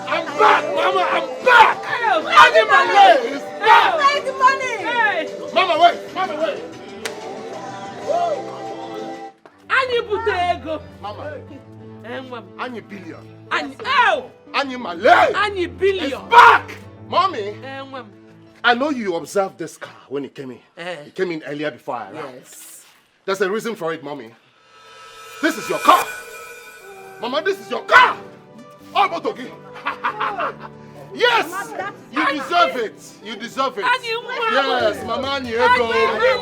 I'm back, Mama, I'm back! Annie Malay is back! Where's the money? Mama, wait! Mama, wait! Annie Butego! Mama, Annie Billion. Annie Malay! Annie Billion! Is back! Mommy! I know you observed this car when it came in. It came in earlier before I arrived. Yes. There's a reason for it, Mommy. This is your car! Mama, this is your car! Oh, Botogi! Yes! You deserve it! You deserve it! Yes, Mama Ini Edo!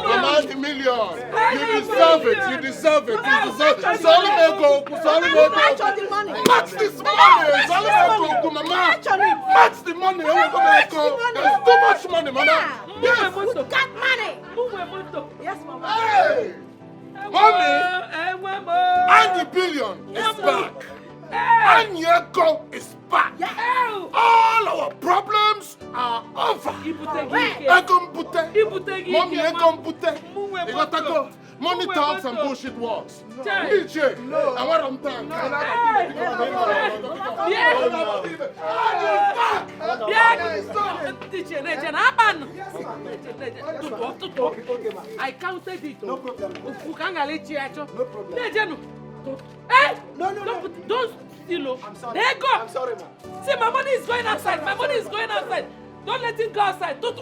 Mama Ini Million! You deserve it! You deserve it! You deserve it! Salim Ego! Salim Ego! Match this money! Salim Ego! Mama! Match the money! There's too much money, Mama! Yes! Who got money? Yes, Mama. Hey! Mommy! Annie Billion is back! Ini Edo is back! All our problems are over! Ego Mbute! Mommy Ego Mbute! Igotako! Money talks and bullshit walks. DJ! And what I'm done. I counted it. No problem. No. Don't steal. I'm sorry. There you go. I'm sorry, ma. See, my money is going outside. My money is going outside. Don't let it go outside. Don't.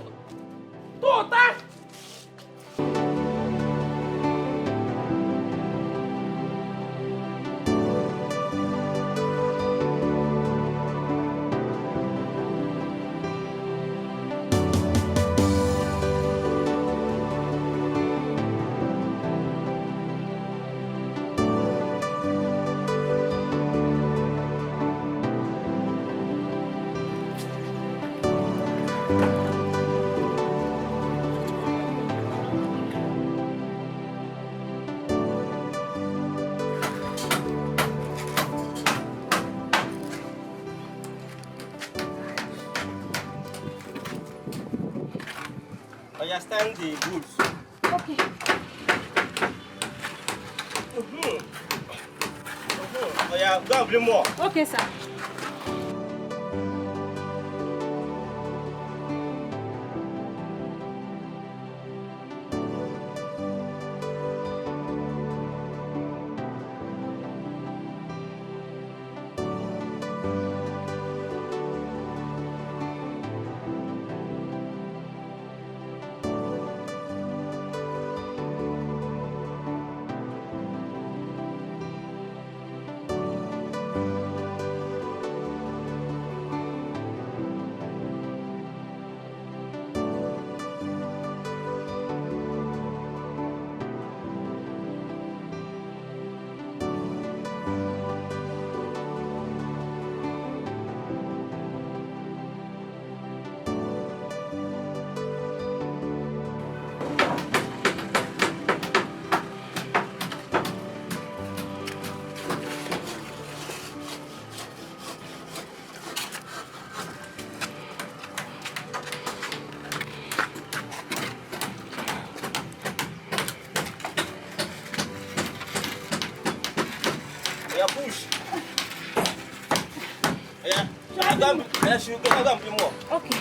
Understand the goods. Okay. Oh yeah, go and bring more. Okay, sir. Okay.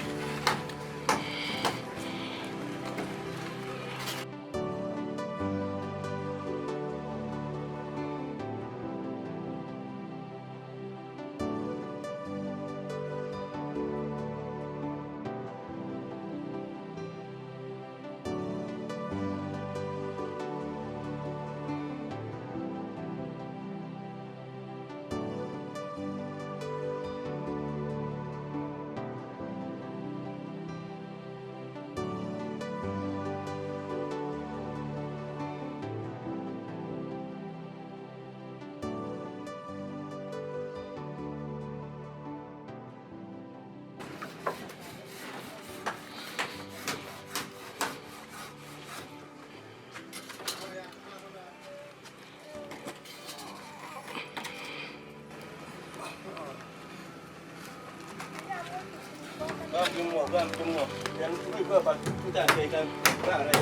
Go and bring more. Then we go back to that they can rest.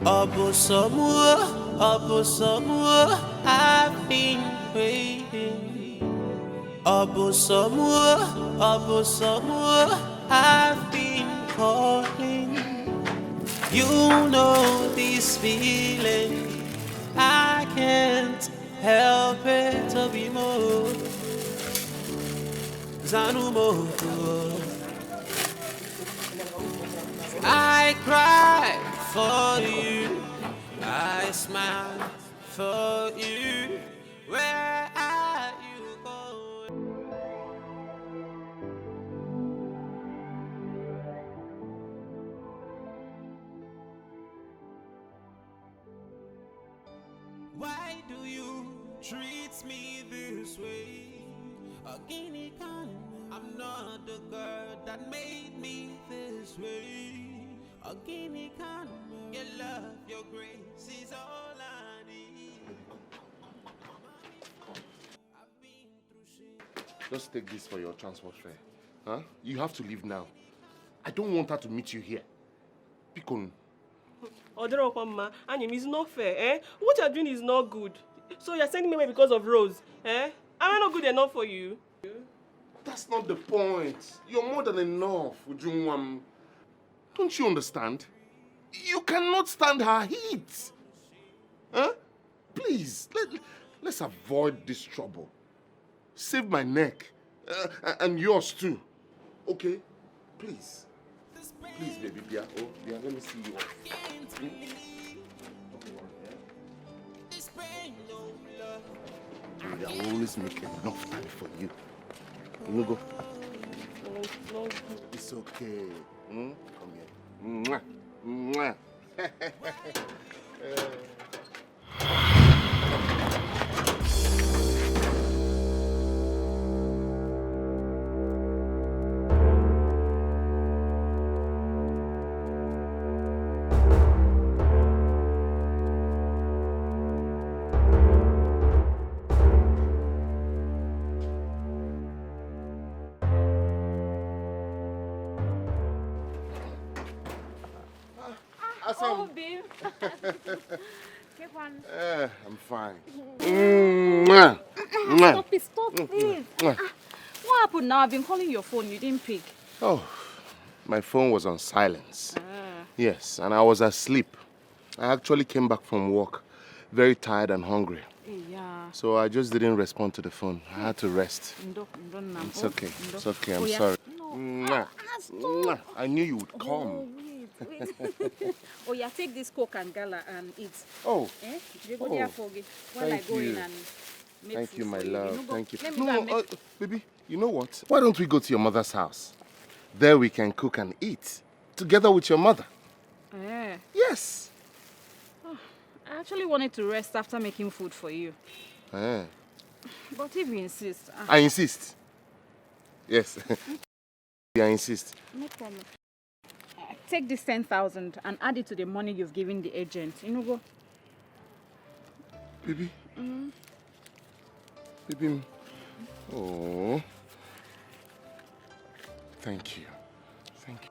Obosomo, I've been waiting. Obosomo, I've been calling. You know this feeling, I can't help it to be more. Zanumo, I cry for you, I smile for you. Where are you going? Why do you treat me this way? A guinea can, I'm not the girl that made me this way. A guinea can, your love, your grace is all I need. I've been through shit. Just take this for your transport fare. Huh? You have to leave now. I don't want her to meet you here. Pikon. Odorokoma, Anyim, it's not fair, eh? What you're doing is not good. So you're sending me away because of Rose, eh? Am I not good enough for you? That's not the point. You're more than enough, Ujunwam. Don't you understand? You cannot stand her heat. Huh? Please, let's avoid this trouble. Save my neck. And yours too. Okay? Please. Please, baby, Bia. Oh, Bia, let me see you off. I will always make enough time for you. You go. No. It's okay. Come here. Mwah. Mwah. Oh, babe. Keep on. I'm fine. Mwah. Mwah. Stop it. What happened now? I've been calling your phone. You didn't pick. Oh, my phone was on silence. Yes, and I was asleep. I actually came back from work, very tired and hungry. Yeah. So I just didn't respond to the phone. I had to rest. It's okay. It's okay. I'm sorry. No. Mwah. Mwah. I knew you would come. Wait. Oh, yeah, take this Coke and Gala and eat. Oh. Eh? You go there for it while I go in and make Thank food you, my for love. You know, Thank you. Let me go and make... Baby, you know what? Why don't we go to your mother's house? There we can cook and eat together with your mother. Yes. Oh, I actually wanted to rest after making food for you. But if you insist... I insist. Yes. I insist. No problem. Take this 10,000 and add it to the money you've given the agent. You know, go. Baby. Baby. Oh. Thank you. Thank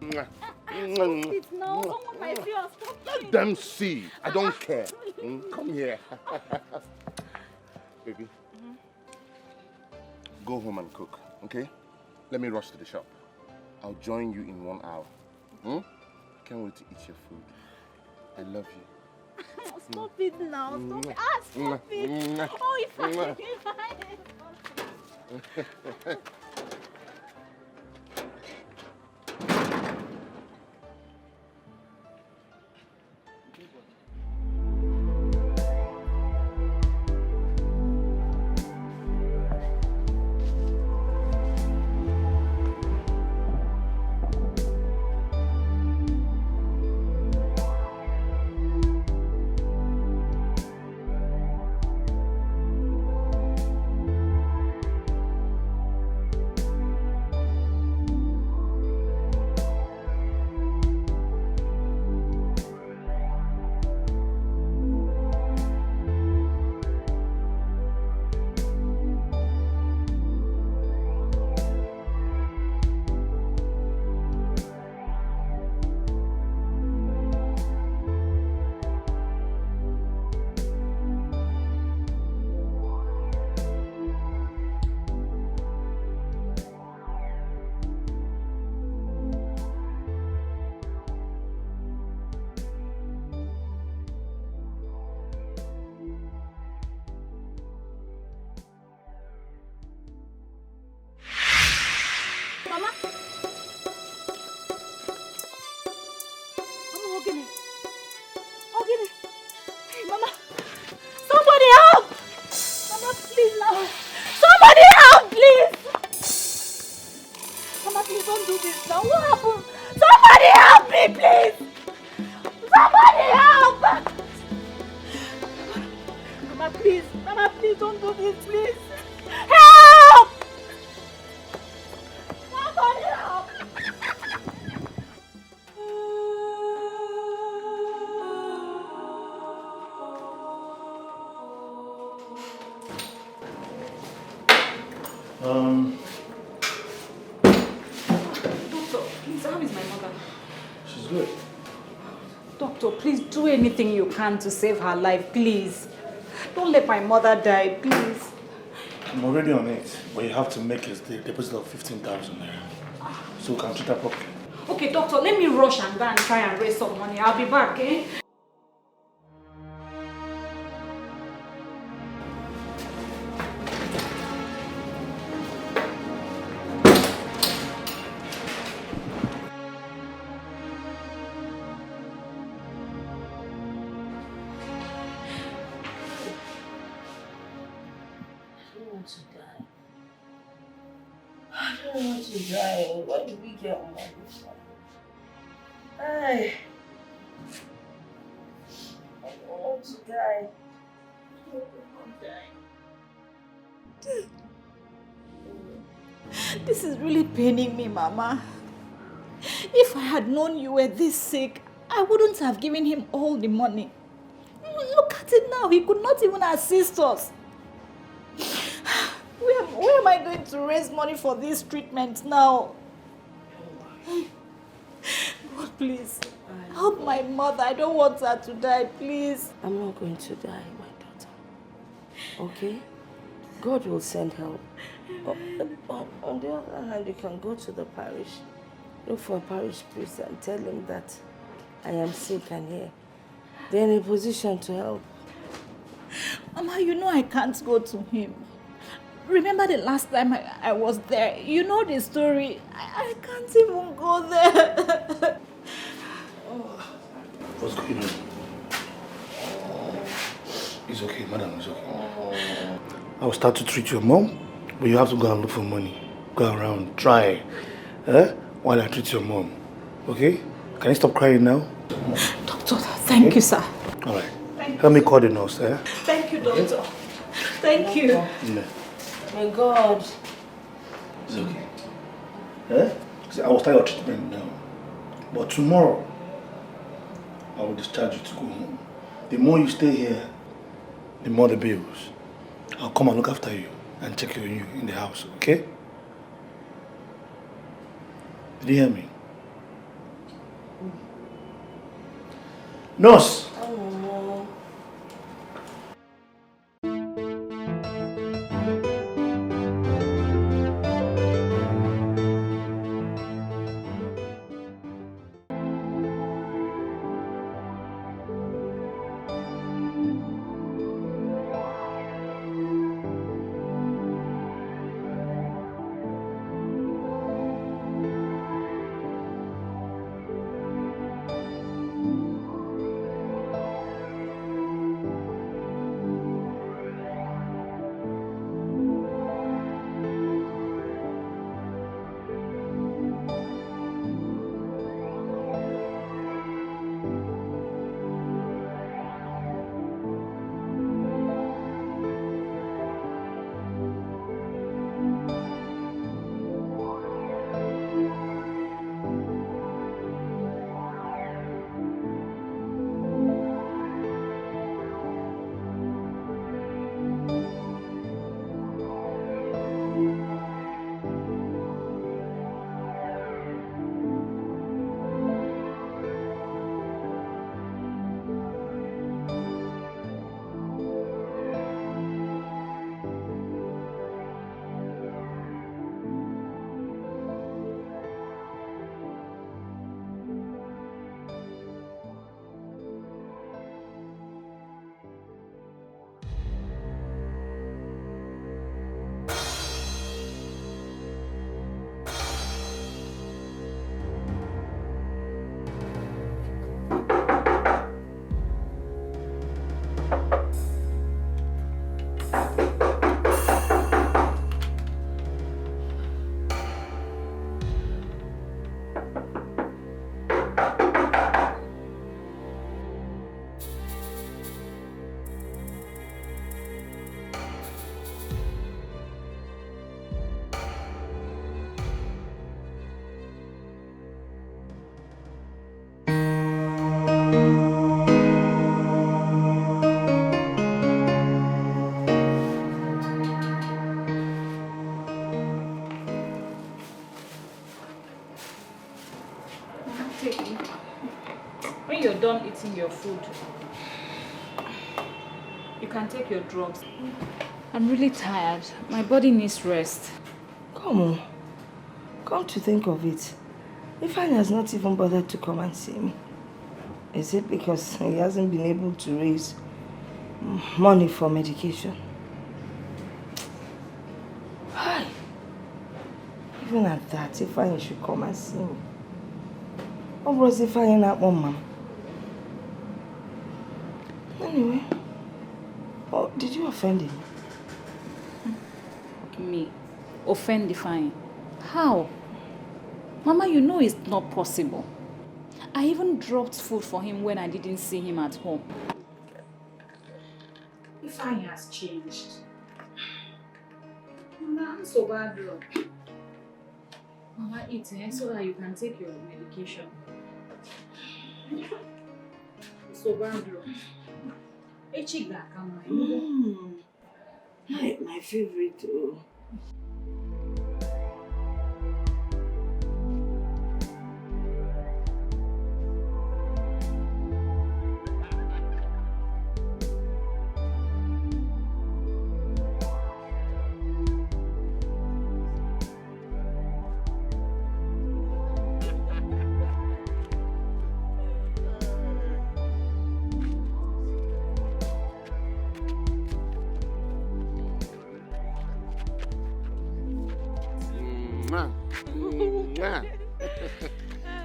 you. Stop it now. Someone might see us. Let them see. I don't care. Come here. Baby. Go home and cook, okay? Let me rush to the shop. I'll join you in 1 hour. I can't wait to eat your food. I love you. Stop it now. Stop it. Stop it. Oh, if I... Ogini. Ogini. Hey, Mama. Somebody help! Mama, please now. Somebody help, please! Mama, please don't do this now. What happened? Somebody help me, please! Somebody help! Mama, please. Mama, please don't do this, please. Help! Somebody help! Doctor, please, how is my mother? She's good. Doctor, please do anything you can to save her life, please. Don't let my mother die, please. I'm already on it, but you have to make a deposit of 15,000 naira. So we can treat her properly. Okay, doctor, let me rush and go and try and raise some money. I'll be back, eh? To die. I don't want to die. Why did we get on this one? I don't want to die. I don't want to die. This is really paining me, Mama. If I had known you were this sick, I wouldn't have given him all the money. Look at it now. He could not even assist us. Where am I going to raise money for this treatment now? God, please, help my mother. I don't want her to die, please. I'm not going to die, my daughter. Okay? God will send help. On the other hand, you can go to the parish, look for a parish priest and tell him that I am sick and here. They're in a position to help. Mama, you know I can't go to him. Remember the last time I was there? You know the story. I can't even go there. What's going on? It's okay, madam, it's okay. I will start to treat your mom, but you have to go and look for money. Go around, try, while I treat your mom. Okay? Can you stop crying now? Doctor, thank you, sir. All right. Help me call the nurse, eh? Thank you, doctor. Thank you. Yeah. My God. It's okay. See, I will start your treatment now. But tomorrow, I will discharge you to go home. The more you stay here, the more the bills. I'll come and look after you and check on you in the house, okay? Did you hear me? Nurse! When you're done eating your food, you can take your drugs. I'm really tired. My body needs rest. Come on. Come to think of it, Ifeanyi has not even bothered to come and see me. Is it because he hasn't been able to raise money for medication? Hi. Even at that, Ifeanyi should come and see me. What was Ifeanyi not one, Mom? Anyway, oh, did you offend him? Me? Offend Ifeanyi? How? Mama, you know it's not possible. I even dropped food for him when I didn't see him at home. Ifeanyi has changed. Mama, I'm so bad, bro. Mama, eat so that you can take your medication. So bad, bro. My favorite too.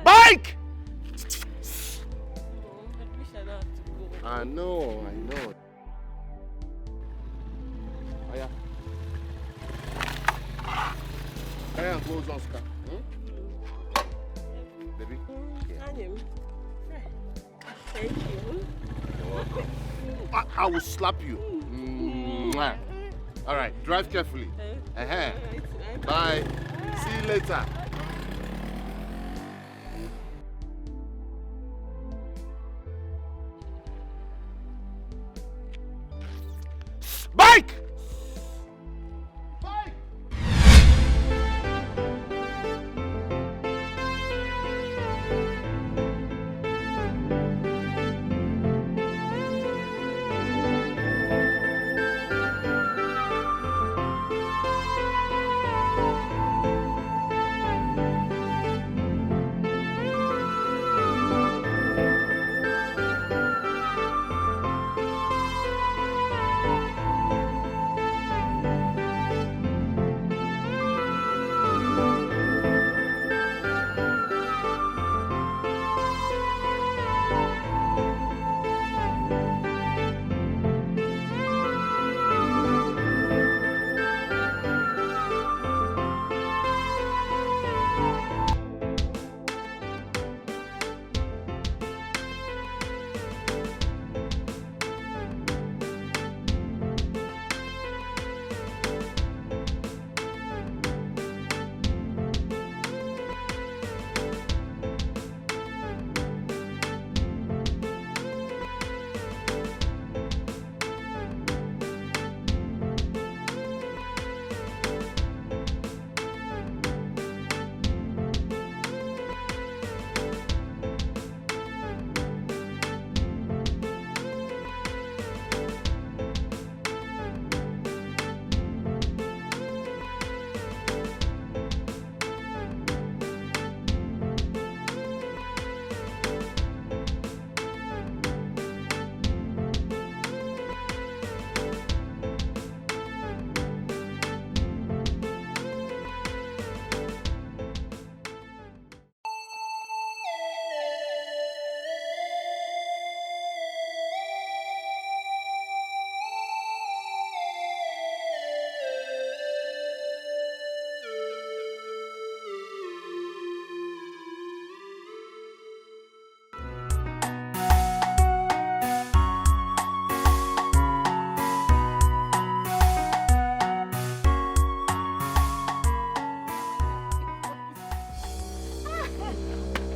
Bike! I know. Oh, yeah. Carry and close Oscar. Baby? Thank you. You're welcome. I will slap you. All right, drive carefully. Bye. See you later. Bike! Bike!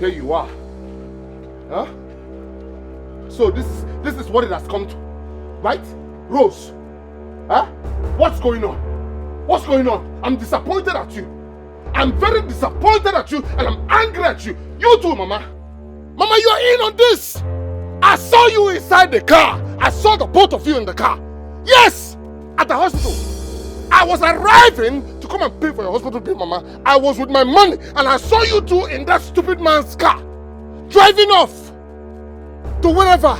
Here you are. Huh? So this is what it has come to, right? Rose, huh? What's going on? What's going on? I'm disappointed at you. I'm very disappointed at you and I'm angry at you. You too, Mama. Mama, you're in on this. I saw you inside the car. I saw the both of you in the car. Yes, at the hospital. I was arriving to come and pay for your hospital bill, Mama. I was with my money and I saw you two in that stupid man's car. Driving off. To wherever.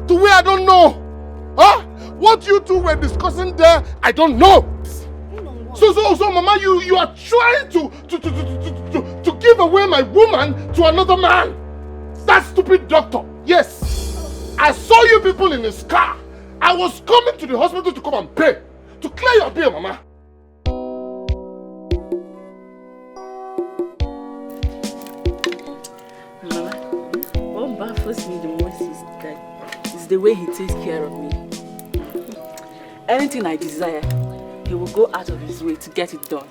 To where I don't know. Huh? What you two were discussing there, I don't know. So, Mama, you are trying to give away my woman to another man. That stupid doctor. Yes. I saw you people in his car. I was coming to the hospital to come and pay. To clear your bill, Mama. Mama, what baffles me the most is the way he takes care of me. Anything I desire, he will go out of his way to get it done.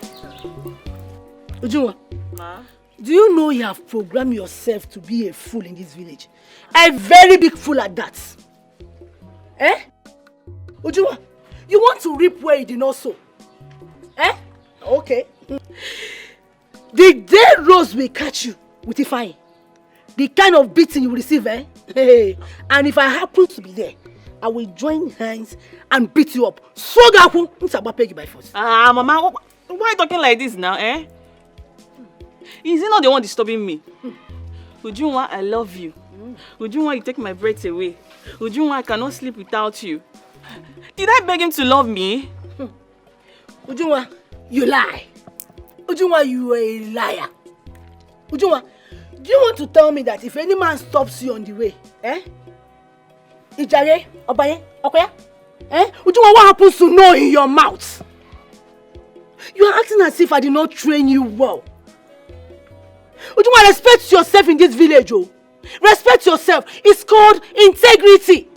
Ujunwa, Ma? do you know you have programmed yourself to be a fool in this village? A very big fool at that. Eh? Ujunwa, you want to reap where you did not sow. Eh? Okay. The day Rose will catch you with a fine, the kind of beating you will receive, eh? And if I happen to be there, I will join hands and beat you up. So Gaku, peg by force. Mama, why are you talking like this now, eh? Is he not the one disturbing me? Ujunwa, I love you. Ujunwa, you take my breath away. Ujunwa, I cannot sleep without you. Did I beg him to love me? Ujunwa, you lie. Ujunwa, you are a liar. Ujunwa, do you want to tell me that if any man stops you on the way, eh? Ijare, Obaye, Okoya, eh? Ujunwa, what happens to no in your mouth? You are acting as if I did not train you well. Ujunwa, respect yourself in this village, oh. Respect yourself. It's called integrity.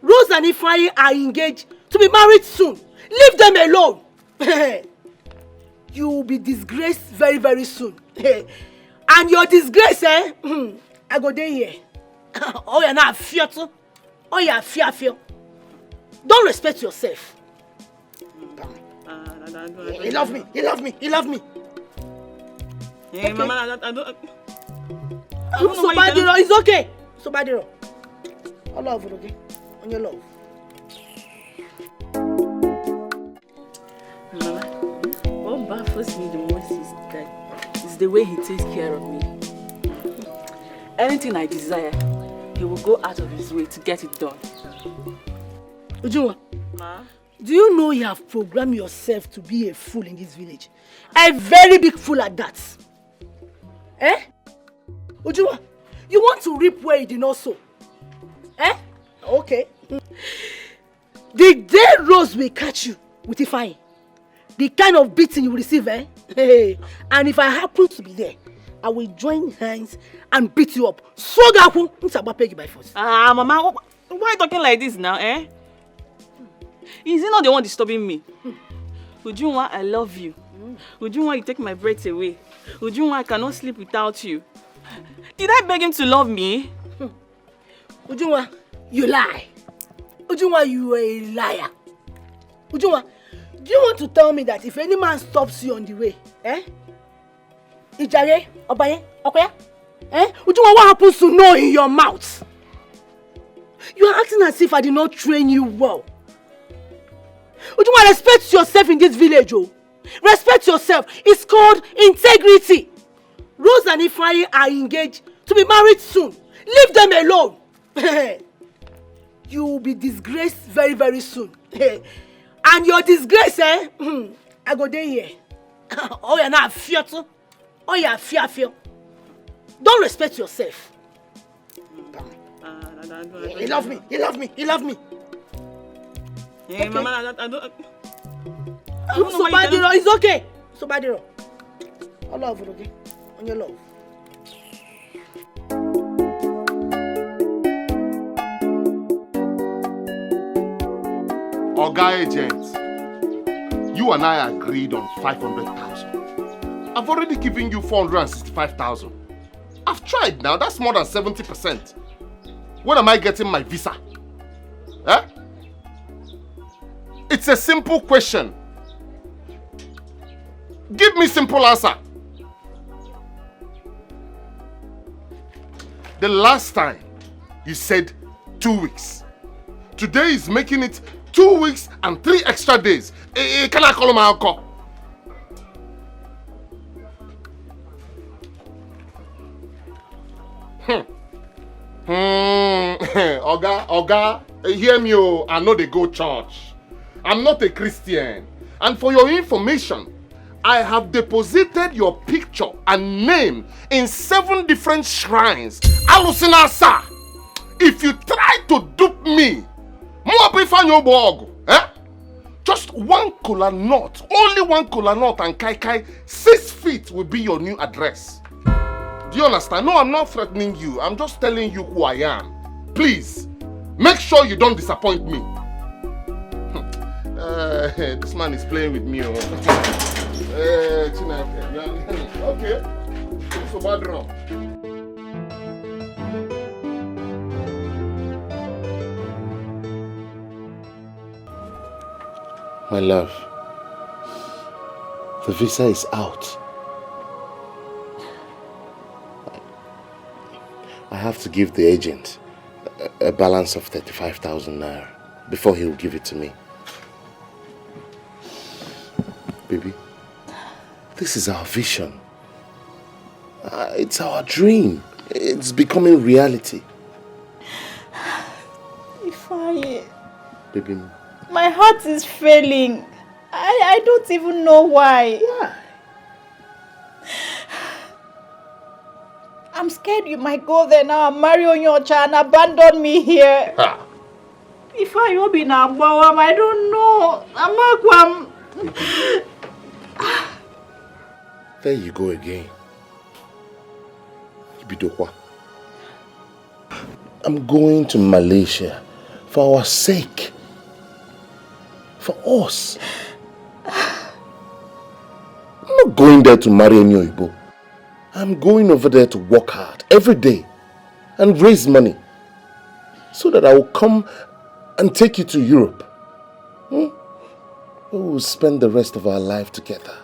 Rose and Ifeanyi are engaged to be married soon. Leave them alone. You will be disgraced very, very soon. And your disgrace, eh? I go there here. Oh, you're not fear too. Oh, you're fear. Don't respect yourself. He love me. Hey, okay. Mama, I don't Sobadiro, it's okay. Sobadiro. I love you, okay? On your love. Mama, what baffles me the most is the way he takes care of me. Anything I desire, he will go out of his way to get it done. Ujunwa, Ma? do you know you have programmed yourself to be a fool in this village? A very big fool at that. Eh? Ujunwa, you want to reap where you did not sow. Eh? Okay. The day Rose will catch you with a fine, the kind of beating you will receive, eh? And if I happen to be there, I will join hands and beat you up. So Gaku, peg by force. Mama, why are you talking like this now, eh? Is he not the one disturbing me? Ujunwa, I love you. Ujunwa, you take my breath away. Ujunwa, I cannot sleep without you. Did I beg him to love me? Ujunwa, you lie. Ujunwa, you are a liar. Ujunwa, do you want to tell me that if any man stops you on the way, eh? Ijare, Obaye, Okoya, eh? Ujunwa, what happens to no in your mouth? You are acting as if I did not train you well. Ujunwa, respect yourself in this village, oh. Respect yourself. It's called integrity. Rose and Ifeanyi are engaged to be married soon. Leave them alone. You will be disgraced very, very soon. And your disgrace, eh? I go there here. Oh, you're not fear too. Oh, you're fear. Don't respect yourself. He love me. Hey, Okay. Mama, I don't know Sobadiro, it's okay. Sobadiro. I love you, okay? On your love. Oga agent, you and I agreed on 500,000. I've already given you 465,000. I've tried now, that's more than 70%. When am I getting my visa? Eh? It's a simple question. Give me simple answer. The last time you said 2 weeks. Today is making it 2 weeks and 3 extra days. Can I call my uncle? Oga, hear me, oh, I know they go church. I'm not a Christian. And for your information, I have deposited your picture and name in 7 different shrines. Alusina, sir. If you try to dupe me, just 1 kola nut, only 1 kola nut and kai 6 feet will be your new address. Do you understand? No, I'm not threatening you. I'm just telling you who I am. Please, make sure you don't disappoint me. This man is playing with me. Okay. So bad wrong. My love, the visa is out. I have to give the agent a balance of 35,000 naira before he will give it to me. Baby, this is our vision. It's our dream. It's becoming reality. Baby, my heart is failing. I don't even know why. Yeah. I'm scared you might go there now and marry Onyocha and abandon me here. If I will be now, I don't know. There you go again. Ibidokwa. I'm going to Malaysia for our sake. For us. I'm not going there to marry any Oyibo. I'm going over there to work hard every day and raise money so that I will come and take you to Europe. We will spend the rest of our life together.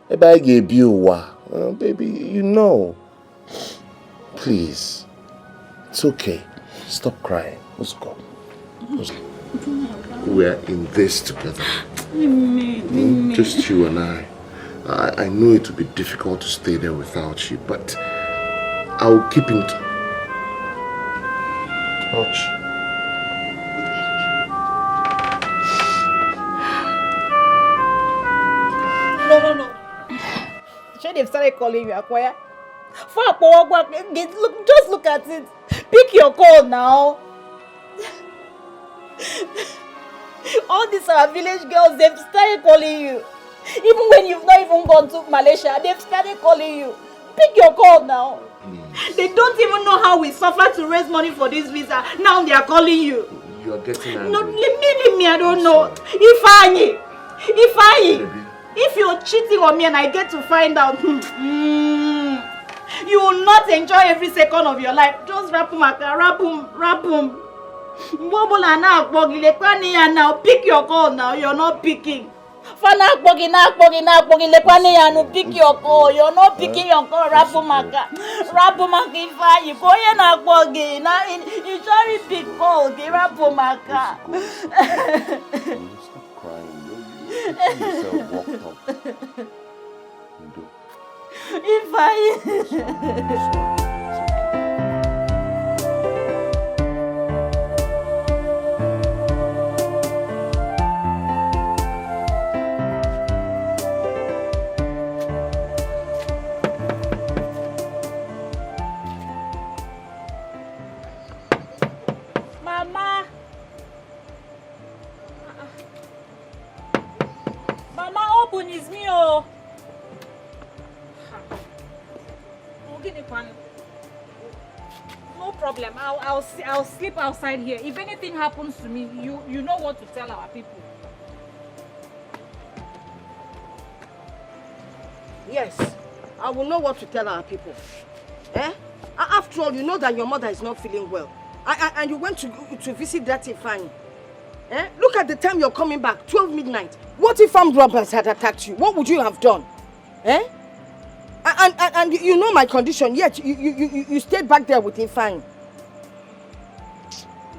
Baby, you know. Please. It's okay. Stop crying. Let's go. We're in this together. Just you and I. I know it will be difficult to stay there without you, but I'll keep in touch. No. Should they've started calling you Akwaya? Just look at it. Pick your call now. All these are village girls, they've started calling you. Even when you've not even gone to Malaysia, they've started calling you. Pick your call now. They don't even know how we suffer to raise money for this visa. Now they are calling you. You are getting angry. No, leave me, I don't know. Ifeanyi, if you're cheating on me and I get to find out, you will not enjoy every second of your life. Just rap him. Now pick your call now. You're not picking. Pick your call. You're not picking your call. Rapumaka Ifeanyi. Go here na bogi. Now you try to pick call. Rapumaka. Stop crying. You get yourself walked up. Ifeanyi. It's me, oh. No problem. I'll sleep outside here. If anything happens to me, you know what to tell our people. Yes, I will know what to tell our people. After After all, you know that your mother is not feeling well. And you went to visit that Ifeanyi. Eh? Look at the time you're coming back, 12 midnight. What if armed robbers had attacked you? What would you have done? Eh? And you know my condition, yet you stayed back there with Ifeanyi.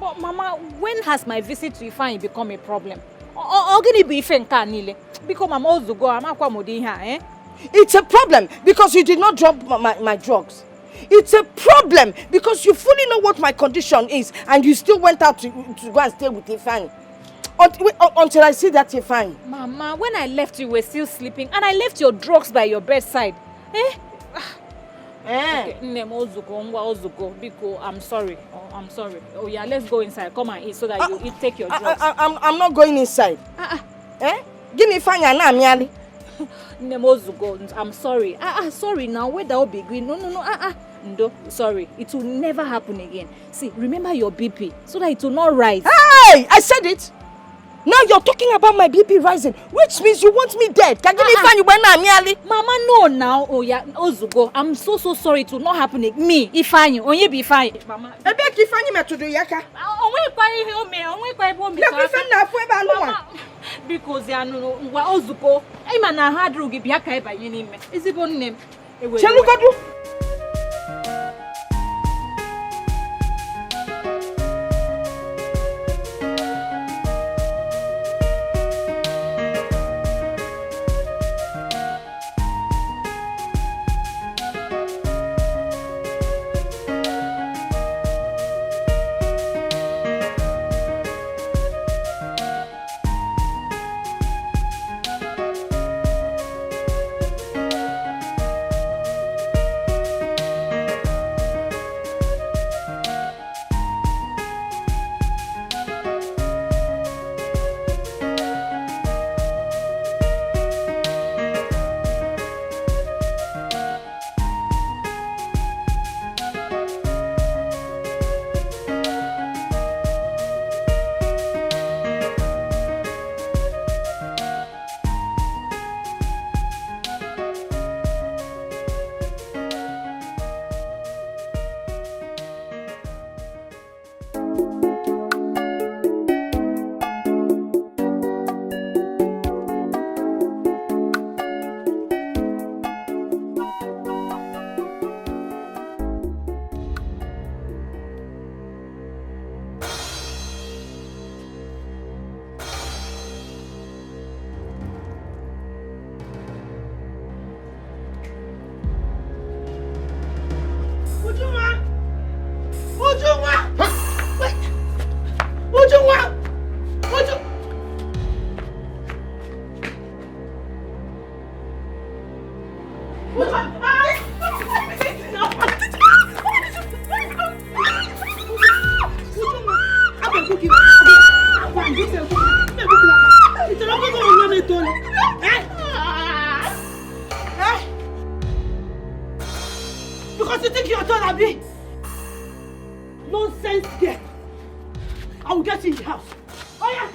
But Mama, when has my visit to Ifeanyi become a problem? Because I'm also going, eh? It's a problem because you did not drop my drugs. It's a problem because you fully know what my condition is and you still went out to go and stay with Ifeanyi. Until I see that Ifeanyi. Mama, when I left you were still sleeping and I left your drugs by your bedside. Eh? Okay, I'm sorry. I'm sorry. Oh yeah, let's go inside. Come and eat so that you take your drugs. I'm not going inside. Eh? Give me Ifeanyi and Amiali. I'm sorry. Sorry now. Where that will be green? No. No, sorry. It will never happen again. See, remember your BP so that it will not rise. Hey! I said it. Now you're talking about my BP rising, which means you want me dead. Can you find you when I'm nearly? Mama, no now. Oh yeah, Ozugo. I'm so sorry. It will not happen. Me, Ifeanyi, only be fine. Mama. I beg Ifeanyi me to do yaka. Because ya no Ozugo. I man na hard rogi bi aka eba yini me. Is it bon name? Chelugodu. Because you think you're done, Abi? Nonsense there. I will get you in the house. Oh yeah.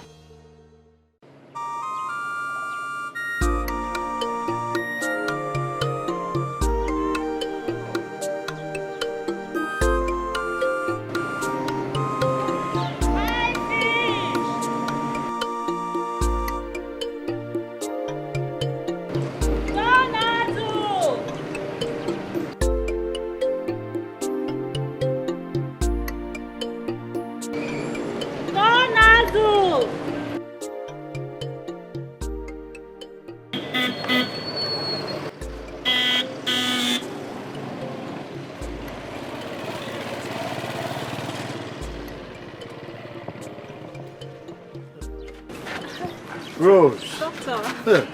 Rose. Doctor.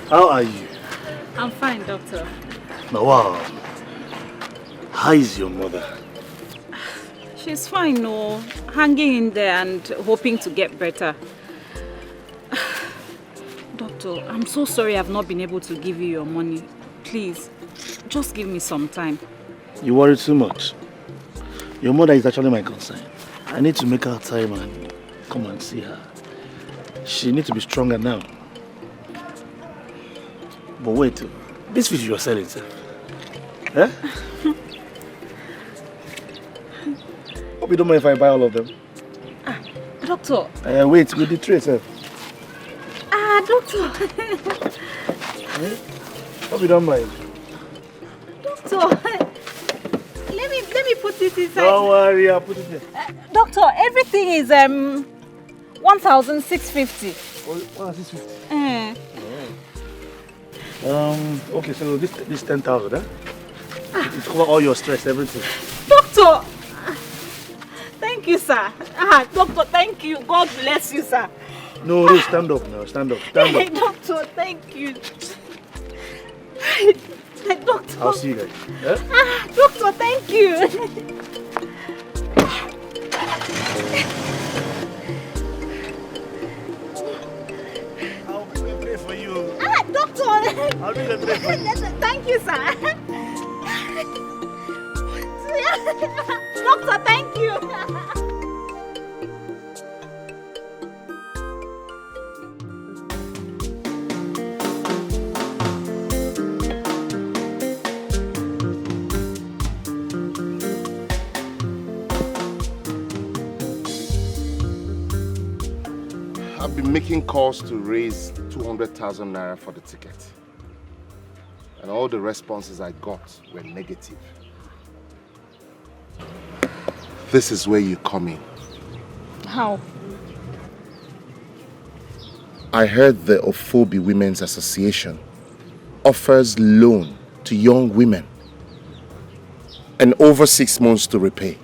How are you? I'm fine, doctor. Now, wow. How is your mother? She's fine, no. Hanging in there and hoping to get better. Doctor, I'm so sorry I've not been able to give you your money. Please, just give me some time. You worry too much. Your mother is actually my concern. I need to make her time and come and see her. She needs to be stronger now. But wait, this fish you're selling, sir. Eh? Hope you don't mind if I buy all of them. Doctor. Wait, with the tray, sir. Doctor. Hope you don't mind. Doctor. Let me put it inside. Don't worry, I'll put it there. Doctor, everything is 1,650. 1,650. Okay, so this 10,000, eh? It cover all your stress, everything. Doctor. Thank you, sir. Doctor, thank you. God bless you, sir. No, stand up now. Stand up. Hey, doctor, thank you. Doctor. I'll see you guys. Yeah? Doctor, thank you. I'll bring a tray for you. Doctor. I'll bring a tray for you. Thank you, sir. Doctor, thank you. I've been making calls to raise 200,000 naira for the ticket. And all the responses I got were negative. This is where you come in. How? I heard the Ophobi Women's Association offers loan to young women and over 6 months to repay.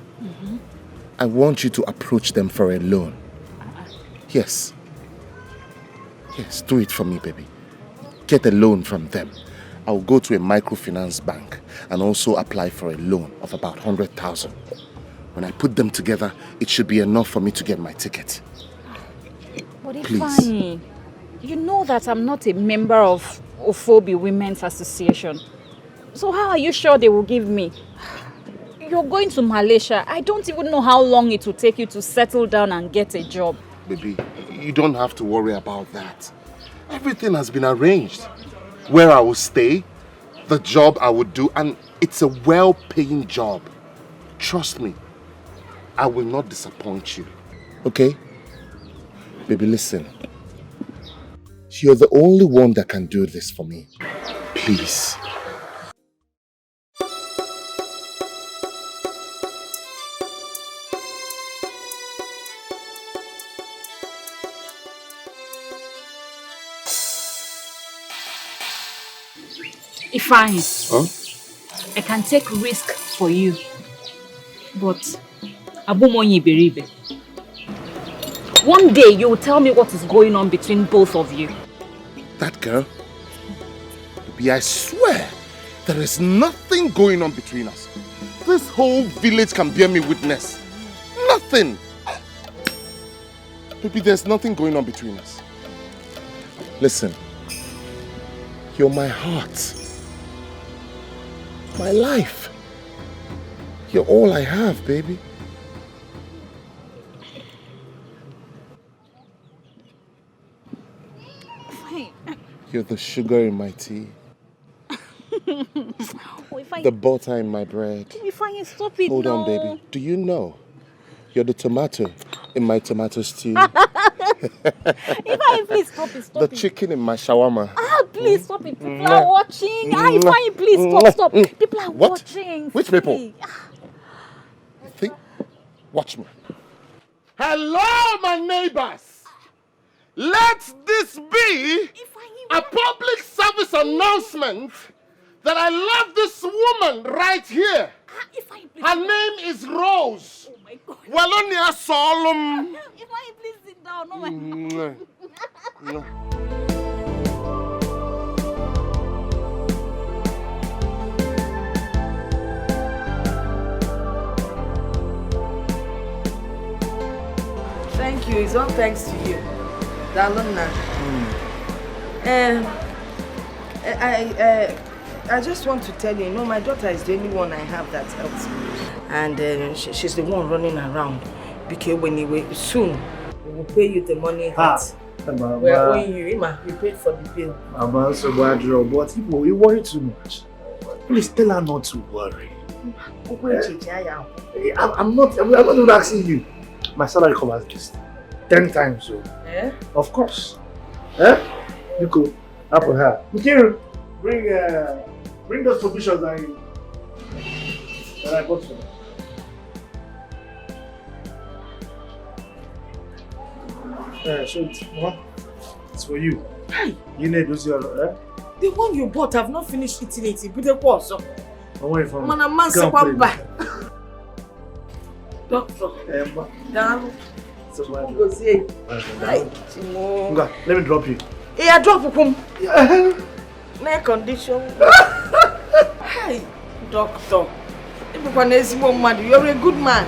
I want you to approach them for a loan. Yes. Yes, do it for me, baby. Get a loan from them. I'll go to a microfinance bank and also apply for a loan of about 100,000. When I put them together, it should be enough for me to get my ticket. But Please. Ifeanyi, you know that I'm not a member of Ophobi Women's Association. So how are you sure they will give me? You're going to Malaysia. I don't even know how long it will take you to settle down and get a job. Baby, you don't have to worry about that. Everything has been arranged. Where I will stay, the job I would do, and it's a well-paying job. Trust me, I will not disappoint you. Okay? Baby, listen. You're the only one that can do this for me. Please. Ifeanyi, Huh? I can take risk for you, but Abumonyi Beribe. One day you will tell me what is going on between both of you. That girl? Baby, I swear, there is nothing going on between us. This whole village can bear me witness. Nothing. Baby, there's nothing going on between us. Listen, you're my heart. My life. You're all I have, baby. You're the sugar in my tea. The butter in my bread. Ifeanyi, stop it. Hold on, baby. Do you know you're the tomato in my tomato stew? Ifeanyi, please stop it. Stop The chicken in my shawarma. Please stop it. People are watching. Ifeanyi, please stop. People are watching. Which people? You think? Watch me. Hello, my neighbors. Let this be a public service announcement that I love this woman right here. Her name is Rose. Oh my God. Walonia Solomon. Ifeanyi, please sit down. Oh my God. Thank you. It's all thanks to you. The alumni. I just want to tell you, my daughter is the only one I have that helps me. And she's the one running around. Because soon, we will pay you the money that we are owing you. Ima, we paid for the bill. I'm also bad, but people, you worry too much. Please tell her not to worry. I'm not even asking you. My salary comes at least 10 times, so. Eh? Of course. Eh? You go. Apple her. Mikiru, bring those provisions that I bought for you. So it's for you. Hi. You need those The one you bought, I've not finished eating it. But the course. Away from Man, a man Can't play back. Doctor. Down. So Go see. let me drop you. Yeah, drop him. No condition. Hi, doctor. You're a good man.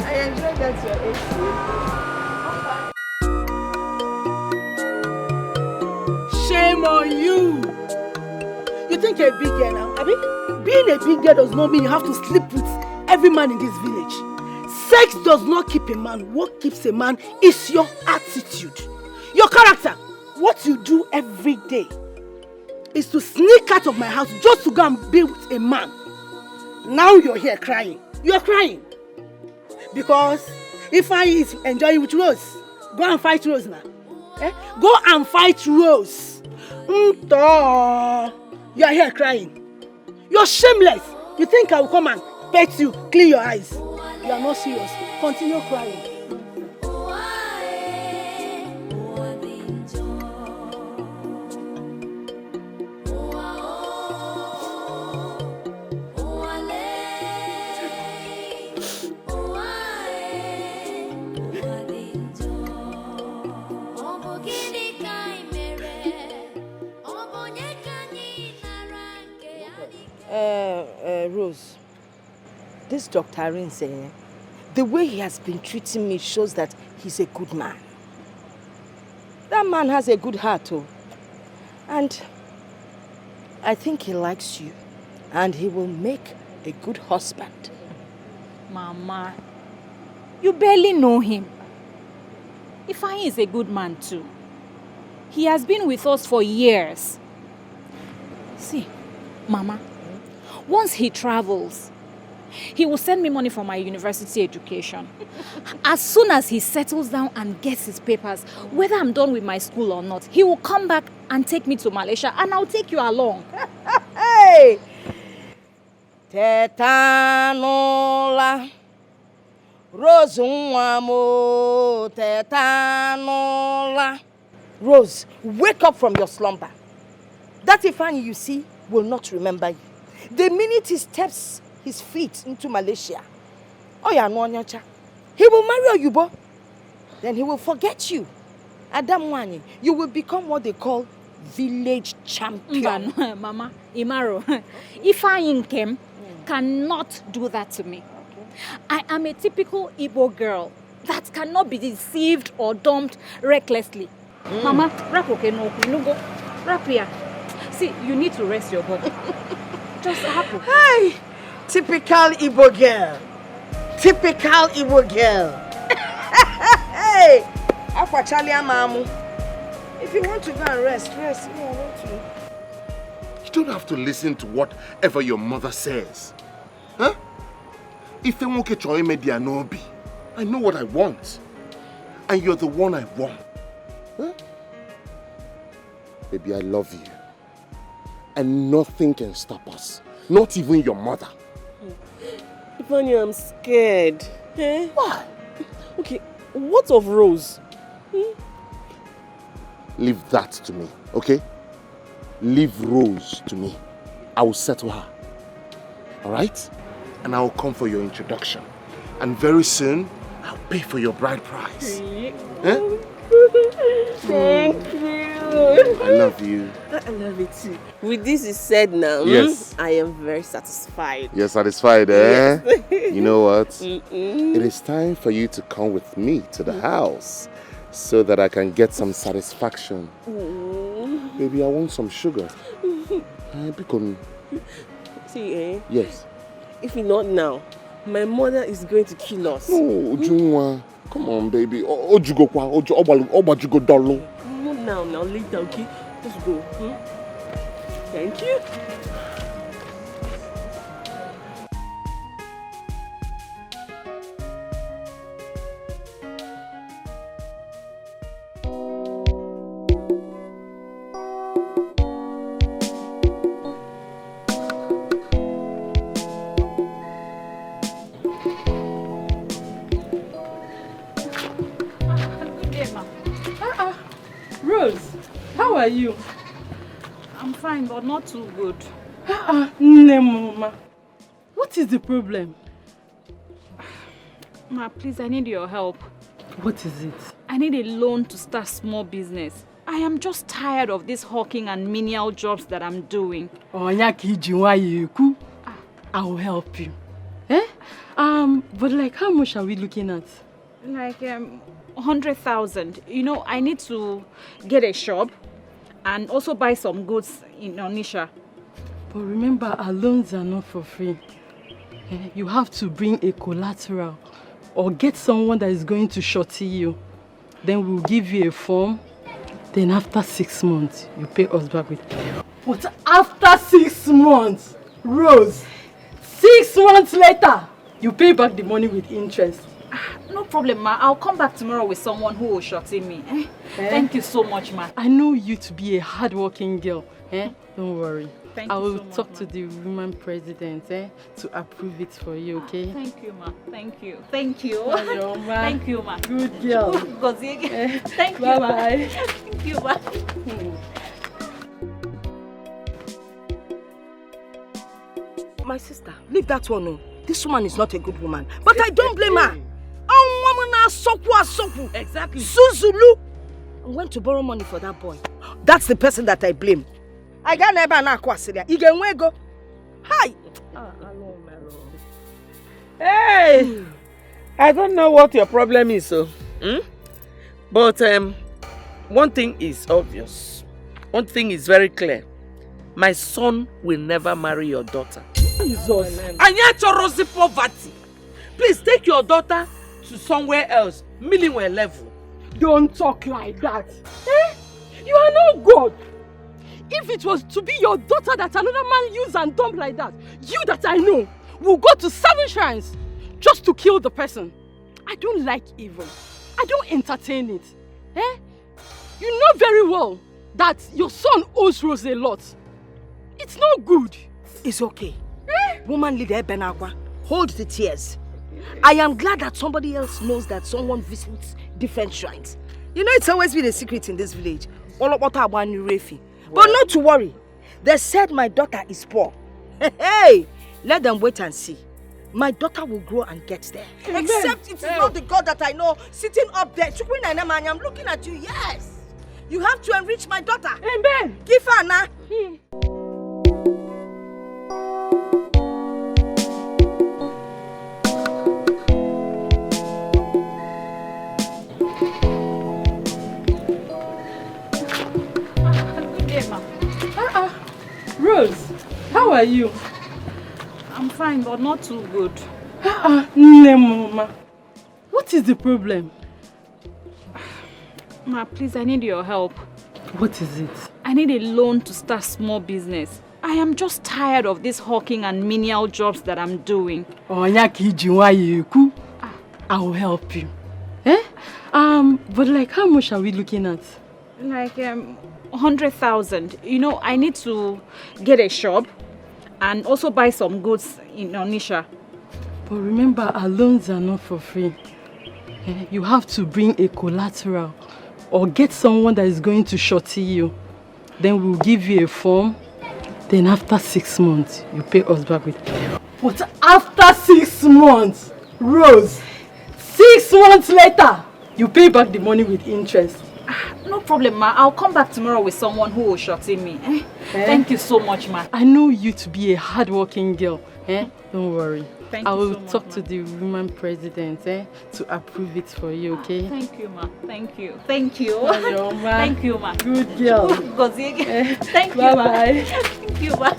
I enjoy that your AC. Shame on you. You think you're a big girl now? I mean, being a big girl does not mean you have to sleep with every man in this village. Sex does not keep a man. What keeps a man is your attitude, your character. What you do every day is to sneak out of my house just to go and be with a man. Now you're here crying. You're crying. Because if I is enjoying with Rose, go and fight Rose now. Eh? Go and fight Rose. Tonto. You are here crying. You're shameless. You think I will come and pet you, clean your eyes. You are not serious. Continue crying. Rose, this Dr. Arinze, the way he has been treating me shows that he's a good man. That man has a good heart, too. And I think he likes you. And he will make a good husband. Mama, you barely know him. Ifeanyi is a good man, too. He has been with us for years. See, Mama, once he travels, he will send me money for my university education. As soon as he settles down and gets his papers, whether I'm done with my school or not, he will come back and take me to Malaysia, and I'll take you along. Hey! Tetanola Rose Nwamo Tetanola. Rose, wake up from your slumber. That Ifeanyi you see will not remember you. The minute he steps his feet into Malaysia, he will marry Oyubo. Then he will forget you. Adam Wani, you will become what they call village champion. Mama, Imaro, Ifeanyi Nkem cannot do that to me. Okay. I am a typical Igbo girl that cannot be deceived or dumped recklessly. Mama, rap okay, no go. Rap here. See, you need to rest your body. Just happen. Hey, typical Igbo girl. Typical Igbo girl. Hey, Aqua Charlie Mamu. If you want to go and rest. Me, I want to. You don't have to listen to whatever your mother says. Huh? If I know what I want. And you're the one I want. Huh? Baby, I love you. And nothing can stop us. Not even your mother. Ifeanyi, I'm scared. Eh? Why? Okay, what of Rose? Leave that to me, okay? Leave Rose to me. I will settle her. Alright? And I will come for your introduction. And very soon, I'll pay for your bride price. Huh? Thank you. I love you. I love it too. With this is said now, yes. I am very satisfied. You're satisfied, eh? Yes. You know what? It is time for you to come with me to the house so that I can get some satisfaction. Baby, I want some sugar. See, eh? Yes. If not now, my mother is going to kill us. No, Ujunwa. Come on, baby. Ojugo, Not now, later, okay? Let's go. Thank you. Rose, how are you? I'm fine, but not too good. Mama. What is the problem? Ma, please, I need your help. What is it? I need a loan to start small business. I am just tired of this hawking and menial jobs that I'm doing. I will help you. Eh? But like how much are we looking at? Like 100,000. You know, I need to get a shop and also buy some goods in Onisha. But remember, our loans are not for free. You have to bring a collateral or get someone that is going to shorty you. Then we'll give you a form. Then after 6 months, you pay us back with. But after 6 months, Rose, 6 months later, you pay back the money with interest. No problem, ma. I'll come back tomorrow with someone who will shorty me. Thank you so much, ma. I know you to be a hard-working girl. Don't worry. Thank I you will so much, talk ma. to the woman president to approve it for you, okay? Thank you, ma. Thank you. Thank you. Hello, ma. Thank you, ma. Good girl. Thank you, ma. Bye-bye. Thank you, ma. My sister, leave that one. Oh. This woman is not a good woman. But I don't blame her. Exactly. Suzulu. I went to borrow money for that boy. That's the person that I blame. I got never na kwasilia. Igenwe go. Hi. Hey! I don't know what your problem is, so. But one thing is obvious. One thing is very clear. My son will never marry your daughter. Jesus. Anyachorosi poverty. Please take your daughter to somewhere else. Million level. Don't talk like that. You are not God. If it was to be your daughter that another man used and dumped like that, you that I know will go to 7 shrines just to kill the person. I don't like evil. I don't entertain it. You know very well that your son owes Rose a lot. It's not good. It's okay. Woman leader Benagwa, hold the tears. I am glad that somebody else knows that someone visits different shrines. You know, it's always been a secret in this village. But not to worry. They said my daughter is poor. Hey, let them wait and see. My daughter will grow and get there. Amen. Except it is not the God that I know sitting up there. I'm looking at you. Yes. You have to enrich my daughter. Amen. Give her now. Rose, how are you? I'm fine, but not too good. Mama. What is the problem? Ma, please, I need your help. What is it? I need a loan to start small business. I am just tired of this hawking and menial jobs that I'm doing. I will help you. But like how much are we looking at? Like 100,000. You know, I need to get a shop and also buy some goods in Onisha. But remember, our loans are not for free. You have to bring a collateral or get someone that is going to shorty you. Then we'll give you a form. Then after 6 months, you pay us back with. But after 6 months, Rose, 6 months later, you pay back the money with interest. No problem, ma. I'll come back tomorrow with someone who will shorty me. Thank you so much, ma. I know you to be a hard-working girl. Don't worry. Thank I you will so much, talk ma. to the woman president to approve it for you, okay? Thank you, ma. Thank you. Thank you. Hello, ma. Thank you, ma. Good girl. Thank you, Bye-bye. ma. Thank you, ma.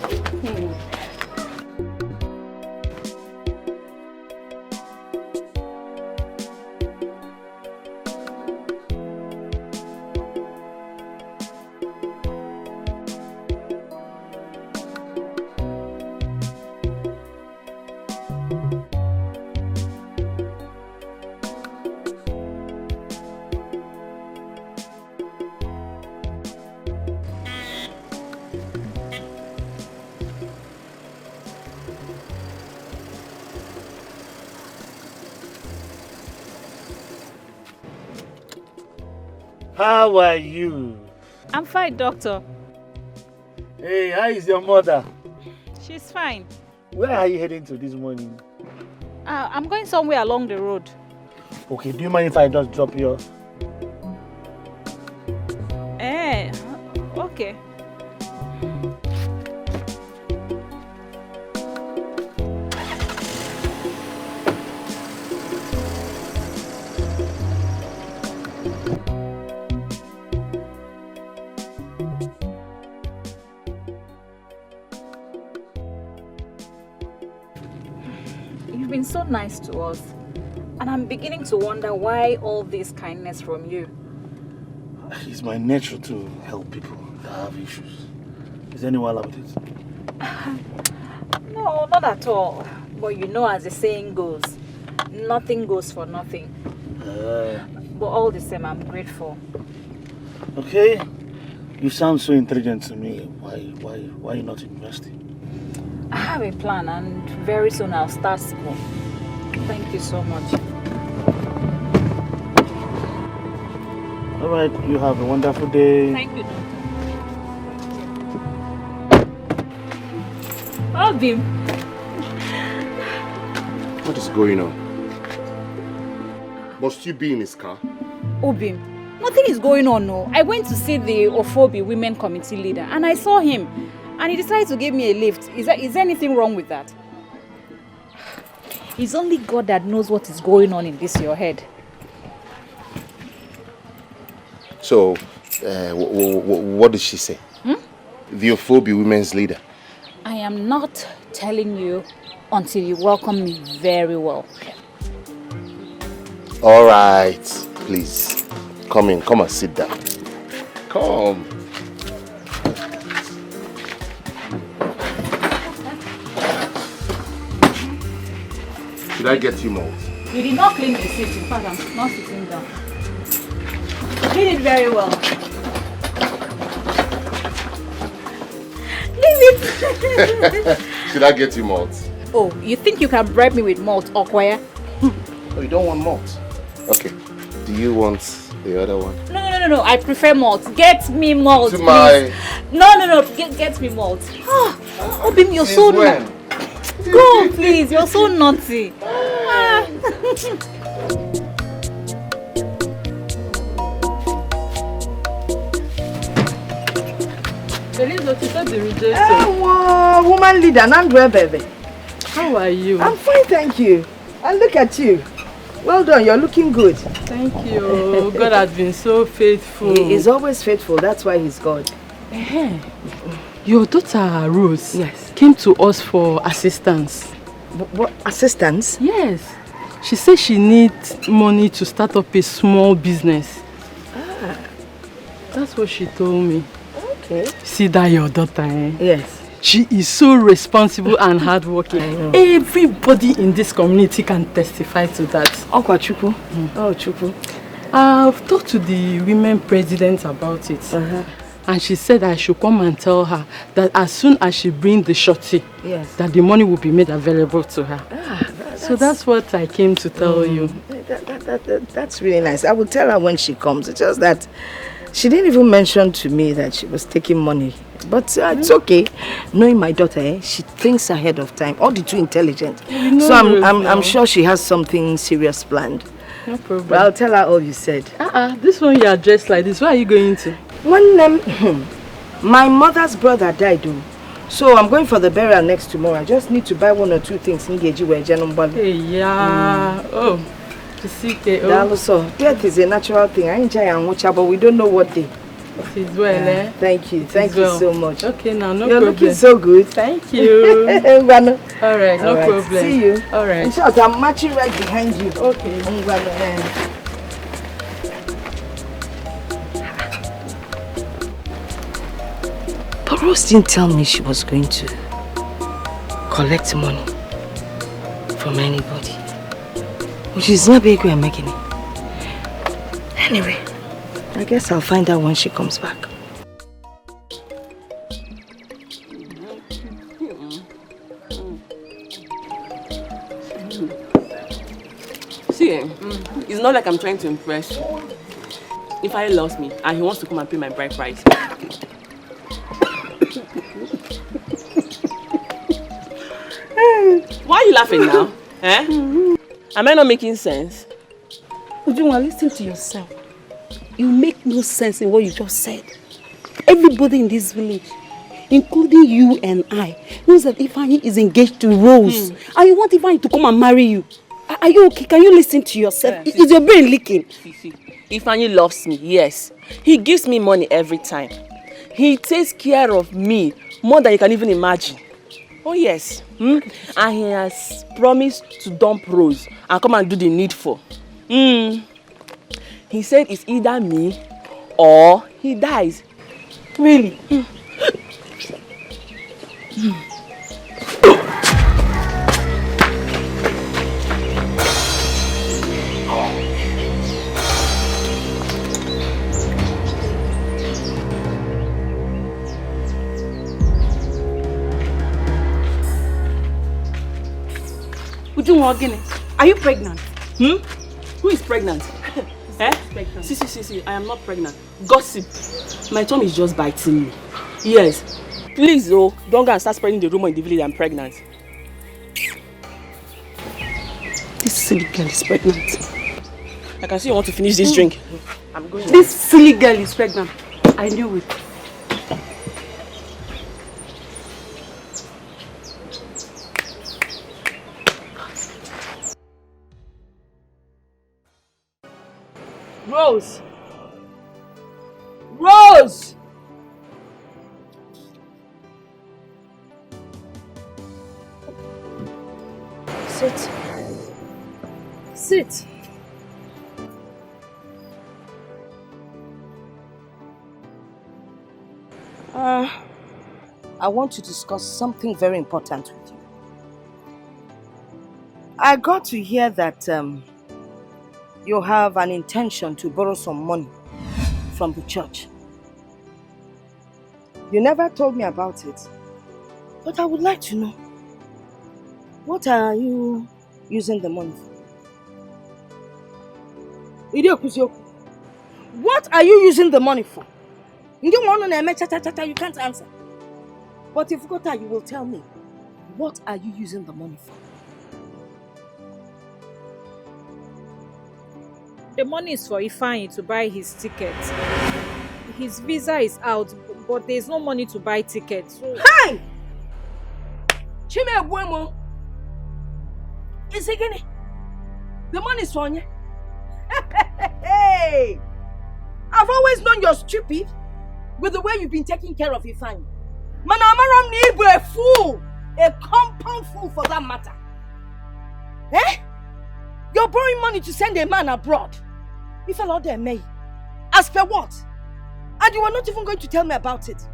How are you? I'm fine, doctor. Hey, how is your mother? She's fine. Where are you heading to this morning? I'm going somewhere along the road. Okay, do you mind if I just drop you off? Okay. You've been so nice to us, and I'm beginning to wonder why all this kindness from you. It's my nature to help people that have issues. Is anyone with it? No, not at all. But you know, as the saying goes, nothing goes for nothing. But all the same, I'm grateful. Okay. You sound so intelligent to me. Why you not investing? I have a plan, and very soon I'll start school. Thank you so much. All right, you have a wonderful day. Thank you, Doctor. Obim. What is going on? Must you be in his car? Obim, nothing is going on, no. I went to see the Ophobi Women Committee leader, and I saw him, and he decided to give me a lift. Is there anything wrong with that? It's only God that knows what is going on in your head. So, what did she say? The Ophobi Women's leader. I am not telling you until you welcome me very well. All right, please. Come in, come and sit down. Come. Should I get you more? You did not clean the seat. In fact, I'm not sitting down. You did very well. Leave it. Should I get you malt? Oh, you think you can bribe me with malt, Okwaya? Oh, you don't want malt? Okay. Do you want the other one? No. I prefer malt. Get me malt, please. No. Get me malt. Obim, you're so naughty. Go, please. You're so naughty. Woman leader, Nandwe baby. How are you? I'm fine, thank you. And look at you. Well done, you're looking good. Thank you. God has been so faithful. He is always faithful, that's why he's God. Your daughter Rose, yes, came to us for assistance. What assistance? Yes. She said she needs money to start up a small business. That's what she told me. Okay. See that your daughter, eh? Yes. She is so responsible and hardworking. I know. Everybody in this community can testify to that. Oh, Chupu. Oh, Chupu. I've talked to the women president about it. And she said I should come and tell her that as soon as she brings the shorty, yes, that the money will be made available to her. So that's what I came to tell you. That's really nice. I will tell her when she comes. It's just that she didn't even mention to me that she was taking money. But it's okay. Knowing my daughter, she thinks ahead of time. All the too intelligent. So I'm sure she has something serious planned. No problem. But I'll tell her all you said. This one you are dressed like this. Where are you going to? When my mother's brother died, so I'm going for the burial next tomorrow. I just need to buy 1 or 2 things. Hey, yeah. Oh, to see also, death is a natural thing. I enjoy and watch, but we don't know what day. It is well, eh? Thank you. Thank you so much. Okay, now no You're problem. looking so good. Thank you. All right, no problem. See you. All right. In short, I'm marching right behind you. Okay. But Rose didn't tell me she was going to collect money from anybody. Which is not big way I'm making it. Anyway, I guess I'll find out when she comes back. See, it's not like I'm trying to impress you. Ifeanyi loves me and he wants to come and pay my bride price. Why are you laughing now? Eh? Am I not making sense? Ujunwa, listen to yourself. You make no sense in what you just said. Everybody in this village, including you and I, knows that Ifeanyi is engaged to Rose. And you want Ifeanyi to come and marry you. Are you okay? Can you listen to yourself? Is your brain leaking? Ifeanyi loves me, yes. He gives me money every time. He takes care of me more than you can even imagine. Oh yes. And he has promised to dump Rose and come and do the needful. He said it's either me or he dies. Really? Are you pregnant? Who is pregnant? Eh? Pregnant. See, I am not pregnant. Gossip. My tongue is just biting me. Yes. Please, don't go and start spreading the rumor in the village I'm pregnant. This silly girl is pregnant. I can see you want to finish this drink. I'm going. This silly girl is pregnant. I knew it. Rose! Rose! Sit. Sit. I want to discuss something very important with you. I got to hear that you have an intention to borrow some money from the church. You never told me about it, but I would like to know, what are you using the money for? What are you using the money for? You can't answer. But if you got you will tell me, what are you using the money for? The money is for Ifeanyi to buy his ticket. His visa is out, but there's no money to buy tickets. So... Hi! Chime Buemo! Is it again? The money is for you. Hey! I've always known you're stupid with the way you've been taking care of Ifeanyi. Manamaram Nibu a fool! A compound fool for that matter. Eh? You're borrowing money to send a man abroad. You fell out there, May. As per what? And you were not even going to tell me about it.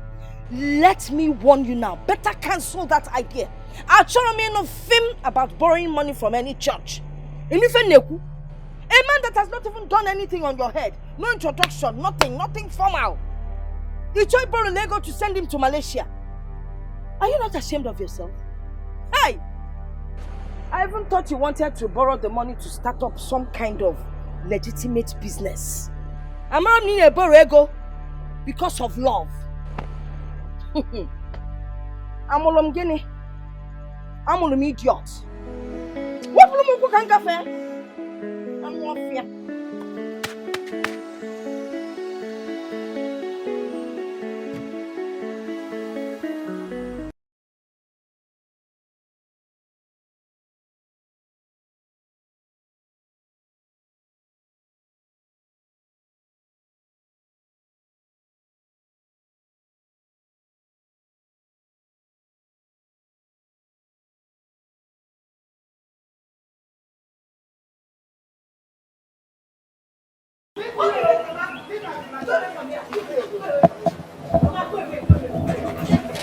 Let me warn you now. Better cancel that idea. I'll show me no film about borrowing money from any church. A man that has not even done anything on your head. No introduction, nothing formal. You try to borrow Lego to send him to Malaysia. Are you not ashamed of yourself? Hey! I even thought you wanted to borrow the money to start up some kind of legitimate business. I'm not needing a borrow ego because of love. I'm an idiot. What will you cook? I'm not fear.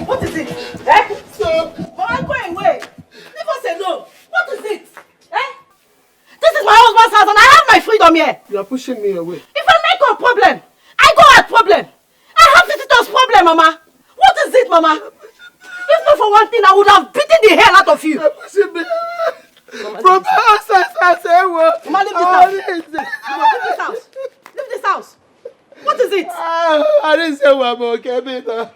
What is it? Eh? So, Mama, go away. Leave us alone. What is it? Eh? This is my husband's house and I have my freedom here. You are pushing me away. If I make a problem, I go at problem. I have visitors problem, Mama. What is it, Mama? If not for one thing, I would have beaten the hell out of you. You are pushing me away. From the house, I say what? Mama, leave this house. Leave this house. Leave this house. I didn't say I'm okay, Peter.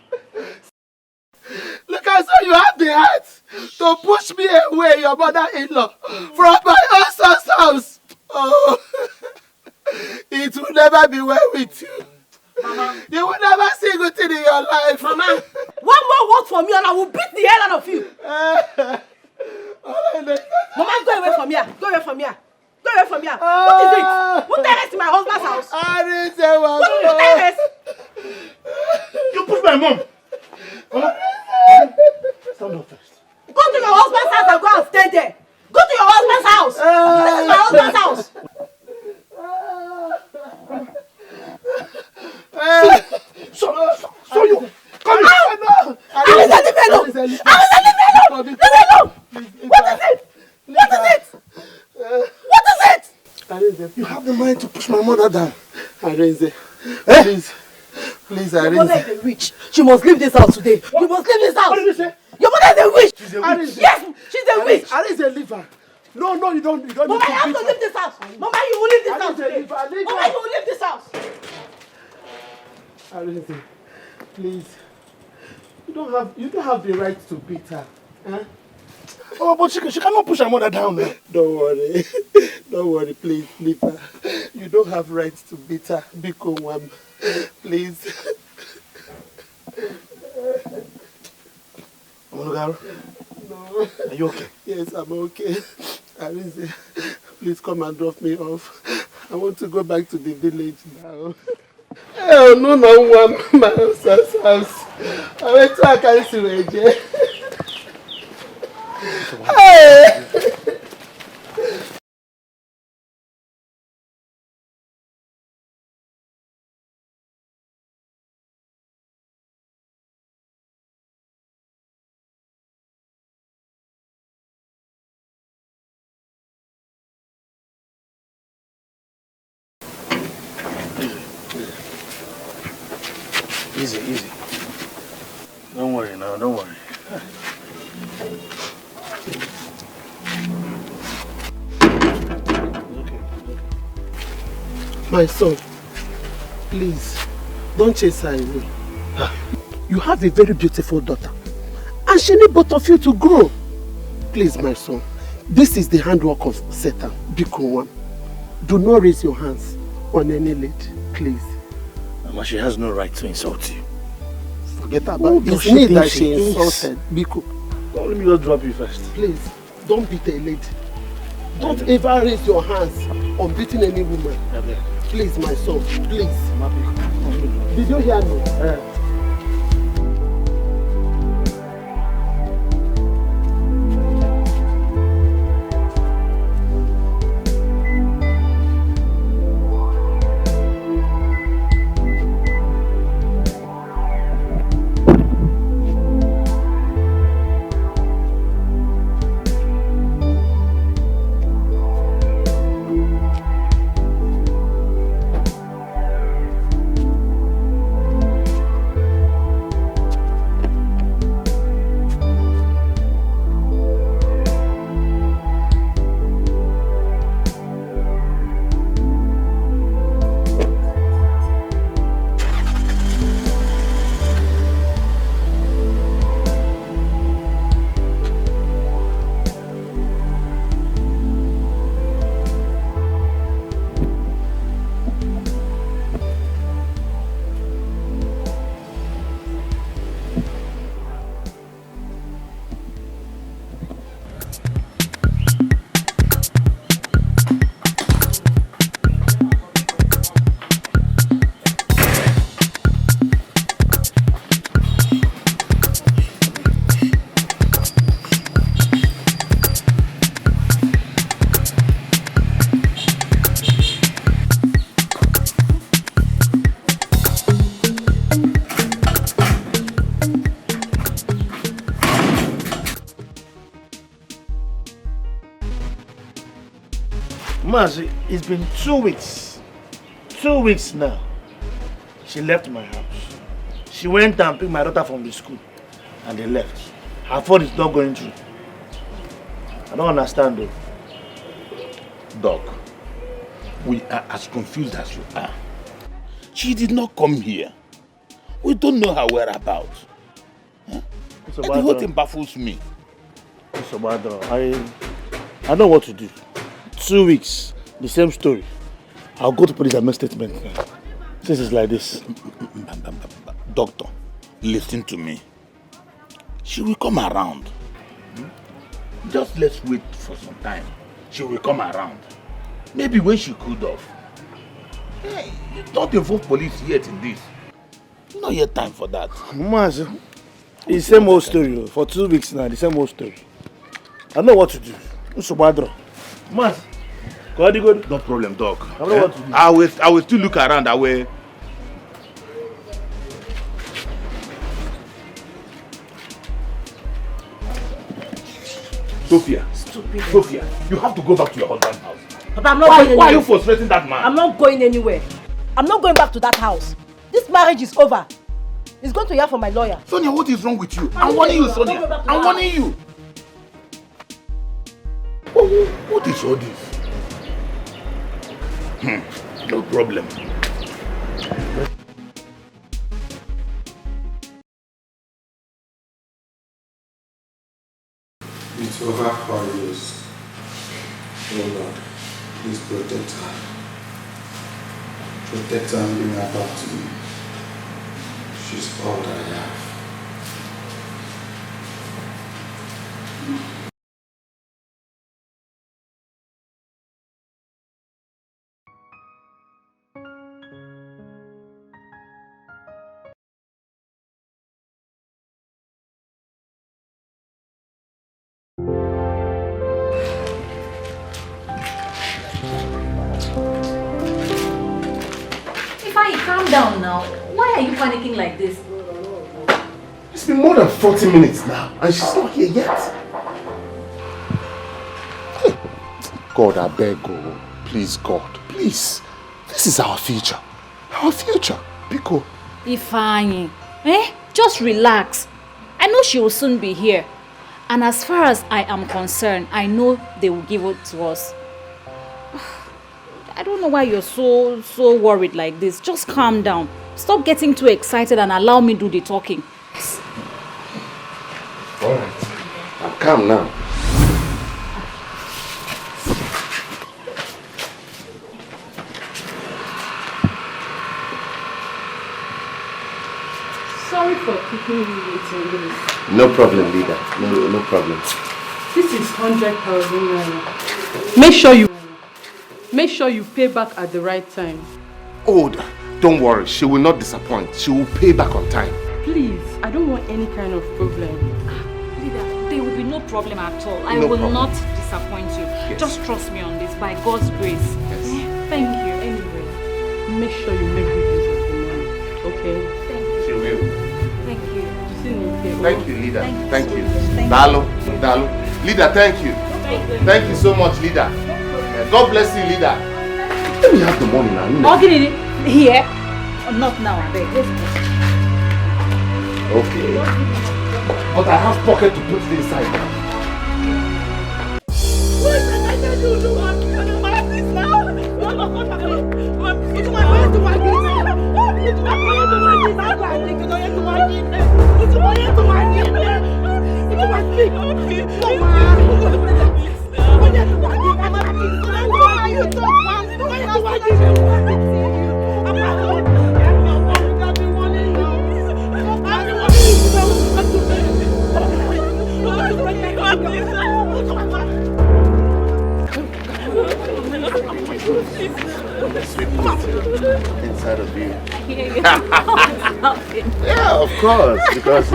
Look, I saw you have the heart to push me away, your mother-in-law, from my son's house. Oh, it will never be well with you. Mama, you will never see good thing in your life. Mama, one more word from you and I will beat the hell out of you. Mama, go away from here. Go away from here. Go away from here. What is it? What the in my husband's house? I didn't say what. What is the You push my mom. Mama, stand up first. Go to your husband's house and go and stay there. Go to your husband's house. This is my husband's house. So you come here. What is it? What is it? You have the mind to push my mother down. Arinze, please. Please, Arinze. Your mother is a witch. She must leave this house today. You must leave this house. What did you say? Your mother is a witch. She's a witch. Yes, she's a witch. Arinze, leave her. No, you don't. Mama, you have to leave this house. Mama, you will leave this house today. Mama, you will leave this house. Arinze, please. You don't have the right to beat her. Huh? Oh, but she cannot push her mother down. Don't worry. Don't worry, please, leave her. You don't have rights to beat her. Biko Wam. Please. No. Are you okay? Yes, I'm okay. Arinze, please come and drop me off. I want to go back to the village now. Oh, no, my husband's house. I went to a carry Hey! Easy. Don't worry now, don't worry. Okay. My son, please, don't chase her away. You have a very beautiful daughter, and she needs both of you to grow. Please, my son, this is the handwork of Satan, Biko One. Do not raise your hands on any lady, please. Mama, she has no right to insult you. Forget about it. It's me that she insulted, Biko. Don't let me just drop you first. Please, don't beat a lady. Don't ever raise your hands on beating any woman. Please, my son, please. Did you hear me? Mazi, it's been 2 weeks. 2 weeks now. She left my house. She went and picked my daughter from the school. And they left. Her phone is not going through. I don't understand though. Doc, we are as confused as you are. She did not come here. We don't know her whereabouts. Huh? The whole thing baffles me. Mr. Badro, I know what to do. 2 weeks, the same story. I'll go to police and make statement. Since it's like this. Doctor, listen to me. She will come around. Just let's wait for some time. She will come around. Maybe when she cooled off. Hey, you don't involve police yet in this. Not yet time for that. Mas, it's the same old story. For 2 weeks now, the same old story. I know what to do. Mr. Badro. Mas, good. No problem, Doc. I know what to do. I will still look around. I will. Sophia. Stupid. Sophia, you have to go back to your husband's house. Papa, I'm not going anywhere. Why are you frustrating that man? I'm not going anywhere. I'm not going back to that house. This marriage is over. It's going to hear from my lawyer. Sonia, what is wrong with you? I'm warning you, Sonia. I'm warning you. What is all this? No problem. It's over 4 years. Oh Lord, please protect her. Protect her and bring her back to me. She's all that I have. Calm down now. Why are you panicking like this? It's been more than 40 minutes now and she's not here yet. Hey, God, I beg you. Please, God, please. This is our future. Our future. Biko. Ifeanyi, just relax. I know she will soon be here. And as far as I am concerned, I know they will give it to us. I don't know why you're so worried like this. Just calm down. Stop getting too excited and allow me do the talking. Alright. I'm calm now. Sorry for keeping you waiting. No problem, leader. No problem. This is 100,000 naira. Make sure you pay back at the right time. Oh, don't worry. She will not disappoint. She will pay back on time. Please, I don't want any kind of problem. Leader, there will be no problem at all. I No will problem. not disappoint you. Yes. Just trust me on this, by God's grace. Yes. Thank you. Anyway, make sure you make good use of the money, okay? Thank you. She will. Thank you. Thank you, leader. Thank Thank you you. so much. Thank Dalo. Leader, thank you. Thank you so much, leader. God bless you, leader. Let me have the money now. Okay, here. Not now, I beg. Okay. But I have pocket to put it inside now. Inside of you. Yeah, of course, because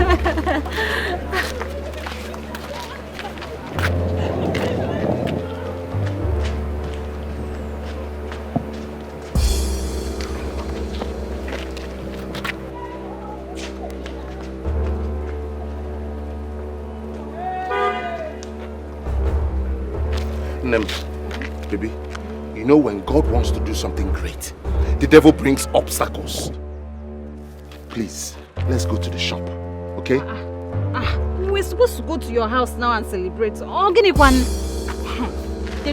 baby, you know when God wants to do something great, the devil brings obstacles. Please, let's go to the shop, okay? We're supposed to go to your house now and celebrate. The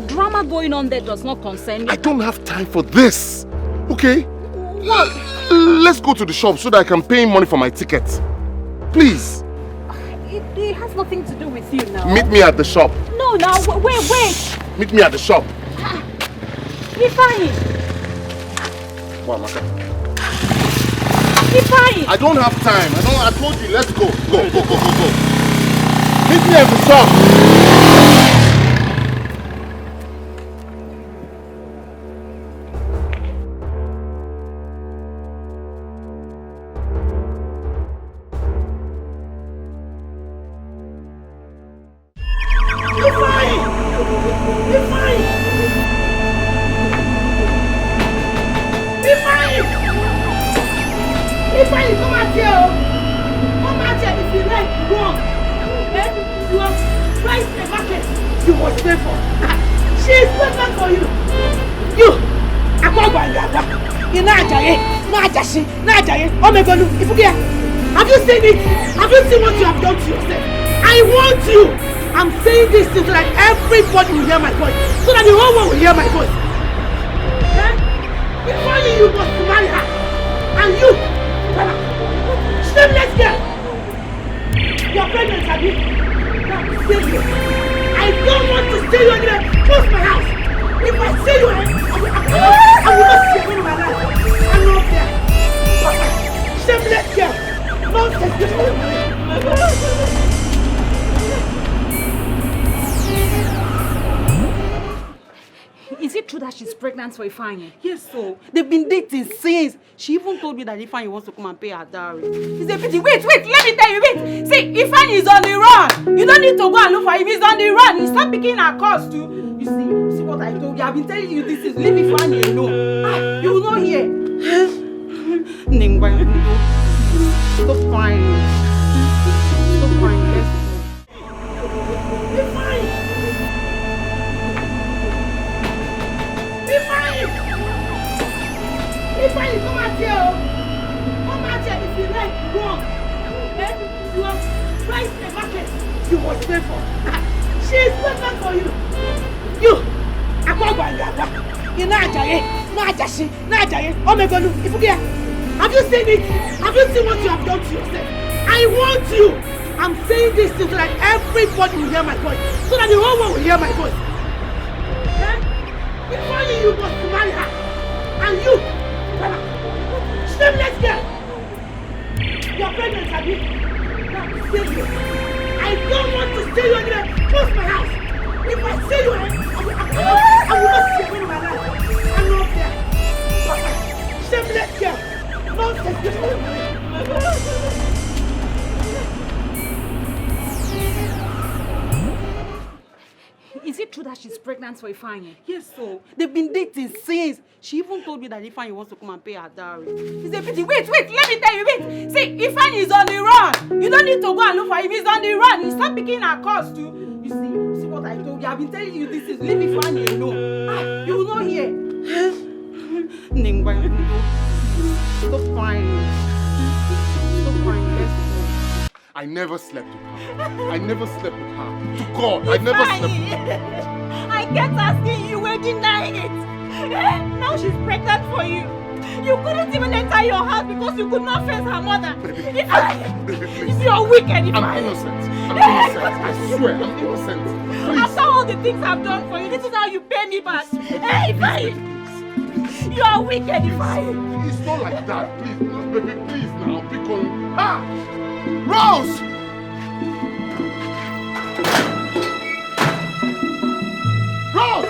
drama going on there does not concern me. I don't have time for this, okay? What? Let's go to the shop so that I can pay him money for my ticket. Please. It has nothing to do with you now. Meet me at the shop. No, now, wait. Meet me at the shop. Ifeanyi. Wamaka. Ifeanyi. I don't have time. I told you, let's go. Go. Meet me at the shop. Ifeanyi, come out here. Come out here if you like wrong. You are right in the market. You must pay for. She is pregnant for you. You, Amogwangaba. You know Ajaye, Omegonu, Ifugia. Have you seen it? Have you seen what you have done to yourself? I want you. I'm saying this so that everybody will hear my voice. So that the whole world will hear my voice. Ifeanyi, you must marry her. And you, shameless girl. You're pregnant, Abi. Now, stay here. I don't want to stay you anywhere. Close my house. If I see you, I will not see you in my life. I'm not there. Shameless girl. Nonsense. Is it true that she's pregnant for Ifeanyi? Yes, so they've been dating since. She even told me that Ifeanyi wants to come and pay her dowry. It's a pity. Wait, let me tell you, wait. See, Ifeanyi is on the run. You don't need to go and look for him. He's on the run. He stopped picking her calls too. You see what I told you? I've been telling you this is leave Ifeanyi alone. You will not hear. Ningwa, stop crying. Stop crying. Let's go. Ifeanyi, come out here. Come out here if you like wrong. You are right in the market. You must pay for. She is pregnant for you. You, Amogwangaba. You know Ajaye, Omegonu, Ifugia. Have you seen it? Have you seen what you have done to yourself? I want you. I'm saying this so that everybody will hear my voice. So that the whole world will hear my voice. Ifeanyi, you must marry her. And you, shameless girl. You're pregnant, Abi. Now, stay here. I don't want to stay you anywhere. Close my house. If I see you, I will not see you in my life. I'm not there. Shameless girl. Nonsense. Is it true that she's pregnant for Ifeanyi? Yes, so they've been dating since. She even told me that Ifeanyi wants to come and pay her dowry. It's a pity. Wait, let me tell you, wait. See, Ifeanyi is on the run. You don't need to go and look for him. He's on the run. He stopped picking her calls too. You see what I told you? I've been telling you this is leave Ifeanyi alone. You will not hear. Ningwa, stop crying. Stop crying. Let's go. I never slept with her. I never slept with her. To God, I never slept with her. I kept asking you, were denying it. Now she's pregnant for you. You couldn't even enter your house because you could not face her mother. Baby, you're wicked, I'm innocent. I swear, I'm innocent. Please. After all the things I've done for you, this is how you pay me back. Hey, Ifeanyi! You are wicked, Ifeanyi. It's not like that. Please, baby, please now. Because... Ah! Rose! Rose!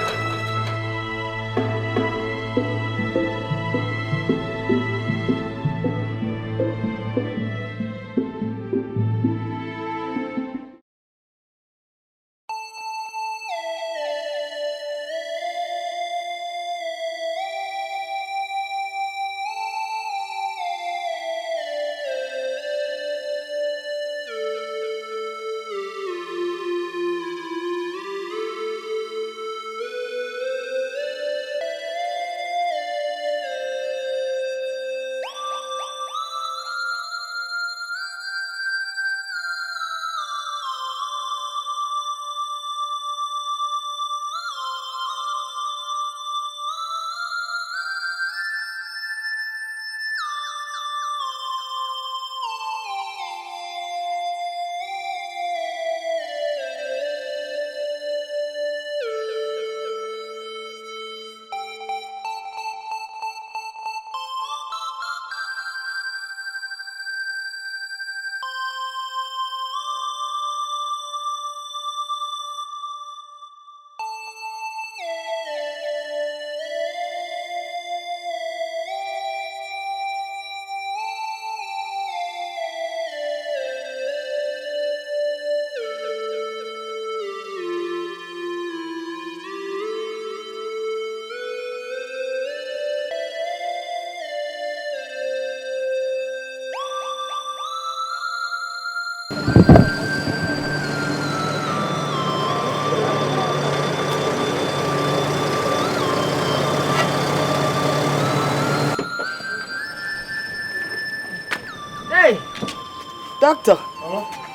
Doctor.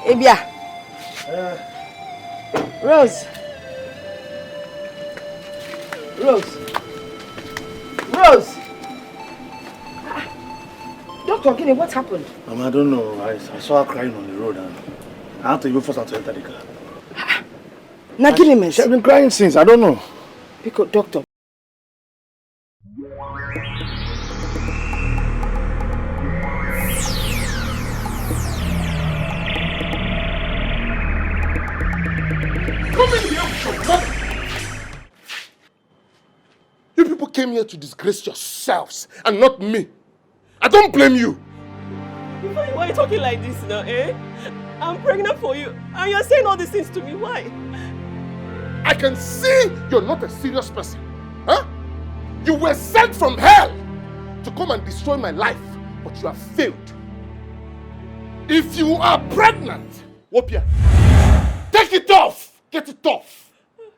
Ebia. Rose. Doctor, Gini, what happened? Mama, I don't know. I saw her crying on the road and I had to even force her to enter the car. Nagini, she has been crying since. I don't know. Because, doctor. Come in here with your mother. You people came here to disgrace yourselves and not me. I don't blame you. Why are you talking like this now, eh? I'm pregnant for you and you're saying all these things to me. Why? I can see you're not a serious person. Huh? You were sent from hell to come and destroy my life, but you have failed. If you are pregnant, Wopia, take it off. Get it off.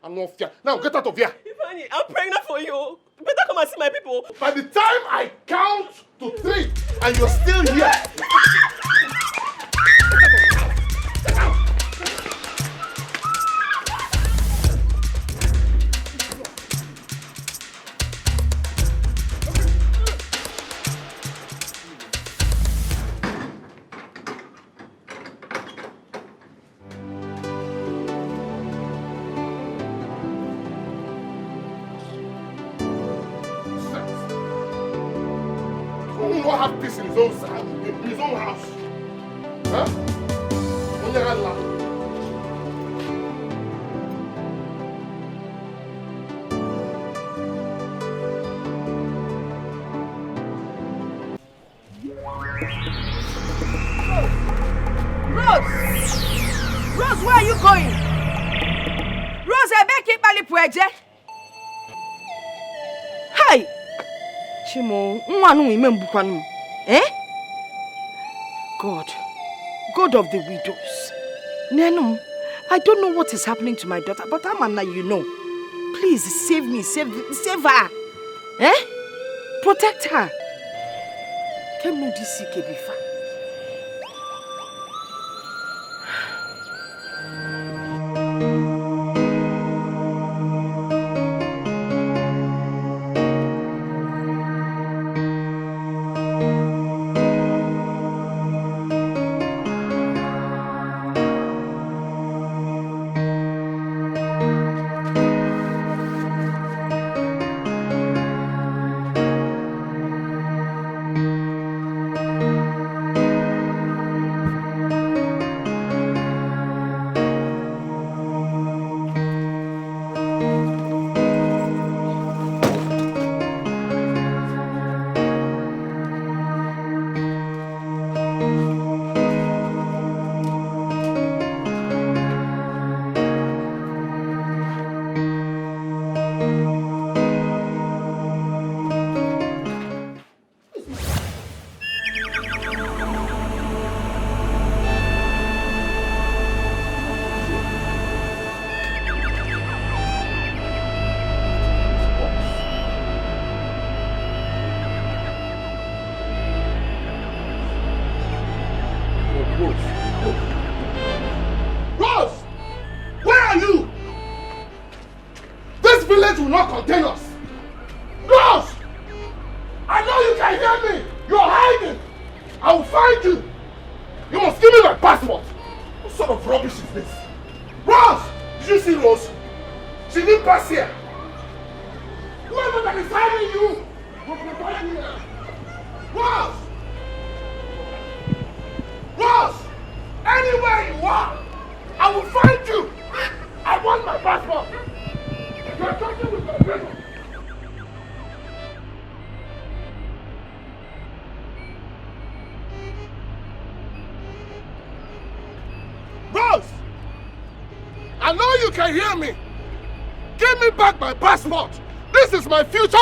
Now get out of here. Ifeanyi, I'm pregnant for you. You better come and see my people. By the time I count to 3 and you're still here. Have peace in his own house. Huh? Rose, where are you going? Rose, I beg you, Bali Pueje. Hi. Chimo, eh? God of the widows. Nenum, I don't know what is happening to my daughter, but Amana, you know. Please save me, save her. Eh? Protect her. Come no this Kebifa.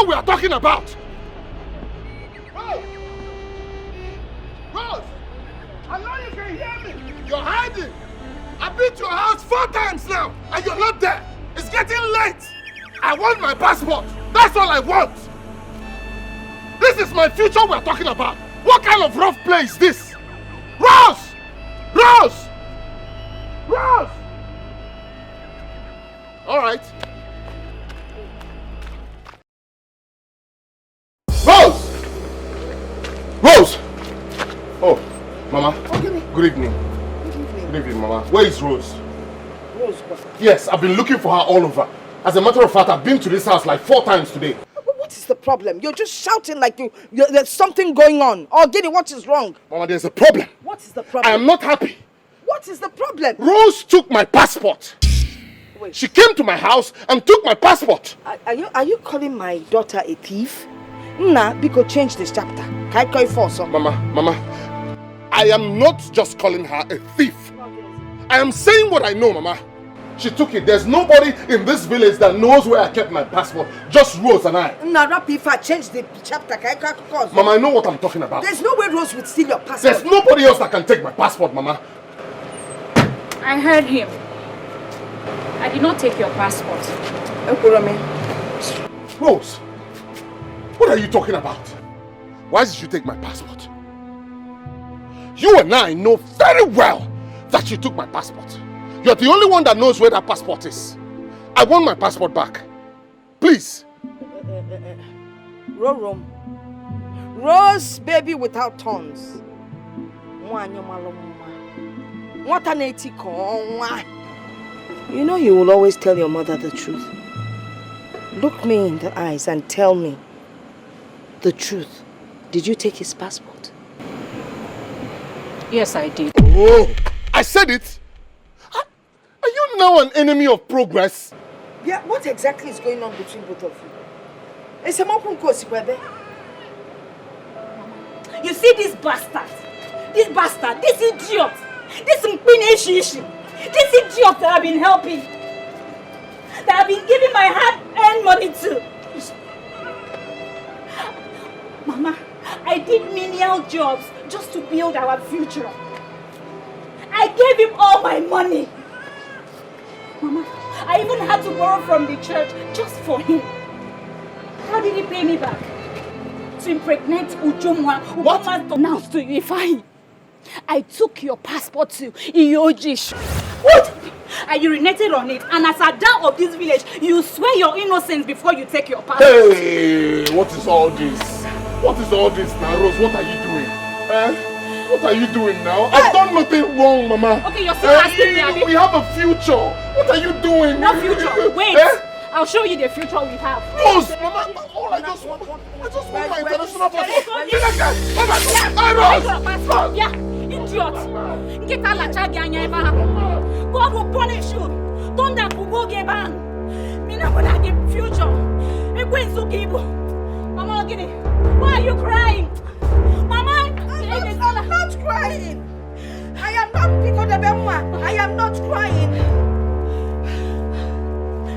We are talking about. Rose! I know you can hear me. You're hiding. I've been to your house 4 times now and you're not there. It's getting late. I want my passport. That's all I want. This is my future we are talking about. What kind of rough play is this? Rose! Rose! Rose! All right. Rose! Rose! Oh, Mama. Okay. Good evening. Good evening, Mama. Where is Rose? Rose, what? Yes, I've been looking for her all over. As a matter of fact, I've been to this house like 4 times today. What is the problem? You're just shouting like there's something going on. Oh, Giddy, what is wrong? Mama, there's a problem. What is the problem? I am not happy. What is the problem? Rose took my passport. Wait. She came to my house and took my passport. Are you calling my daughter a thief? Nah, because change this chapter. Can I call you for Mama, I am not just calling her a thief. I am saying what I know, Mama. She took it. There's nobody in this village that knows where I kept my passport. Just Rose and I. Nah, if I change the chapter, can I call Mama, I know what I'm talking about. There's no way Rose would steal your passport. There's nobody else that can take my passport, Mama. I heard him. I did not take your passport. Rose, what are you talking about? Why did you take my passport? You and I know very well that you took my passport. You're the only one that knows where that passport is. I want my passport back. Please. Rose, baby without thorns. You know you will always tell your mother the truth. Look me in the eyes and tell me the truth. Did you take his passport? Yes, I did. Oh, I said it. Are you now an enemy of progress? Yeah, what exactly is going on between both of you? You see this bastard? This bastard, this idiot, this idiot that I've been helping, that I've been giving my hard-earned money to. Mama, I did menial jobs just to build our future. I gave him all my money. Mama, I even had to borrow from the church just for him. How did he pay me back? To impregnate Ujumwa. What? Now to Ifeanyi. I took your passport to Iyojish. What? I urinated on it, and as a dad of this village, you swear your innocence before you take your passport. Hey, what is all this? What is all this now, Rose? What are you doing? What are you doing now? I've done nothing wrong, Mama. Okay, you're still asking me, Abi. We have a future. What are you doing? No future. Wait. I'll show you the future we have. Rose, Mama, all I just want my international passport. Rose! Yeah, idiot. God will punish you. Don't that go get bang. Me not gonna get future. Mama, Gini, why are you crying? Mama, I'm not crying. I am not because of Emma. I am not crying.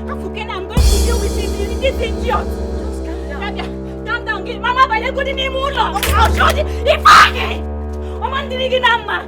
I'm going to deal with this idiot. Just calm down. Calm down. Mama, but you're good in the mood. I'll show you. If I get. Mama, didn't get Mama.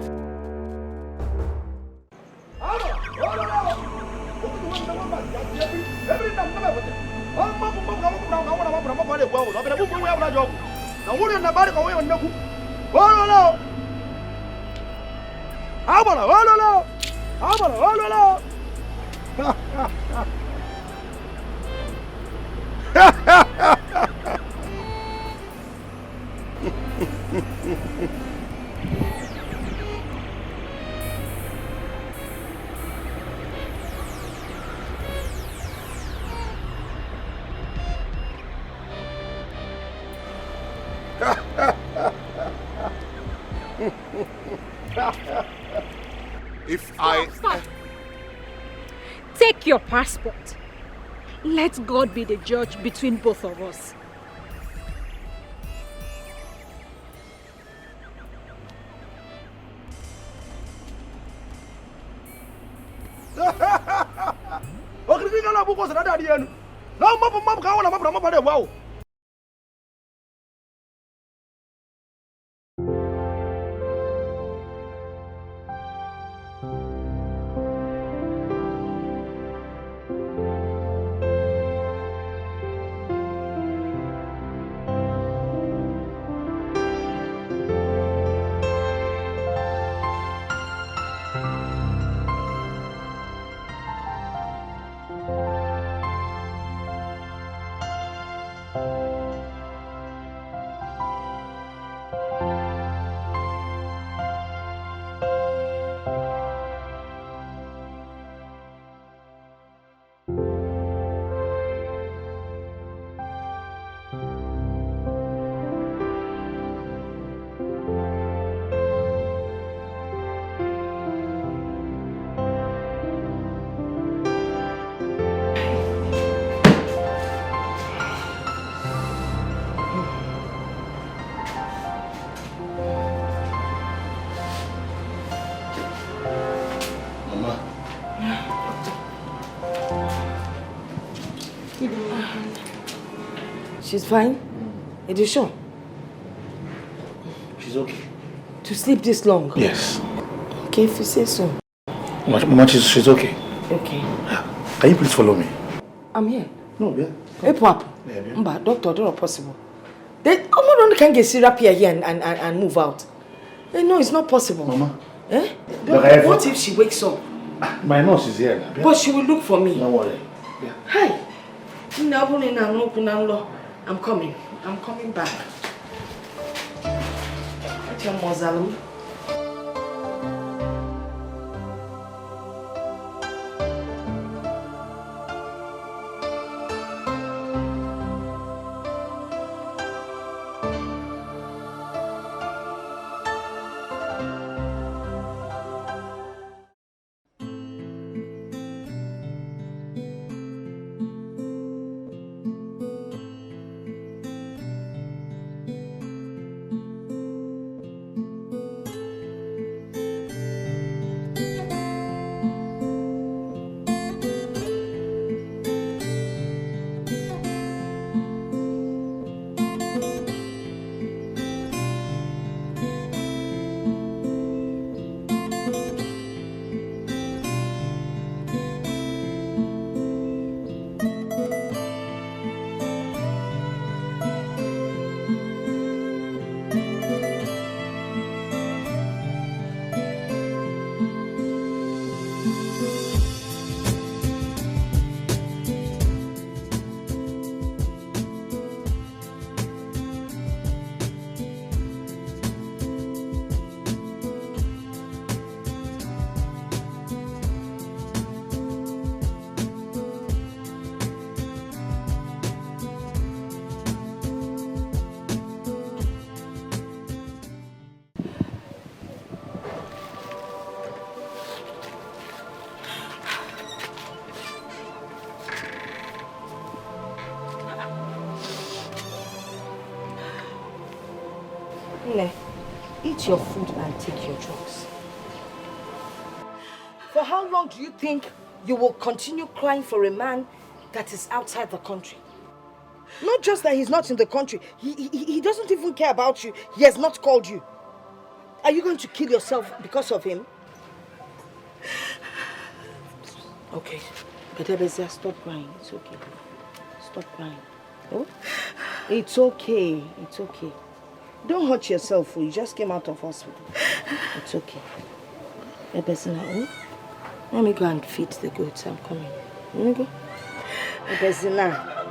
Stop. Take your passport. Let God be the judge between both of us. She's fine? Are you sure? She's okay. To sleep this long? Yes. Okay, if you say so. Mama, she's okay. Okay. Can you please follow me? I'm here. No, yeah. Hey, Papa. Mba, doctor, that's not possible. They can get syrup here and move out. No, it's not possible. Mama. Eh? What if she wakes up? My nurse is here now. But she will look for me. Don't worry. Yeah. Hi. I'm coming. I'm coming back. What's your mausoleum? Eat your food and take your drugs. For how long do you think you will continue crying for a man that is outside the country? Not just that he's not in the country. He doesn't even care about you. He has not called you. Are you going to kill yourself because of him? Okay. Bedebezia, stop crying. It's okay. Stop crying. Oh? It's okay. It's okay. Don't hurt yourself. You just came out of hospital. It's okay. Ebezina, oh? Let me go and feed the goats. I'm coming. Let me go. Ebezina.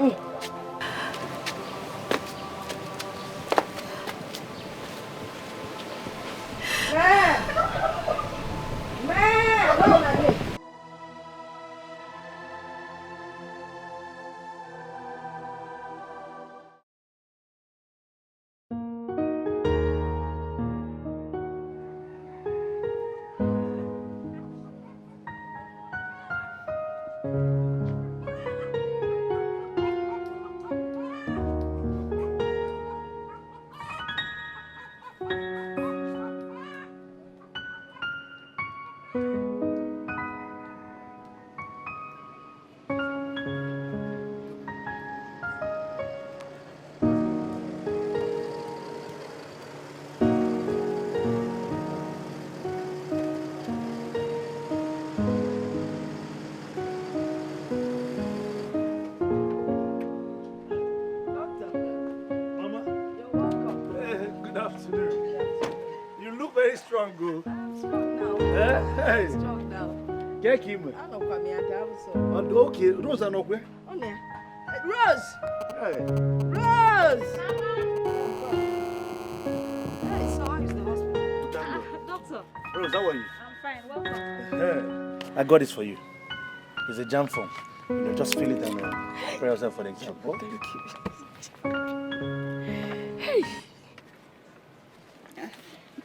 strong, go. I'm strong now. Hey. I'm strong now. Get him. I don't come here, so. Okay, Rose are not where? Oh, yeah. Rose! Hey. Rose! Hey, so how is the hospital? Doctor. Rose, how are you? I'm fine, welcome. Hey. I got this for you. It's a jam form. You know, just fill it and prepare yourself for the exam. Oh, thank you. Hey.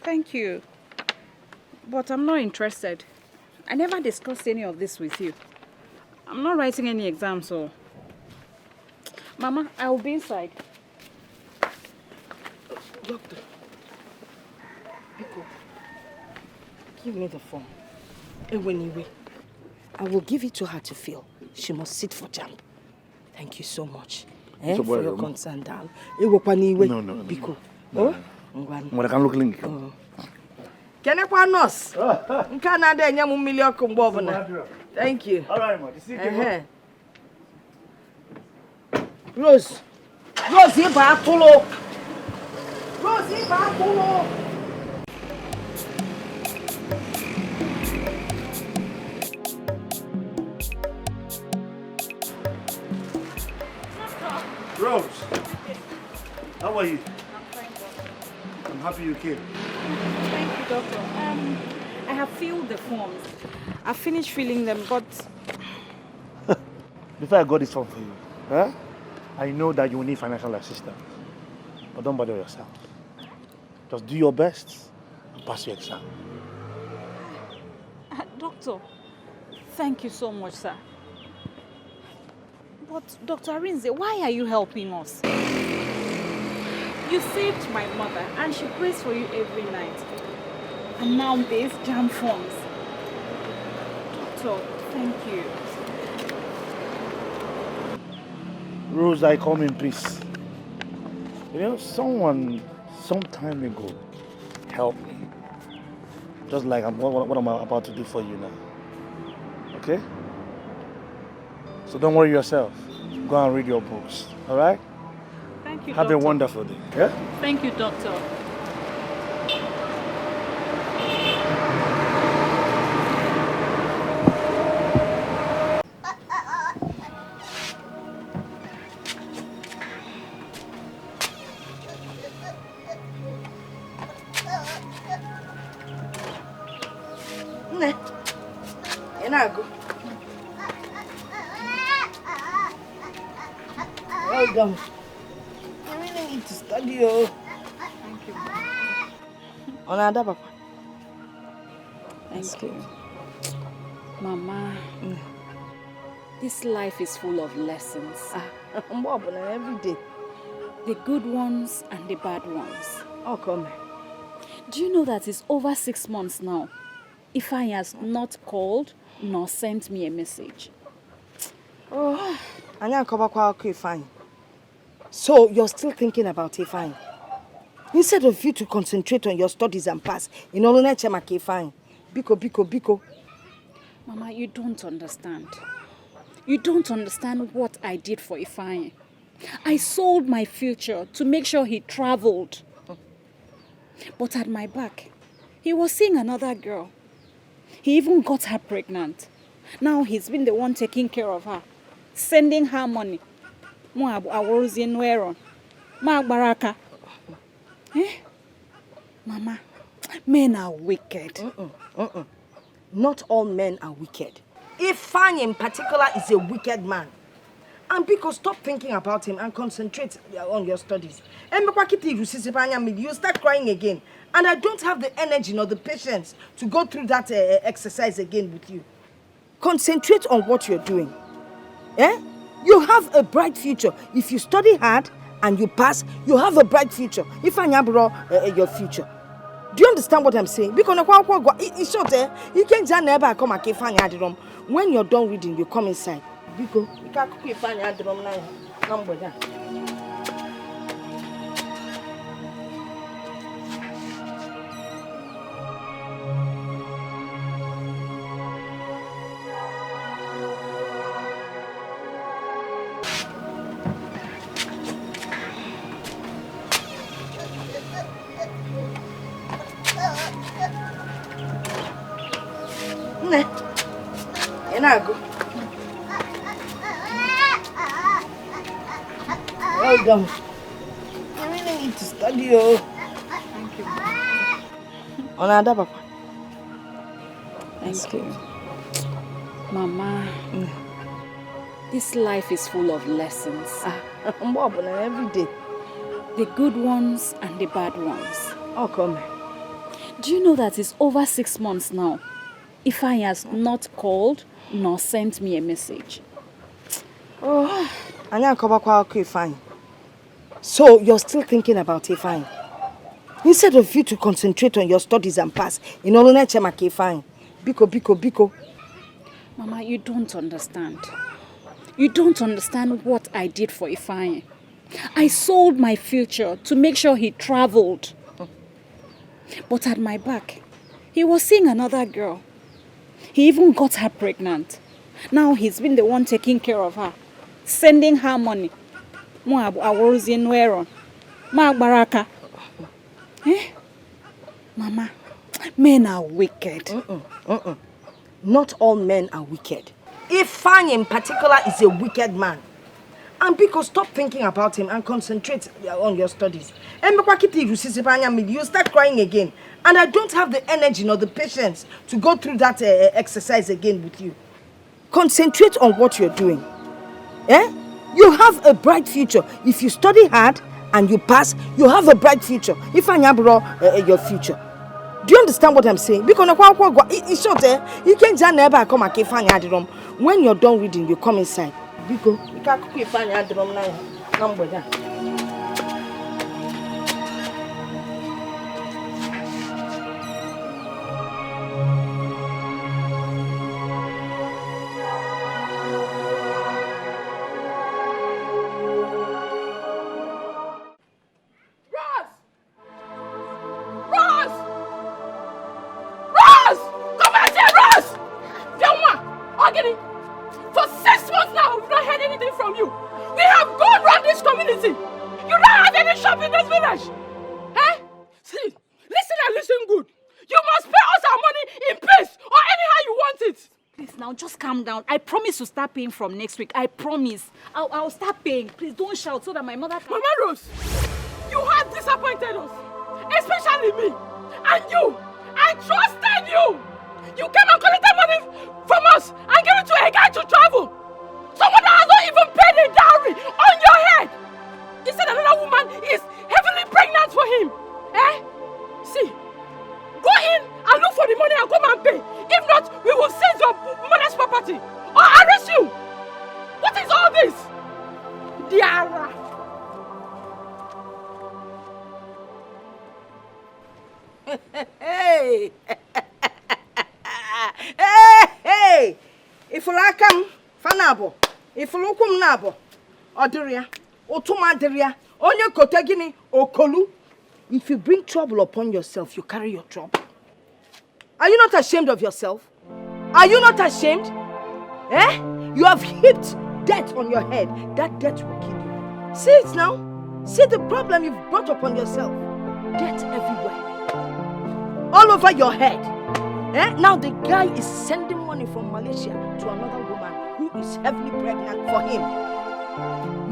Thank you. But I'm not interested. I never discussed any of this with you. I'm not writing any exams, so... Mama, I will be inside. Doctor. Biko, give me the form. Anyway, I will give it to her to fill. She must sit for jam. Thank you so much. So For your well, concern, Dan. No, no. Biko. No. What I can look link. Can I find us? Canada, and million come. Thank you. All right, man. See you. Rose. Rose, you back, Polo. Rose, you back, Polo. Rose, how are you? I'm happy you came. Thank you, doctor. I have filled the forms. I finished filling them, but... Before I got this form for you, huh? I know that you will need financial assistance. But don't bother yourself. Just do your best and pass your exam. Doctor, thank you so much, sir. But, Dr. Arinze, why are you helping us? You saved my mother and she prays for you every night. And now these jam forms. Doctor, thank you. Rose, I come in peace. You know, someone some time ago helped me. Just like what I'm about to do for you now. Okay? So don't worry yourself. Go and read your books. All right? Thank you, Have doctor. a wonderful day. Yeah? Thank you, doctor. Well done. You really need to study, oh. Thank you. Another papa. Thank you. Mama, this life is full of lessons. Every day. The good ones and the bad ones. Oh, come. Do you know that it's over 6 months now? Ifeanyi has not called nor sent me a message. Oh, I can't come back to Ifeanyi. So you're still thinking about Ifeanyi? Instead of you to concentrate on your studies and pass, in all nature, Ifeanyi. Biko. Mama, you don't understand. You don't understand what I did for Ifeanyi. I sold my future to make sure he traveled. But at my back, he was seeing another girl. He even got her pregnant. Now he's been the one taking care of her, sending her money. Mama, men are wicked. Not all men are wicked. Ifeanyi in particular is a wicked man. And because stop thinking about him and concentrate on your studies. And you start crying again. And I don't have the energy nor the patience to go through that exercise again with you. Concentrate on what you're doing. Eh? You have a bright future. If you study hard and you pass, you have a bright future. Ifeanyi your future. Do you understand what I'm saying? Because it's short, you can't just never come at Ifeanyi. When you're done reading, you come inside. Biko, you can't cook Ifeanyi at the room now. Come with that. Go. Well done. You really need to study, oh. Thank you. Another papa. Thank you. Mama, this life is full of lessons. Every day. The good ones and the bad ones. Oh, come. Do you know that it's over 6 months now? Ifeanyi has not called nor sent me a message. Oh, I can't come back to Ifeanyi. So you're still thinking about Ifeanyi? Instead of you to concentrate on your studies and pass, in all nature, Ifeanyi. Biko. Mama, you don't understand. You don't understand what I did for Ifeanyi. I sold my future to make sure he traveled. But at my back, he was seeing another girl. He even got her pregnant. Now he's been the one taking care of her, sending her money. Mama, men are wicked. Not all men are wicked. Ifeanyi in particular is a wicked man. And because stop thinking about him and concentrate on your studies. You start crying again. And I don't have the energy nor the patience to go through that exercise again with you. Concentrate on what you're doing. Eh? You have a bright future. If you study hard and you pass, you have a bright future. Ifeanyi your future. Do you understand what I'm saying? Because it's short, you can't just never come and Ifeanyi. When you're done reading, you come inside. Biko, you can't cook Ifeanyi number there. I promise to start paying from next week. I promise. I'll start paying. Please don't shout so that my mother can... Mama Rose, you have disappointed us. Especially me. And you. I trusted you. You came and collected money from us and gave it to a guy to travel. Someone that has not even paid a dowry on your head. He said another woman is heavily pregnant for him. Eh? See, go in and look for the money and come and pay. If not, we will seize your mother's property or arrest you. What is all this? Diara. Hey! Hey! If you like come, fanabo. If you look nabo, oduria, otumaderia, onye kotegini, okolu. If you bring trouble upon yourself, you carry your trouble. Are you not ashamed of yourself? Are you not ashamed? Eh? You have heaped debt on your head. That debt will kill you. See it now. See the problem you've brought upon yourself. Debt everywhere. All over your head. Eh? Now the guy is sending money from Malaysia to another woman who is heavily pregnant for him.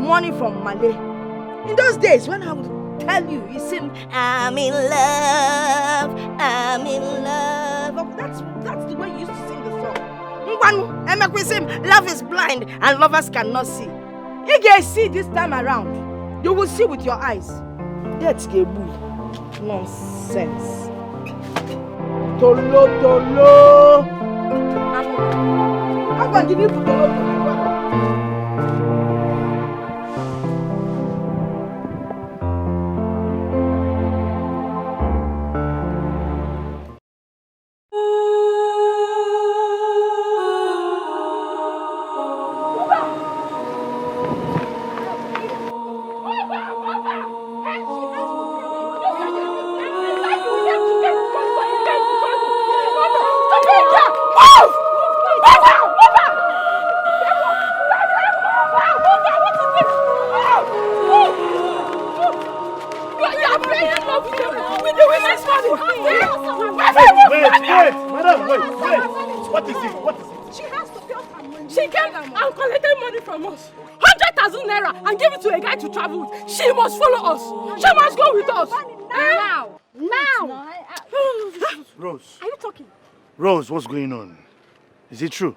Money from Malay. In those days when I would tell you, he said, I'm in love, I'm in love. Oh, that's the way you used to sing the song. Love is blind and lovers cannot see. You can see this time around. You will see with your eyes. That's the nonsense. Tolo. I'm going to give you tolo. She must follow us. She must go with us. Now. Rose. Are you talking? Rose, what's going on? Is it true?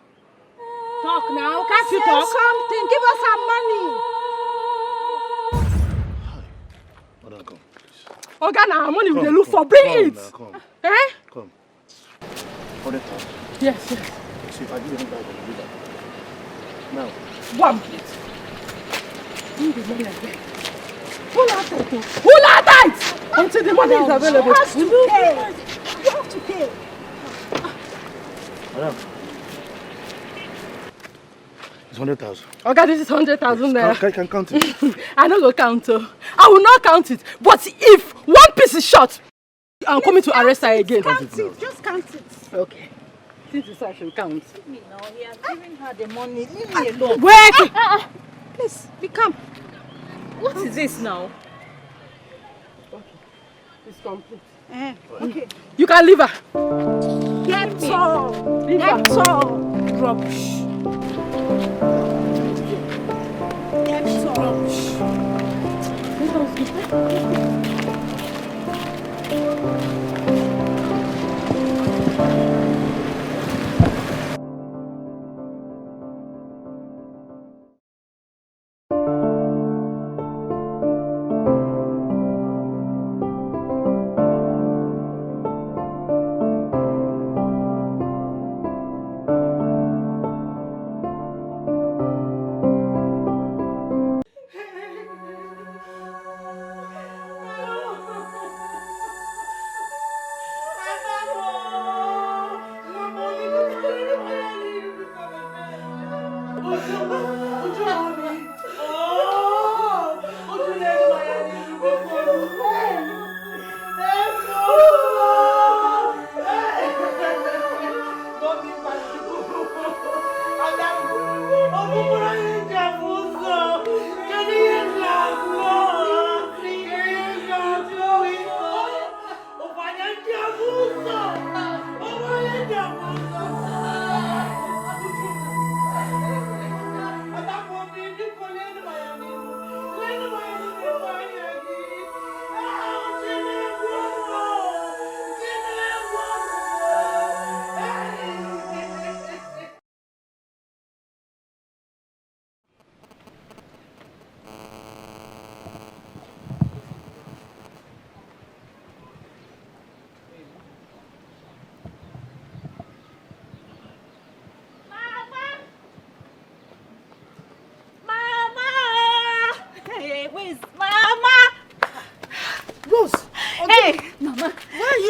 Talk now. Can't you talk? Something. Give us our money. Madam, come, please. Organ, our money we look for. Bring it. Now, come. Eh? Come. 100,000. Yes. See if I give you 100,000, do that. Now. One plate. Bring the money again. Pull out that! Until the money is available. You have to pay. Madam. It's 100,000. Okay, this is 100,000 naira. I can count it. I don't go count. I will not count it. But if one piece is short, I'm coming to arrest her again. Count it. Just count it. Okay. Since you say I should count. Leave me now. He has given her the money. Leave me alone. Wait! Please, be calm. What is this now? Okay. It's complete. Okay. You can leave her. Get all. Leave her. Get all. Rubbish. Get all.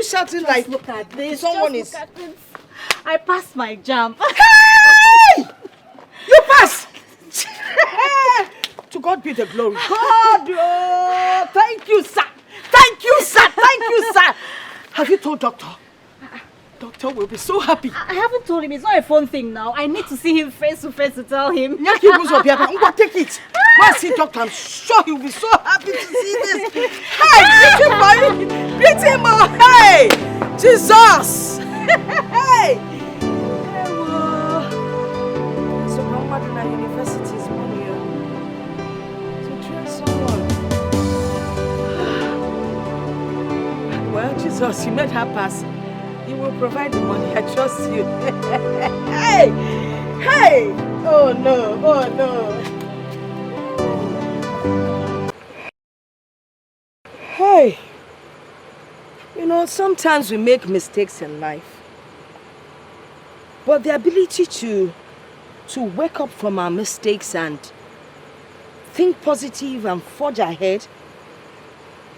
Shouting like, look at this. Someone Just is. Look at this. I passed my jump. Hey! You passed! To God be the glory. God! Oh, thank you, sir. Thank you, sir. Thank you, sir. Have you told Doctor? Doctor will be so happy. I haven't told him. It's not a phone thing now. I need to see him face to face to tell him. Take it. Go and see Doctor. I'm sure he'll be so happy to see this. Hey, greet him, boy. Greet him, boy. Hey, Jesus. Hey. So Muhammad in our university is money to train someone. Well, Jesus, you made her pass. You will provide the money. I trust you. Hey! Hey! Oh no! Oh no! Hey! You know, sometimes we make mistakes in life. But the ability to wake up from our mistakes and think positive and forge ahead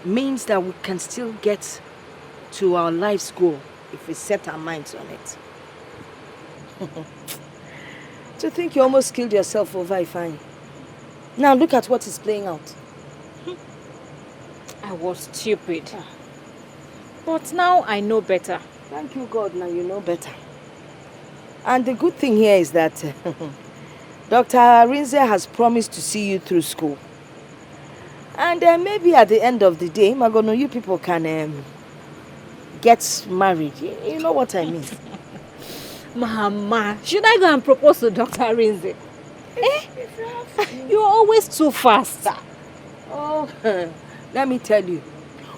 means that we can still get to our life's goal if we set our minds on it. To think you almost killed yourself over Ifeanyi. Now look at what is playing out. I was stupid. But now I know better. Thank you, God. Now you know better. And the good thing here is that Dr. Rinze has promised to see you through school. And maybe at the end of the day, Magono, you people can get married. You know what I mean? Mama, should I go and propose to Dr. Rinze? You're always too fast. Oh, let me tell you,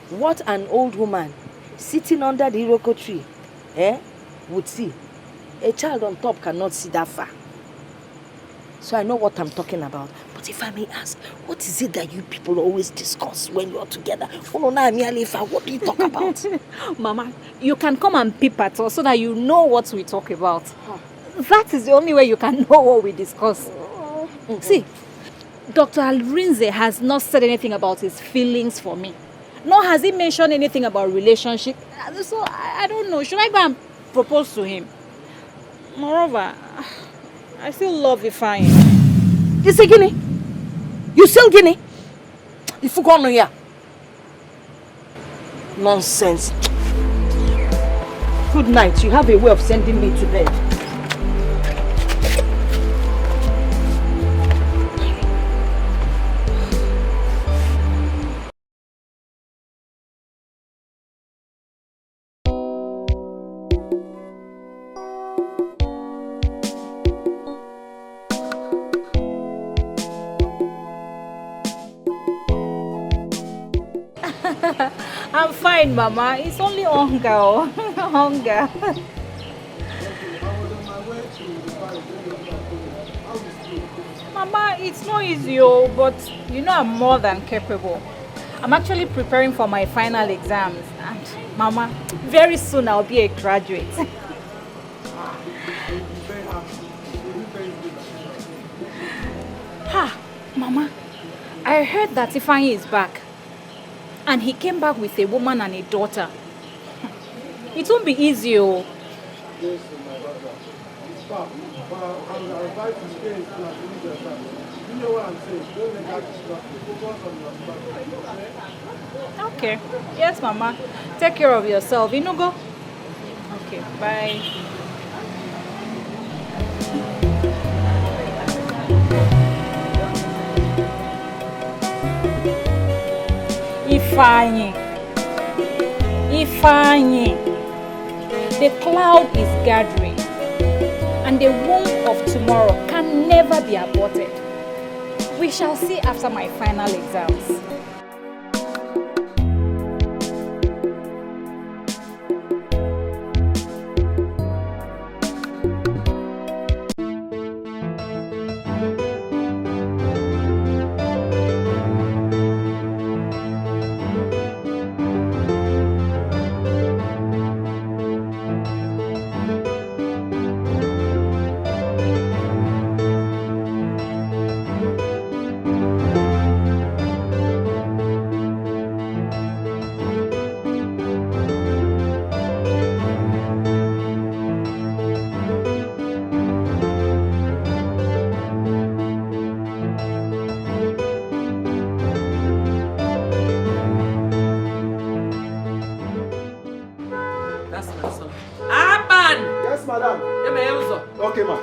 what an old woman sitting under the Iroko tree would see. A child on top cannot see that far. So I know what I'm talking about. But if I may ask, what is it that you people always discuss when you're together? What do you talk about? Mama, you can come and peep at us so that you know what we talk about. That is the only way you can know what we discuss. See, Dr. Rinze has not said anything about his feelings for me. Nor has he mentioned anything about relationship. So I don't know. Should I go and propose to him? Moreover, I still love Ifeanyi. It's a guinea. You sell guinea? If you come here. Nonsense. Good night. You have a way of sending me to bed. I'm fine, Mama. It's only hunger. Hunger. Mama, it's not easy, but you know I'm more than capable. I'm actually preparing for my final exams. And Mama, very soon I'll be a graduate. Ha! Mama, I heard that Ifeanyi is back. And he came back with a woman and a daughter. It won't be easy, Yes, my brother. I'm advised to stay in school and finish your exam. You know what I'm saying? Don't let that distract you. Focus on your studies, Okay. Yes, Mama. Take care of yourself. You know, go. Okay, bye. Ifeanyi, the cloud is gathering, and the womb of tomorrow can never be aborted. We shall see after my final exams. Okay, ma.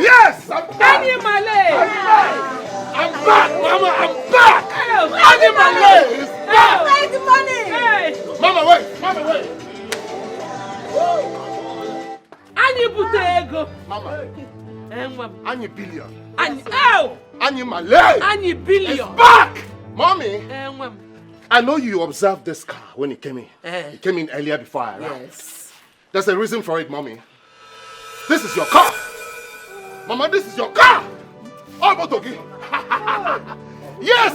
Yes, I'm back. I'm back, Mama. I'm back. Animale is back. Where's the money? Mama, wait. Mama, wait. Mama. Anyi billion. Anyi billion. It's back. Mommy. I know you observed this car when it came in. It came in earlier before I arrived. Yes. There's a reason for it, Mommy. This is your car. Mama, this is your car. Oh, Botogi. Yes,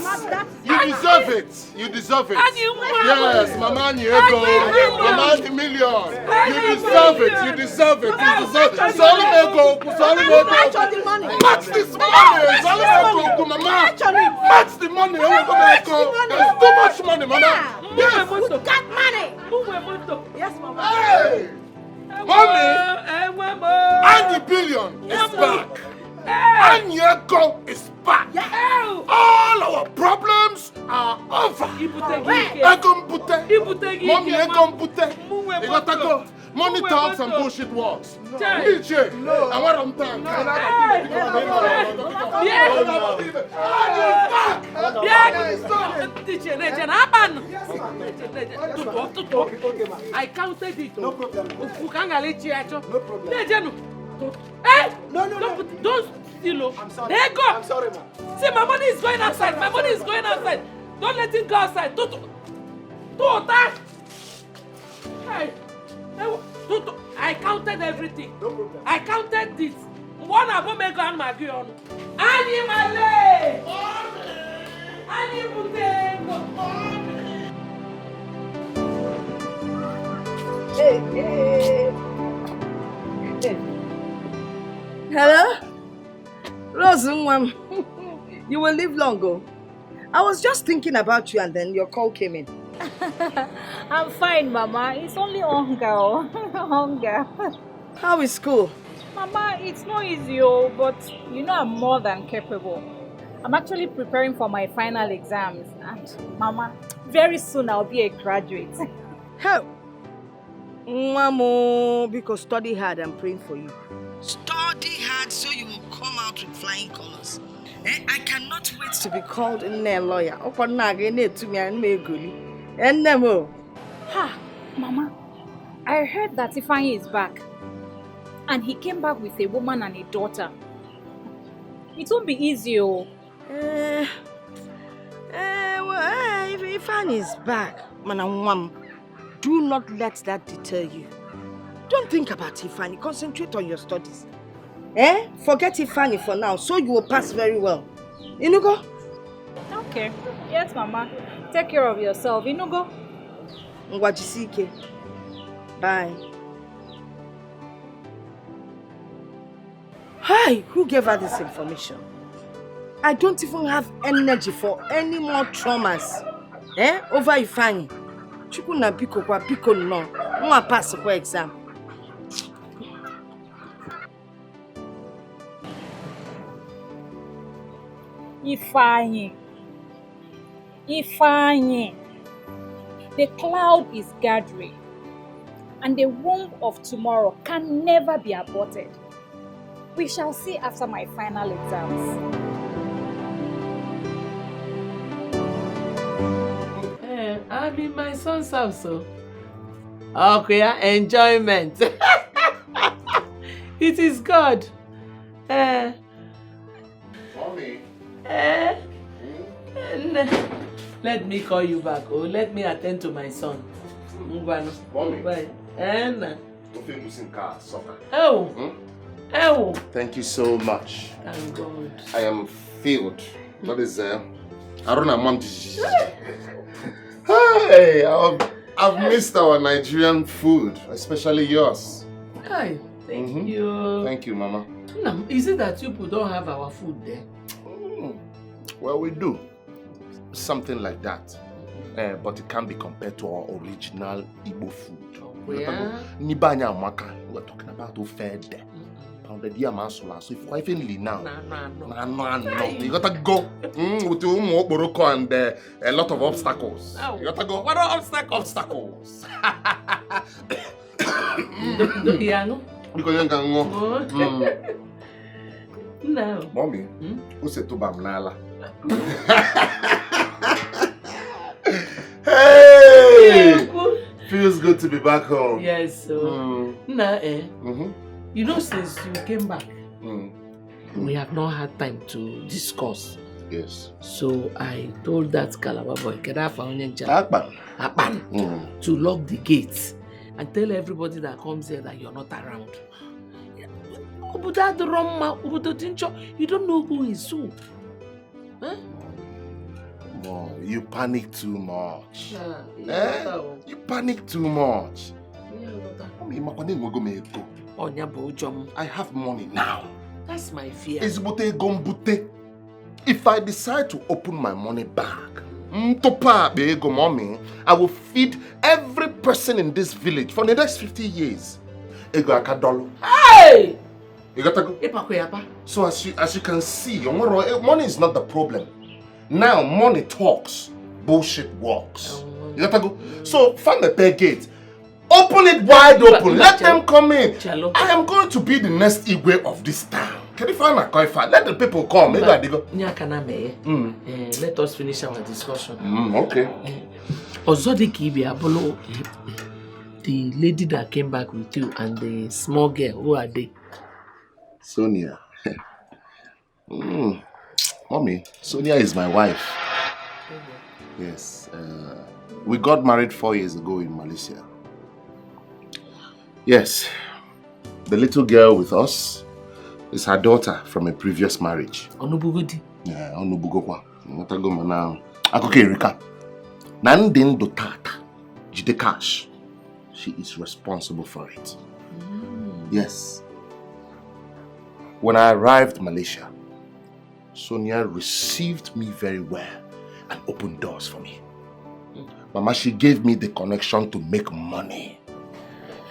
you deserve it. You deserve it. Yes, Mama Ini Edo. Mama Ini million. You deserve it. You deserve it. You deserve it. Sorry, Ego. Sorry, Ego. Match this money. Sorry, Ego. Mama. Match the money. There's too much money, Mama. Yes. Who got money? Yes, Mama. Hey. Mommy. Anyi billion is back. Ani Edo is back. All our problems are over. Mommy, Ego Mbute. You got to go. Money talks and bullshit works. No. DJ, No. I want them time. I counted it. No problem. No problem. Don't steal. I'm sorry. There you go. I'm sorry, man. See, my money is going outside. My money is going outside. Don't let it go outside. Hey. I counted everything. No problem. I counted this. One of them go on my gun. Animale! Hello? Rose, you will live long ago. I was just thinking about you and then your call came in. I'm fine, Mama. It's only hunger. Hunger. How is school? Mama, it's not easy, but you know I'm more than capable. I'm actually preparing for my final exams. And Mama, very soon I'll be a graduate. How? Mamo, because study hard, I'm praying for you. Study hard so you will come out with flying colors. I cannot wait to be called a lawyer. Ha, Mama, I heard that Ifeanyi is back. And he came back with a woman and a daughter. It won't be easy, well, if Ifeanyi is back, Manawam, do not let that deter you. Don't think about Ifeanyi. Concentrate on your studies. Forget Ifeanyi for now, so you will pass very well. Inugo? Okay. Yes, Mama. Take care of yourself. Inugo? Ngwajisike. Bye. Hi, who gave her this information? I don't even have energy for any more traumas. Over Ifeanyi. Chukuna biko kwa biko no. Nwa pass kwa exam. Ifeanyi. The cloud is gathering. And the womb of tomorrow can never be aborted. We shall see after my final exams. I'm in my son's house, so. Okay, enjoyment. It is God. Mommy. Let me call you back. Oh, let me attend to my son. Mommy. Bye. Oh. Oh. Thank you so much. Thank God. I am filled. That is I don't know, Hey, I've missed our Nigerian food, especially yours. Hi, thank you. Thank you, Mama. Is it that you people don't have our food there? Well, we do. Something like that. But it can't be compared to our original Igbo food. Yeah. Nibanya Amaka, we're talking about who fed there. Pounded yam and sola. So if you're even now, no. You gotta go with your Morocco and a lot of obstacles. You gotta go. What are obstacles? Obstacles. Because you can go. No. Mommy, who said to Bamnala? Hey! Feels good to be back home. Yes, so. You know, since you came back, we have not had time to discuss. Yes. So I told that Calabar boy, Akpan, to lock the gates and tell everybody that comes here that you're not around. You don't know who is who. Huh? Mom, you panic too much. You panic too much. I have money now. That's my fear. If I decide to open my money bag, mommy, I will feed every person in this village for the next 50 years. Hey! You gotta go. So as you can see, money is not the problem. Now money talks, bullshit walks. You gotta go. So find the pay gate. Open it wide open. Let them come in. I am going to be the next Igwe of this town. Can you find a coifa? Let the people come. Maybe I go. Let us finish our discussion. Okay. The lady that came back with you and the small girl, who are they? Sonia. Mommy, Sonia is my wife. Yes. We got married 4 years ago in Malaysia. Yes. The little girl with us is her daughter from a previous marriage. Onubugodi? Yeah, Onubugokwa. Natagoma now. Akoke Erika. Nandin do tata. Jide cash. She is responsible for it. Yes. When I arrived in Malaysia, Sonia received me very well and opened doors for me. Mama, she gave me the connection to make money.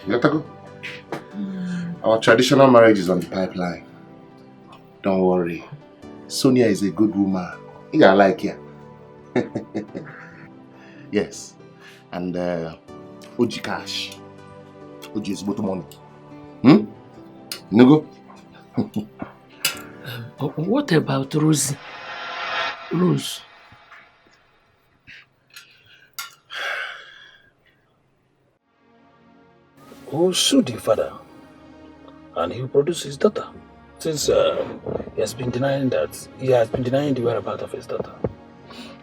You got to go? Our traditional marriage is on the pipeline. Don't worry. Sonia is a good woman. You gotta like her. Yes. And Oji cash. Oji is about money. No go? What about Rosie? Rose? Who sued the father? And he will produce his daughter. Since he has been denying the whereabouts of his daughter.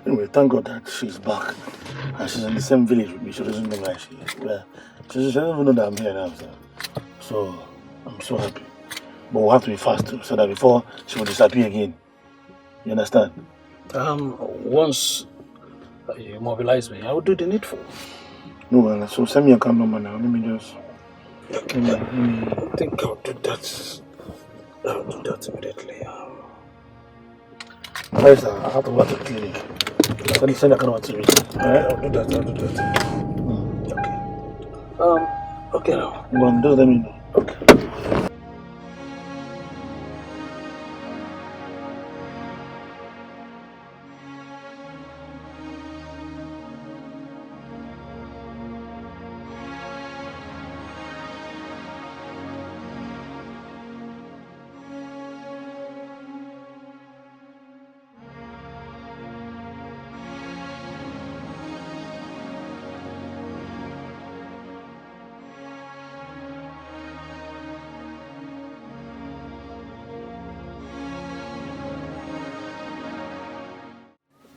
Anyway, thank God that she's back. And she's in the same village with me. She doesn't know where she is. She doesn't even know that I'm here now. So I'm so happy. But we'll have to be fast too, so that before she will disappear again. You understand? Once you mobilize me, I will do the needful. No, well, so send me a account number now. Let me just... Let me think I'll do that. I'll do that immediately. I have to go to the clinic. Send a account number to me. Alright, I'll do that. Okay. Okay now. Well, just let me know. Okay.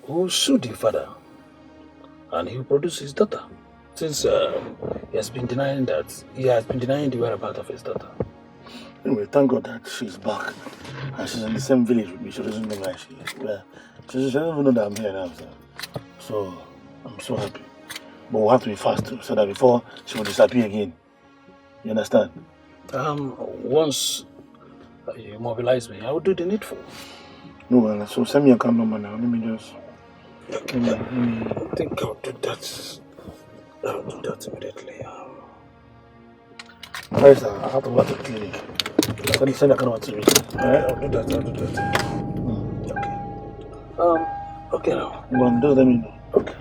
Who sued the father? And he will produce his daughter. Since he has been denying the whereabouts of his daughter. Anyway, thank God that she's back. And she's in the same village with me. She doesn't know where she is. She doesn't even know that I'm here now. So I'm so happy. But we'll have to be fast too, so that before she will disappear again. You understand? Once you mobilize me, I will do the needful. No, well, so send me a account number now. Let me just... Let me think I'll do that. I'll do that immediately. I have to go to the clinic. Send a account number to me. Alright, I'll do that. Okay. Okay now. Well, just let me know. Okay.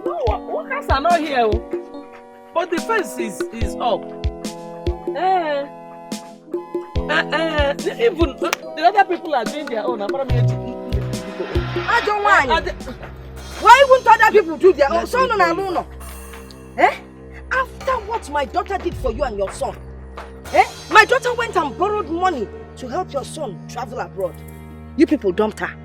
No, workers are not here, but the fence is up. Even the other people are doing their own. I don't want. Why wouldn't other people do their own? So no. After what my daughter did for you and your son, my daughter went and borrowed money to help your son travel abroad. You people dumped her.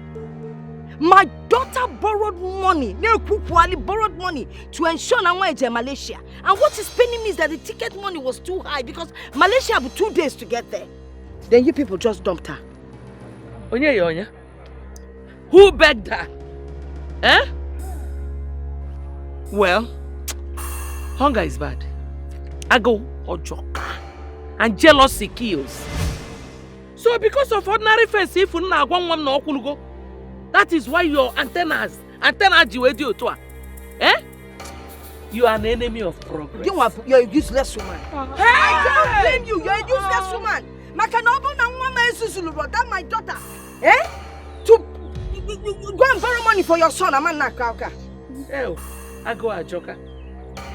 My daughter borrowed money, borrowed money to ensure I went to Malaysia. And what is paining me is that the ticket money was too high because Malaysia had 2 days to get there. Then you people just dumped her. Onya? Who begged her? Eh? Well, hunger is bad. Ago or joke. And jealousy kills. So because of ordinary face, if you na go, that is why your antenna to eh? You are an enemy of progress. You're a useless woman. Hey! I don't blame you. You're a useless woman. That's my daughter. Eh? To go and borrow money for your son. Hell, I go a joker.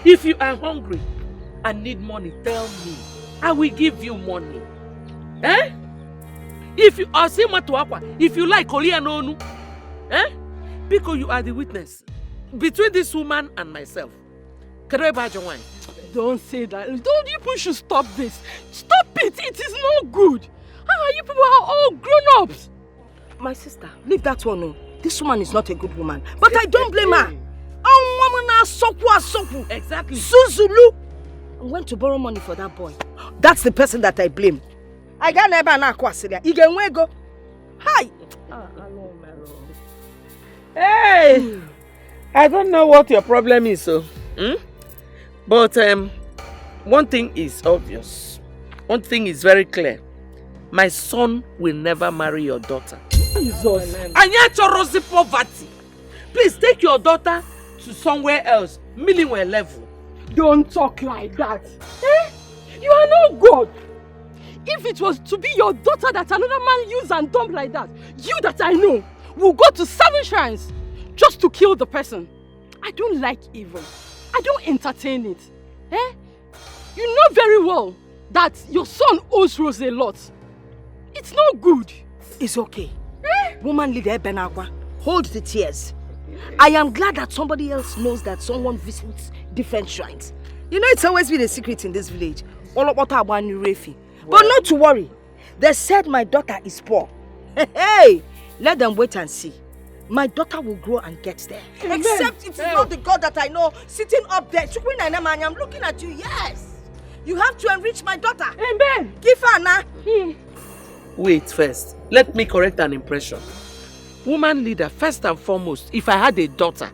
If you are hungry and need money, tell me. I will give you money. Eh? If you are if you like Olianonu, eh? Because you are the witness between this woman and myself. Don't say that. Don't you people should stop this. Stop it. It is not good. You people are all grown-ups. My sister, leave that one. No. This woman is not a good woman. But I don't blame her. Exactly. Suzulu went to borrow money for that boy. That's the person that I blame. I got never na kwasilia. Igenwego. Hi. Hey, I don't know what your problem is, so. But one thing is obvious. One thing is very clear. My son will never marry your daughter. Jesus. Anyachorosi poverty. Please take your daughter to somewhere else. Millionaire level. Don't talk like that. Eh? You are not God. If it was to be your daughter that another man used and dumped like that, you that I know will go to 7 shrines just to kill the person. I don't like evil. I don't entertain it. Eh? You know very well that your son owes Rose a lot. It's not good. It's okay. Woman leader Benagwa, hold the tears. I am glad that somebody else knows that someone visits different shrines. You know, it's always been a secret in this village. But not to worry. They said my daughter is poor. Hey, let them wait and see. My daughter will grow and get there. Amen. Except it is not the God that I know sitting up there. I'm looking at you, yes. You have to enrich my daughter. Amen. Give her now. Wait first. Let me correct an impression. Woman leader, first and foremost, if I had a daughter,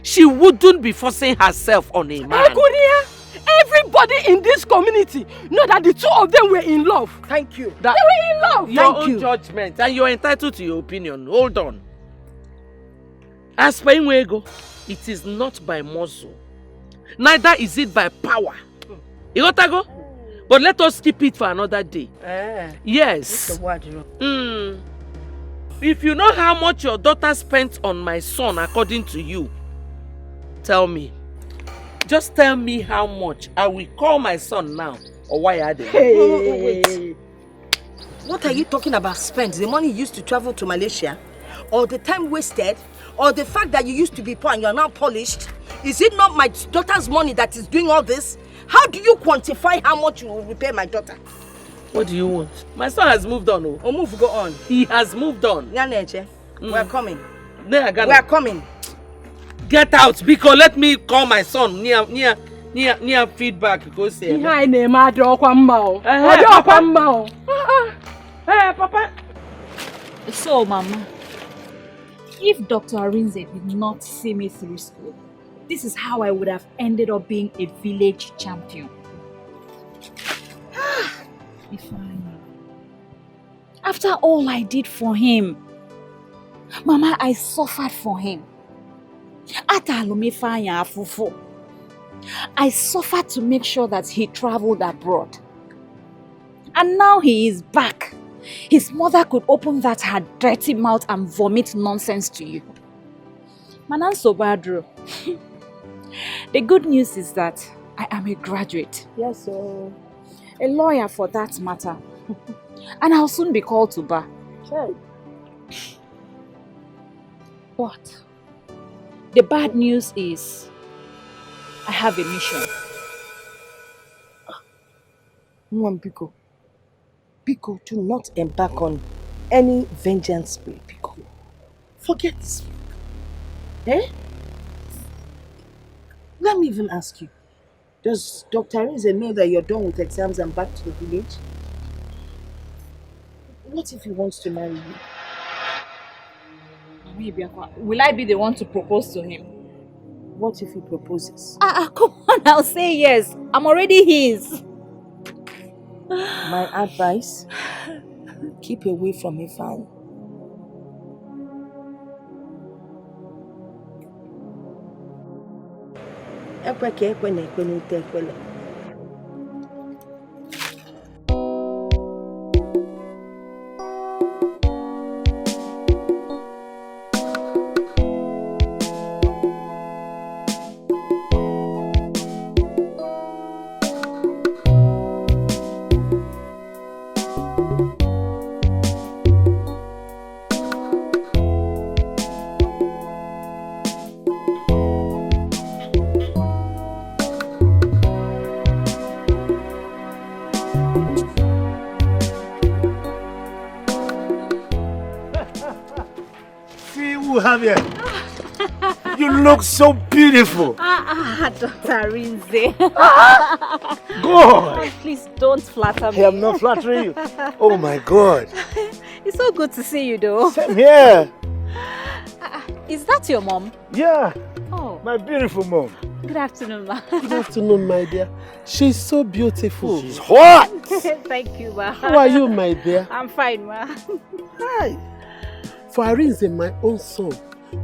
she wouldn't be forcing herself on a man. Everybody in this community know that the two of them were in love. Thank you. They were in love. Your own judgment, and you're entitled to your opinion. Hold on. As per Inwego, it is not by muscle. Neither is it by power. You got to go? But let us keep it for another day. Yes. If you know how much your daughter spent on my son according to you, tell me. Just tell me how much. I will call my son now. Or why are they? Wait. What are you talking about spent? The money you used to travel to Malaysia? Or the time wasted? Or the fact that you used to be poor and you're now polished? Is it not my daughter's money that is doing all this? How do you quantify how much you will repay my daughter? What do you want? My son has moved on. Oh, go on. He has moved on. We're coming. We are coming. Get out, because let me call my son near feedback. Go say. Hey, Papa. So, Mama, if Dr. Arinze did not see me through school, this is how I would have ended up being a village champion. After all I did for him, Mama, I suffered for him. I suffered to make sure that he traveled abroad. And now he is back. His mother could open that her dirty mouth and vomit nonsense to you. Manan Sobadro. The good news is that I am a graduate. Yes, sir. A lawyer for that matter. And I'll soon be called to bar. Sure. But the bad news is I have a mission. Biko, do not embark on any vengeance spirit, Biko. Forget this. Eh? Let me even ask you. Does Dr. Arinze know that you're done with exams and back to the village? What if he wants to marry you? Will I be the one to propose to him? What if he proposes? Come on, I'll say yes. I'm already his. My advice, keep away from Ifeanyi. Ekwe ka ekwe na ekwe n'ute ekwele. You look so beautiful. Dr. Rinze. God. Please don't flatter me. I am not flattering you. Oh my God. It's so good to see you though. Same here. Is that your mom? Yeah. Oh. My beautiful mom. Good afternoon, ma. Good afternoon, my dear. She's so beautiful. She's hot. Thank you, ma. How are you, my dear? I'm fine, ma. Hi. For Arinze, my own son,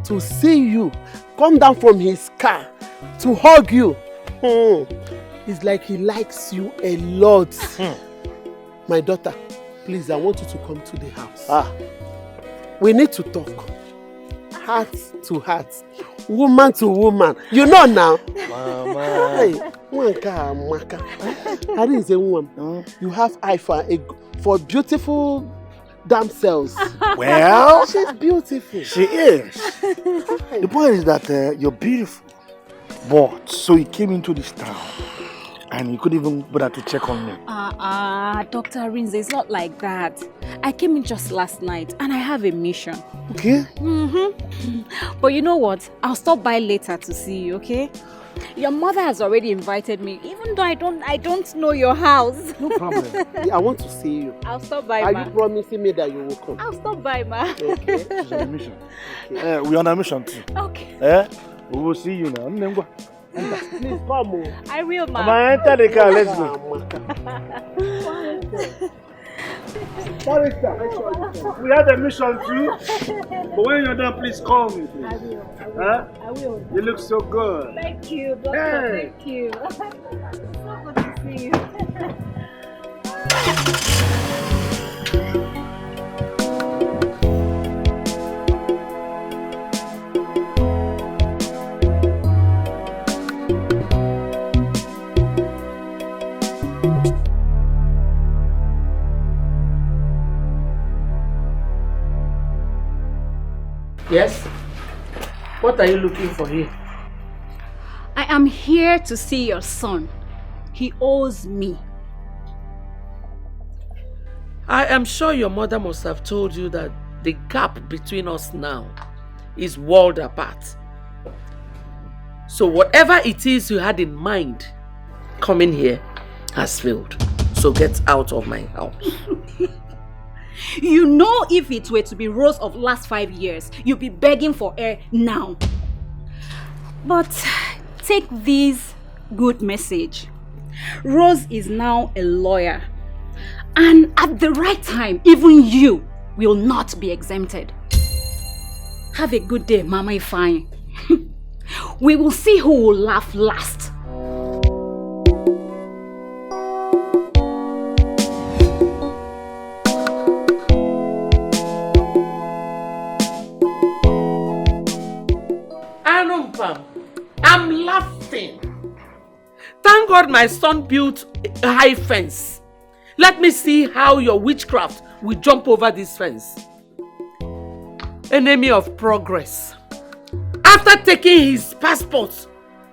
to see you come down from his car to hug you, it's like he likes you a lot. My daughter, please, I want you to come to the house. We need to talk. Heart to heart. Woman to woman. You know now. Mama. Hey, Arinze, you have eye for beautiful damsels. Well, she's beautiful. She is. The point is that you're beautiful. But, so he came into this town and he couldn't even bother to check on me. Dr. Rinze, it's not like that. I came in just last night and I have a mission. Okay. But you know what? I'll stop by later to see you, okay? Your mother has already invited me, even though I don't know your house. No problem. I want to see you. I'll stop by, Are ma. you promising me that you will come? I'll stop by, ma. Okay. She's on a mission. We're on a mission too. Okay. We will see you now. Please come. I will, ma. Come on, enter the car. Let's go. We have a mission too. But when you're done, please call me, please. I will. Huh? I will. You look so good. Thank you, doctor. Hey. Thank you. So good to see you. Yes? What are you looking for here? I am here to see your son. He owes me. I am sure your mother must have told you that the gap between us now is world apart. So whatever it is you had in mind coming here has failed. So get out of my house. You know, if it were to be Rose of last 5 years, you'd be begging for air now. But take this good message. Rose is now a lawyer. And at the right time, even you will not be exempted. Have a good day, Mama Ifeanyi. We will see who will laugh last. I'm laughing. Thank God my son built a high fence. Let me see how your witchcraft will jump over this fence. Enemy of progress. After taking his passport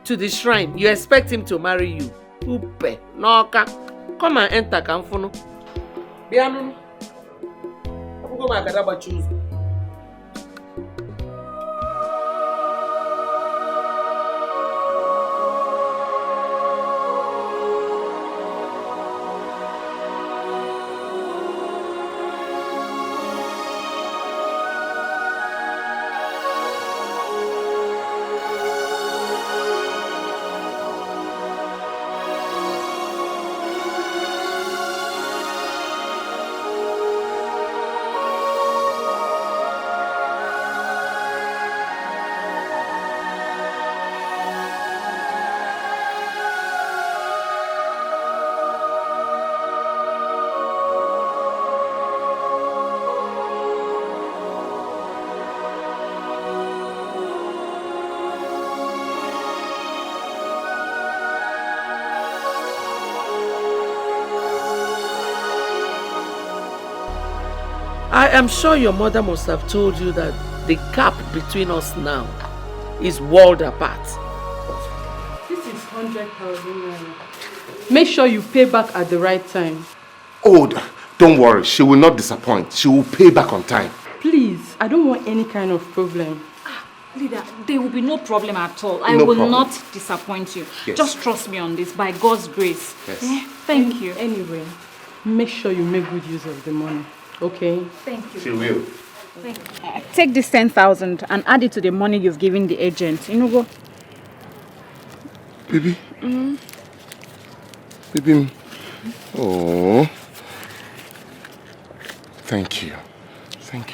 to the shrine, you expect him to marry you. Upe, Noka. Come and enter, Kamfuno. Bianunu. I'm going to choose. I am sure your mother must have told you that the gap between us now is world apart. This is 100,000 naira. Make sure you pay back at the right time. Oh, don't worry. She will not disappoint. She will pay back on time. Please, I don't want any kind of problem. Leader, there will be no problem at all. I No will problem. not disappoint you. Yes. Just trust me on this, by God's grace. Yes. Thank you. Anyway, make sure you make good use of the money, okay? Thank you. She will. Take this 10,000 and add it to the money you've given the agent. You know, go. Baby. Baby. Oh. Thank you. Thank you.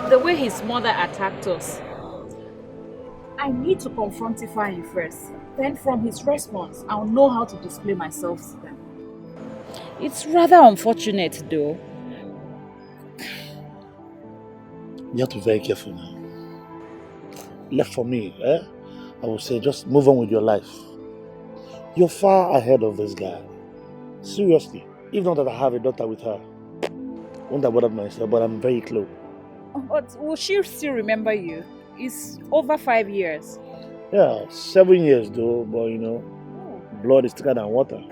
The way his mother attacked us, I need to confrontify him first. Then from his response, I'll know how to display myself to them. It's rather unfortunate though. You have to be very careful now. Left for me, I would say just move on with your life. You're far ahead of this guy. Seriously. Even though that I have a daughter with her. Won't have bothered myself, but I'm very close. But will she still remember you? It's over 5 years. Yeah, 7 years though, but you know, blood is thicker than water.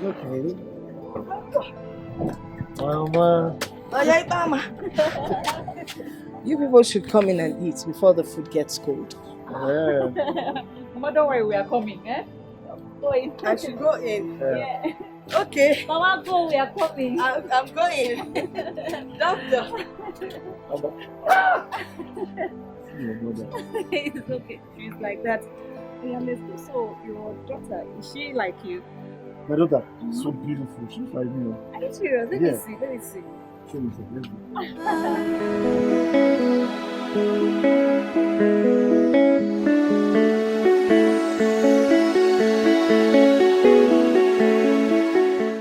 Okay. Mama. You people should come in and eat before the food gets cold. Yeah. Mama, don't worry, we are coming, eh? Go in. I should go in. Yeah. Okay. Mama, go, we are coming. I'm going. Doctor. It's okay. She's like that. Yeah, let's go. So, your daughter, is she like you? My daughter, so beautiful. She's like me. Are you serious? Let me see. Let me see. Show me some. Let's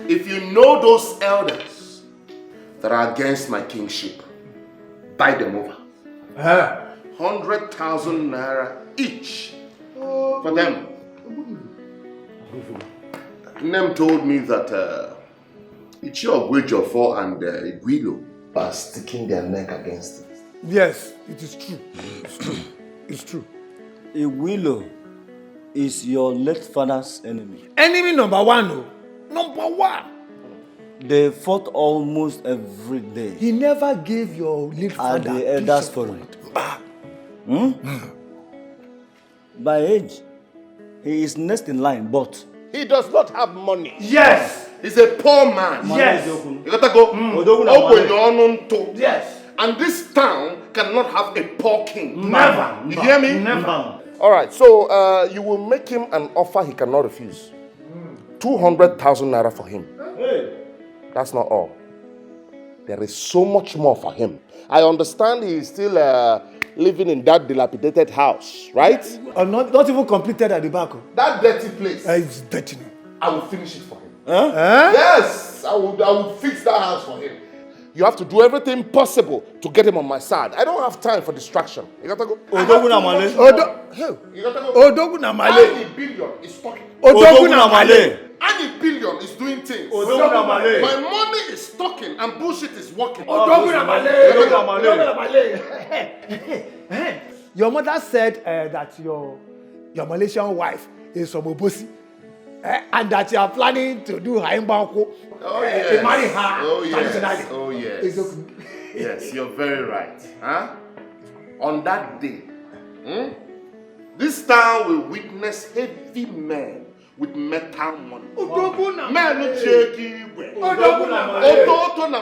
If you know those elders that are against my kingship, buy them over. 100,000 naira each for them. Nem told me that Ichio Ogwejofo and Igwilo are sticking their neck against it. Yes, it is true. It's true. It's true. Igwilo is your late father's enemy. Enemy number one, no. Number one. They fought almost every day. He never gave your late father the elders for it. By age, he is next in line, but he does not have money. Yes. He's a poor man. Yes. You gotta go. Yes. And this town cannot have a poor king. Never. You hear me? Never. All right. So you will make him an offer he cannot refuse. 200,000 naira for him. Hey. That's not all. There is so much more for him. I understand he is still living in that dilapidated house, right? Not even completed at the back. That dirty place. It's dirty now. I will finish it for him. Huh? Yes, I would fix that house for him. You have to do everything possible to get him on my side. I don't have time for distraction. You gotta go. Odogu na Male. You gotta go. Odogu na Male. Any billion is talking. Odogu na Male. Any billion is doing things. Odogu na Male. My money is talking and bullshit is working. Odogu na Male. Odogu na Male. Your mother said that your Malaysian wife is from Obosi. And that you are planning to do Haimbanko. Oh yes. Marry her. Oh yes. Oh yes. Yes, you're very right. Huh? On that day, this town will witness heavy men with metal money. Men who check Odogu na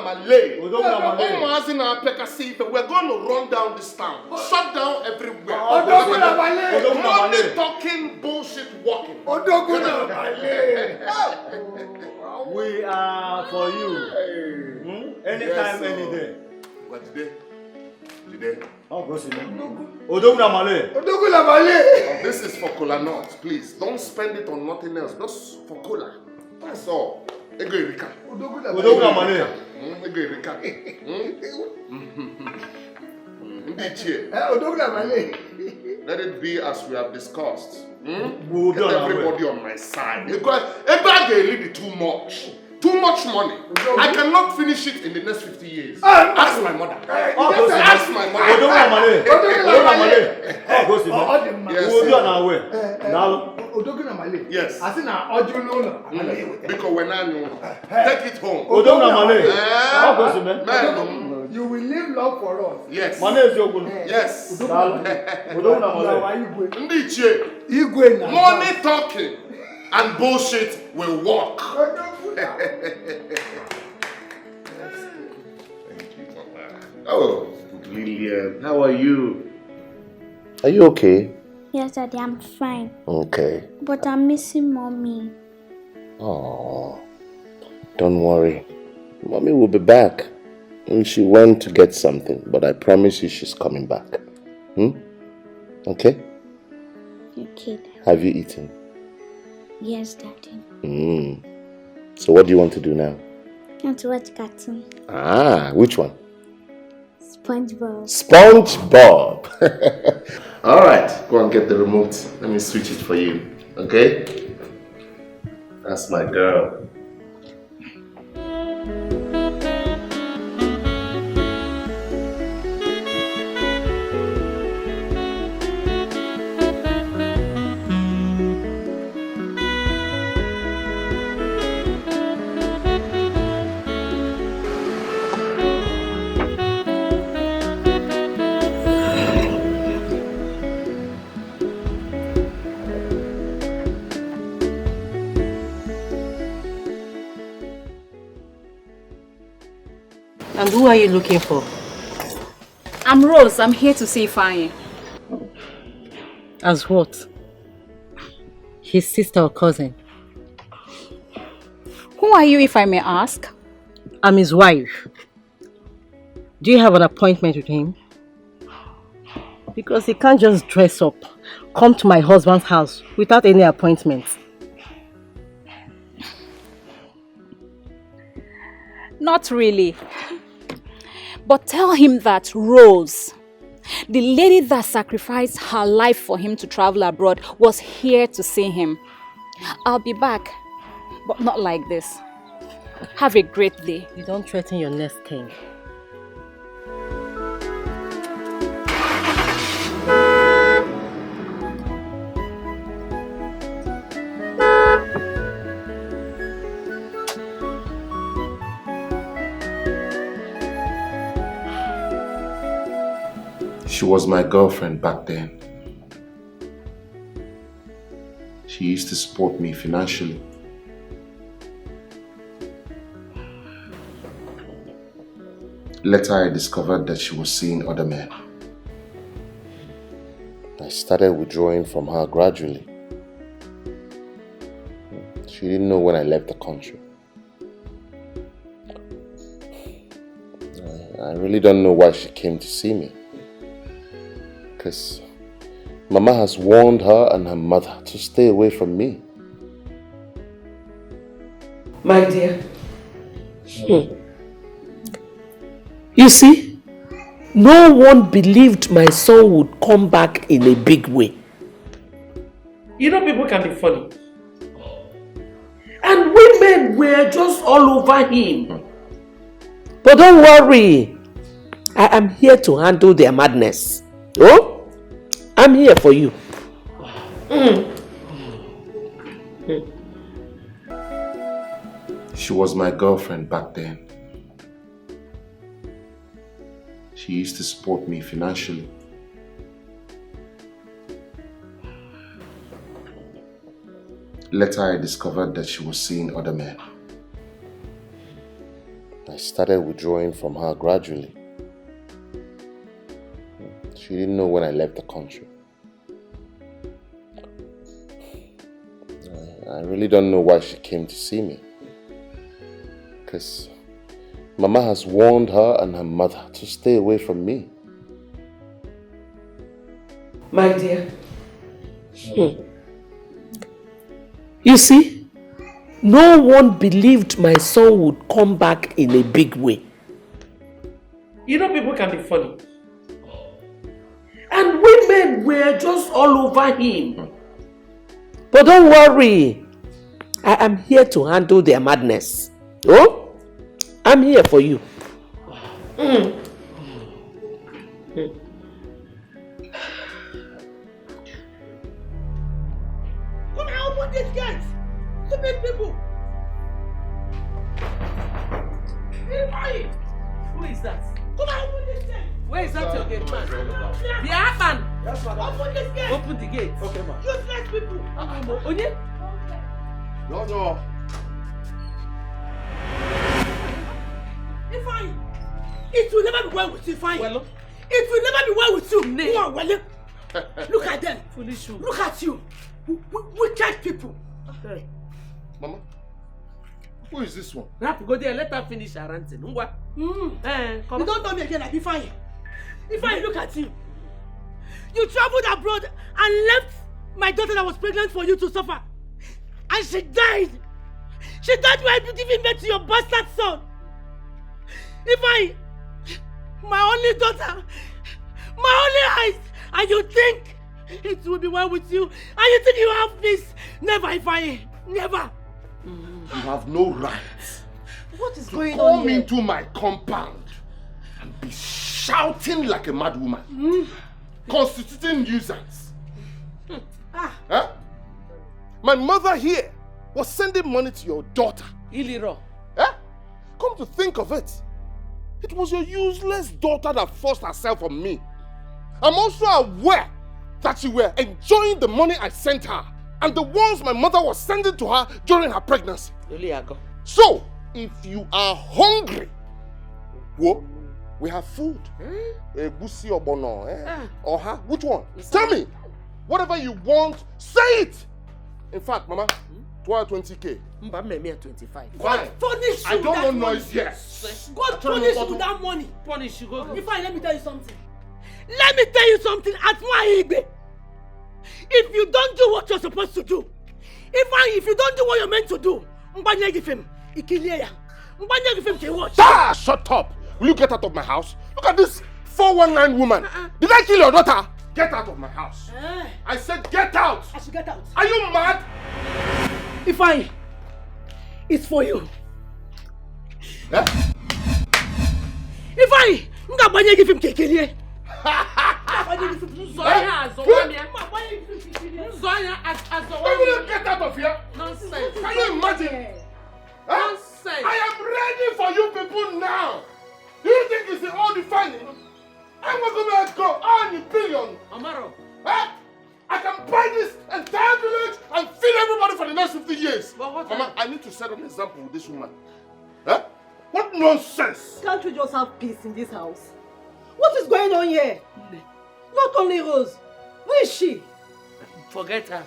Male. We're going to run down this town. Shut down everywhere. Odogu na Male. Money talking, bullshit walking. Odogu na Male. We are for you. Anytime, any day. What today? Today? Oh, go see Odogu na Male. Odogu na Male. This is for cola nuts, please. Don't spend it on nothing else. Just for cola. That's all. Ego Erika. Odogu na Male. Ego Erika. Odogu na Male. Let it be as we have discussed. We'll Get everybody on my side. Everybody lead too much. Too much money. I cannot finish it in the next 50 years. Ask my mother. Ask my mother. Odogu na Male. Odogu na Male. Oh, go see Yes. We'll be on our way. Odogu na Male. Yes. I think na Ojuluna. Because when I know, take it home. Odogu na Male. Oh, go see Man. You will live long for us. Yes. Mane is your good. Yes. Odogu na Male. Ndiche. Igwe na. Money talking and bullshit will work. Thank you, Mama. Oh, Lillian, how are you? Are you okay? Yes, Daddy, I'm fine. Okay. But I'm missing Mommy. Oh, don't worry. Mommy will be back. And she went to get something, but I promise you she's coming back. Okay? Okay, Daddy. Have you eaten? Yes, Daddy. So what do you want to do now? I want to watch cartoon. Ah, which one? SpongeBob. SpongeBob. All right, go and get the remote. Let me switch it for you. Okay? That's my girl. And who are you looking for? I'm Rose. I'm here to see Fine. As what? His sister or cousin? Who are you, if I may ask? I'm his wife. Do you have an appointment with him? Because he can't just dress up, come to my husband's house without any appointment. Not really. But tell him that Rose, the lady that sacrificed her life for him to travel abroad, was here to see him. I'll be back, but not like this. Have a great day. You don't threaten your next king. She was my girlfriend back then. She used to support me financially. Later, I discovered that she was seeing other men. I started withdrawing from her gradually. She didn't know when I left the country. I really don't know why she came to see me. Because Mama has warned her and her mother to stay away from me. My dear, You see, no one believed my son would come back in a big way. You know, people can be funny. And women were just all over him. But don't worry. I am here to handle their madness. Oh? I'm here for you. She was my girlfriend back then. She used to support me financially. Later, I discovered that she was seeing other men. I started withdrawing from her gradually. She didn't know when I left the country. I really don't know why she came to see me. Because Mama has warned her and her mother to stay away from me. My dear. You see, no one believed my son would come back in a big way. You know, people can be funny. And women were just all over him. But don't worry. I am here to handle their madness. Oh? I'm here for you. Come and open this gate! Stupid people! Who is that? Come and open this gate! Where is that your gate, man? The man! Yes, open this gate! Open the gate. Okay, man. Useless people! Onye? No. Ifeanyi, it will never be well with you, Ifeanyi. Well, it will never be well with you. No, well, look at them. Foolish you. Look at you. Wicked people. Okay. Mama, who is this one? Rap, go there. Let her finish her ranting. Come you don't tell me again like Ifeanyi. Ifeanyi, look at you. You traveled abroad and left my daughter that was pregnant for you to suffer. And she died. She died while giving birth to your bastard son. Ifeanyi, my only daughter, my only eyes, and you think it will be well with you, and you think you have peace. Never, Ifeanyi, never. You have no right. What is going to come on here? into my compound and be shouting like a mad woman, constituting nuisance. Huh? My mother here was sending money to your daughter. Iliro. Huh? Come to think of it, it was your useless daughter that forced herself on me. I'm also aware that you were enjoying the money I sent her and the ones my mother was sending to her during her pregnancy. So, if you are hungry, well, we have food. Egusi or bono, or her, which one? Tell me. Whatever you want, say it. In fact, Mama, 20K. Mba me 25. Fine. Punish you. I don't want noise here. God punish you with that money. Punish you. Go. Ifeanyi, let me tell you something. Let me tell you something. At my Igbe, if you don't do what you're supposed to do, if you don't do what you're meant to do, Mbanya give him. Mbanya give him to watch. Ah, shut up. Will you get out of my house? Look at this 419 woman. Did I kill your daughter? Get out of my house. I said get out. I should get out. Are you mad? Ifeanyi, it's for you. Eh? Ifeanyi, Mbanya give him kekele. Get out of here. Nonsense. Can you imagine? Nonsense. I am ready for you people now. Do you think it's all defining? I'm going to go on a billion. Amaro. I can buy this entire village and feed everybody for the next 50 years. Mama, I need to set an example with this woman. What nonsense? Can't we just have peace in this house? What is going on here? Not only Rose. Who is she? Forget her.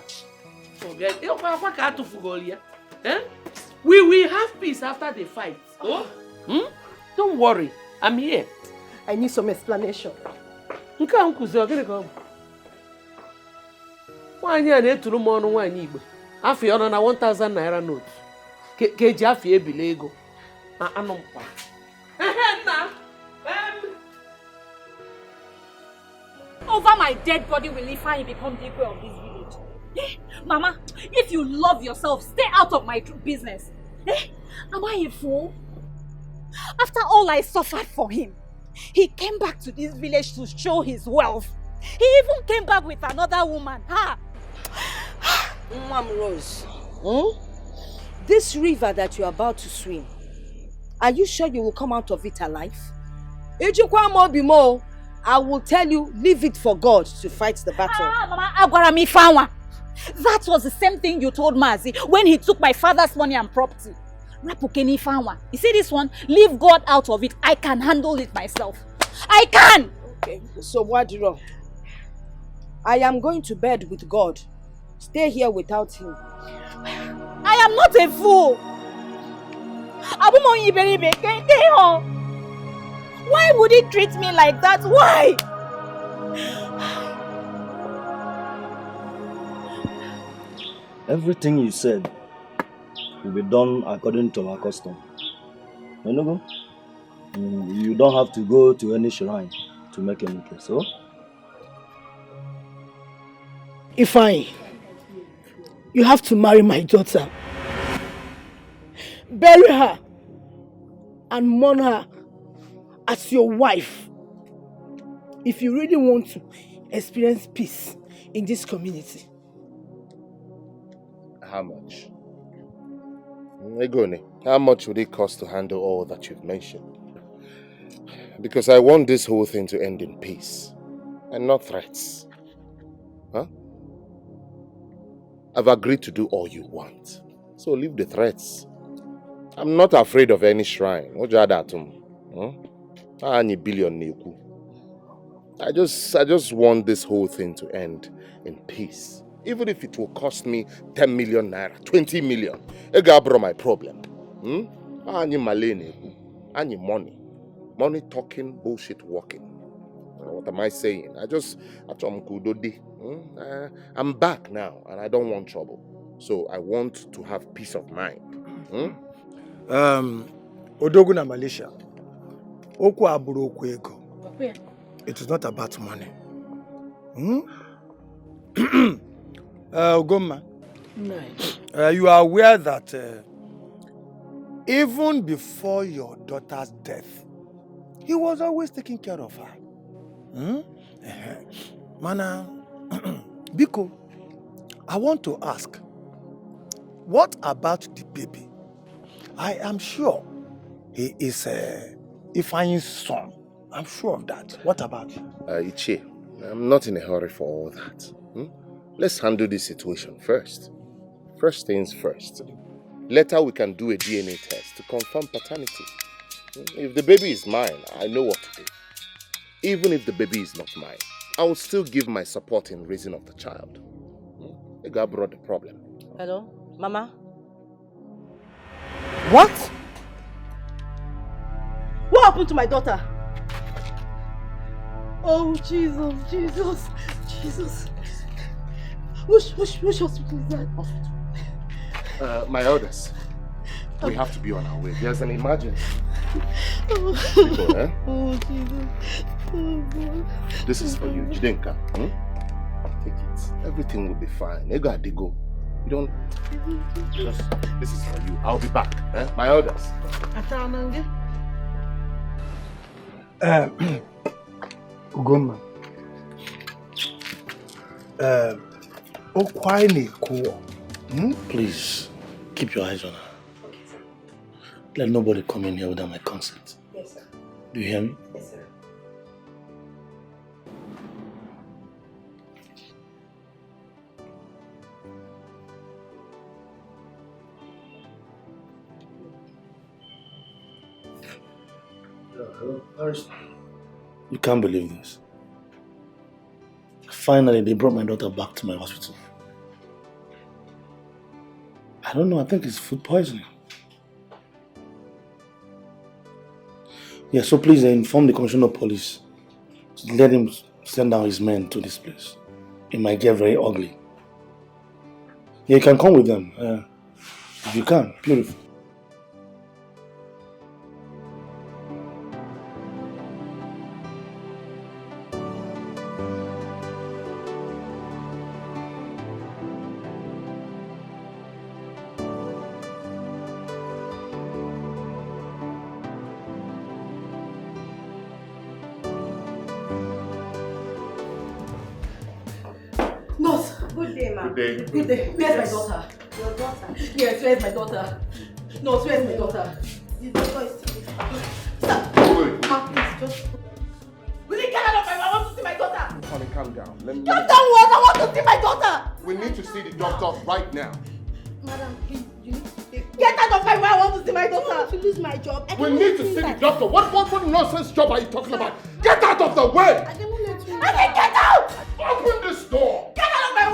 Forget. We will have peace after the fight. Oh? Don't worry. I'm here. I need some explanation. Why are you to mono one Igbo? After you on a 1,000 naira note. Keji after Bilego. over my dead body will Ifeanyi become Dikeh of this village? Mama, if you love yourself, stay out of my business. Am I a fool? After all I suffered for him, he came back to this village to show his wealth. He even came back with another woman. Mom Rose, this river that you're about to swim, are you sure you will come out of it alive? I will tell you, leave it for God to fight the battle. Mama, that was the same thing you told Mazi when he took my father's money and property. You see this one? Leave God out of it. I can handle it myself. I can! Okay, so what wrong? I am going to bed with God. Stay here without him. I am not a fool. Why would he treat me like that? Why? Everything you said will be done according to our custom. You don't have to go to any shrine to make any case, so? Ifeanyi, you have to marry my daughter. Bury her and mourn her as your wife. If you really want to experience peace in this community. How much? Egoni, how much would it cost to handle all that you've mentioned? Because I want this whole thing to end in peace and not threats. Huh? I've agreed to do all you want. So leave the threats. I'm not afraid of any shrine. I just want this whole thing to end in peace. Even if it will cost me 10 million naira, 20 million. Egabro my problem. Any malene, any money. Money talking, bullshit walking. What am I saying? I'm back now and I don't want trouble. So I want to have peace of mind. Odoguna Malaysia. Oku aburu oku ego. It is not about money. Ogoma, you are aware that even before your daughter's death, he was always taking care of her. Mana, Biko, I want to ask, what about the baby? I am sure he is Ifeanyi's son. I'm sure of that. What about you? Ichie, I'm not in a hurry for all that. Let's handle this situation first. First things first. Later we can do a DNA test to confirm paternity. If the baby is mine, I know what to do. Even if the baby is not mine, I will still give my support in raising of the child. The guy brought the problem. Hello, Mama? What? What happened to my daughter? Oh, Jesus, Jesus, Jesus. Which hospital is that? My elders, we have to be on our way. There's an emergency. Oh, People, eh? Oh, Jesus. Oh, God. This is for you, Jidenka. Take it. Everything will be fine. Ego Adigo. You don't... This is for you. I'll be back. Eh? My elders. Ugoma. Please, keep your eyes on her. Okay, sir. Let nobody come in here without my consent. Yes, sir. Do you hear me? Yes, sir. Hello, Paris. You can't believe this. Finally, they brought my daughter back to my hospital. I don't know, I think it's food poisoning. Yeah, so please inform the Commissioner of Police. Let him send down his men to this place. It might get very ugly. Yeah, you can come with them. If you can, beautiful. Good day, ma'am. Good day. Good day. Where's my daughter? Your daughter? Yes, where's my daughter? No, where's my daughter? The doctor is still with her. Stop. Ma, please, just... Will you get out of my... I want to see my daughter. Honey, calm down. Let me... You don't want... I want to see my daughter. We need to see the doctor right now. Madam, please, you need to take... Get out of my way. I want to see my daughter. I want to lose my job. We need to see the doctor. What nonsense job are you talking about? Get out of the way! I cannot let you... I said get out! Open this door! Get out of my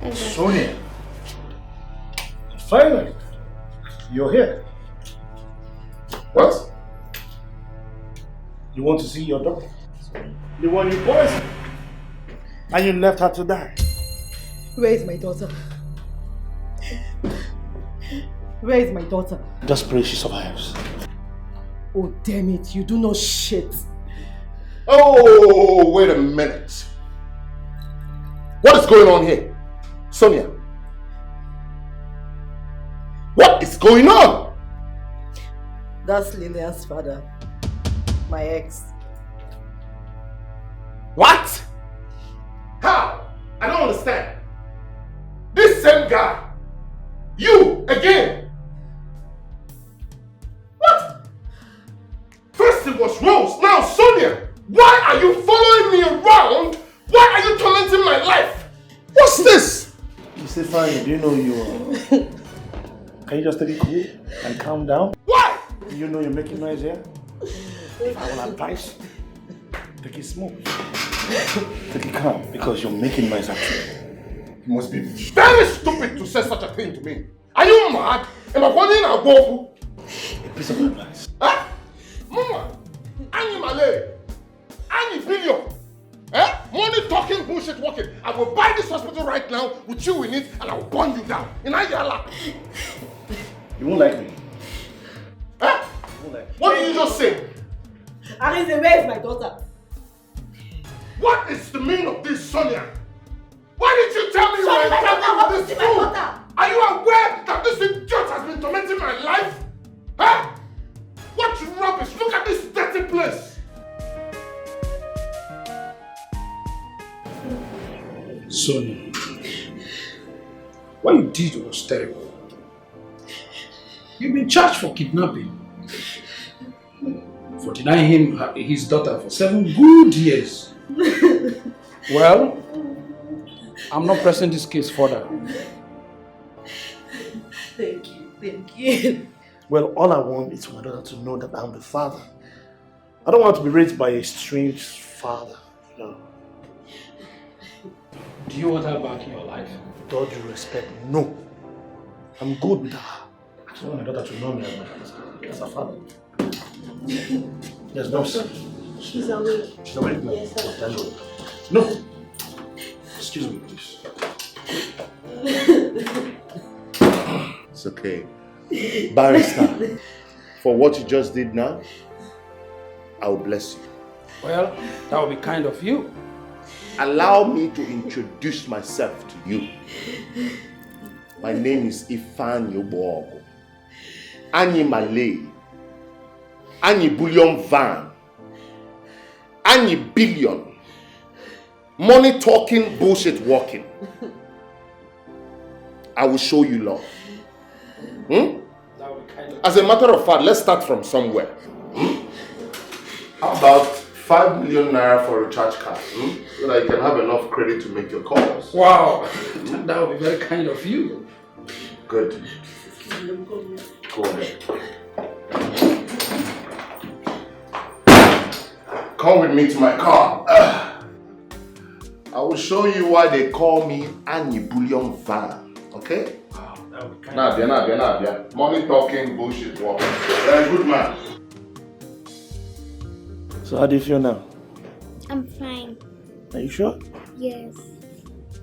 way! Sonia. Finally. You're here. What? You want to see your daughter? The one you poisoned. And you left her to die. Where is my daughter? Where is my daughter? Just pray she survives. Oh, damn it. You do no shit. Oh, wait a minute. What is going on here? Sonia. What is going on? That's Lillian's father. My ex. What? How? I don't understand. This same guy. You again. What? First it was Rose, now Sonia. Why are you following me around? Why are you tormenting my life? What's this? You say fine, do you know you are... Can you just take it cool and calm down? Why? Do you know you're making noise here? If I will advise, take it smooth. Take it calm, because you're making noise actually. You must be very stupid to say such a thing to me. Are you mad? Am I running a go? A piece of advice. Huh? Mama, Annie Malay, Annie Billion. Eh? Money talking, bullshit walking. I will buy this hospital right now with you in it and I will burn you down. In Ayala. You won't like me. Huh? You won't like me. What did you just say? Arinze, where is my daughter? What is the meaning of this, Sonia? Why did you tell me you were my daughter, I want to this see my fool? daughter. Are you aware that this idiot has been tormenting my life? Huh? What rubbish! Look at this dirty place! Sonia, what you did was terrible. You've been charged for kidnapping, for denying him his daughter for 7 good years. Well, I'm not pressing this case further. Thank you. Well, all I want is for my daughter to know that I'm the father. I don't want to be raised by a strange father. No. Do you want her back in your life? With all due respect, no. I'm good with her. I just want my daughter to know me as a father. Yes, no, sir. She's awake. She's awake now? Yes, sir. No. Excuse me, please. It's okay. Barrister, for what you just did now, I will bless you. Well, that would be kind of you. Allow me to introduce myself to you. My name is Ifan Yobogo. Annie Malay. Annie Bullion Van. Annie Billion. Money talking, bullshit walking. I will show you love. As a matter of fact, let's start from somewhere. How about 5 million naira for a recharge card? So that you can have enough credit to make your calls. Wow, that would be very kind of you. Good. Go ahead. Come with me to my car. I will show you why they call me Annie Bullion Van. Okay? Wow, that would be kind Nabia. Money talking, bullshit walking. Very good man. So how do you feel now? I'm fine. Are you sure? Yes.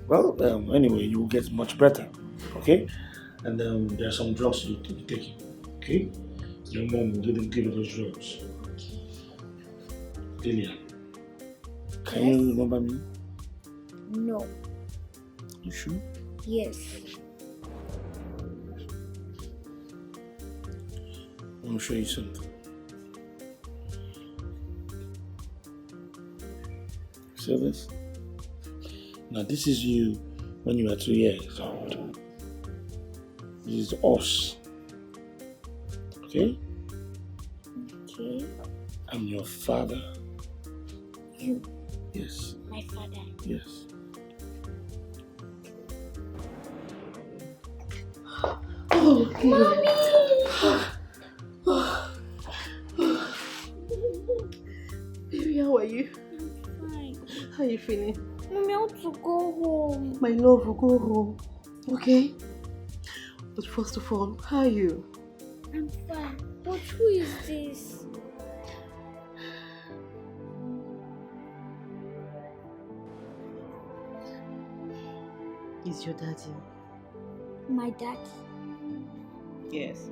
Well, anyway, you will get much better. Okay? And there are some drugs you need to be taking. Okay? Your mom will give you those drugs. Delia, can you remember me? No. You sure? Yes. I want to show you something. See this? Now this is you when you were 2 years old. This is us. Okay? Okay. I'm your father. You? Yes. My father? Yes. Oh, Mommy! Baby, how are you? Fine. How are you feeling? Mommy, I want to go home. My love will go home. Okay? But first of all, how are you? I'm fine. But who is this? It's your daddy. My daddy? Yes.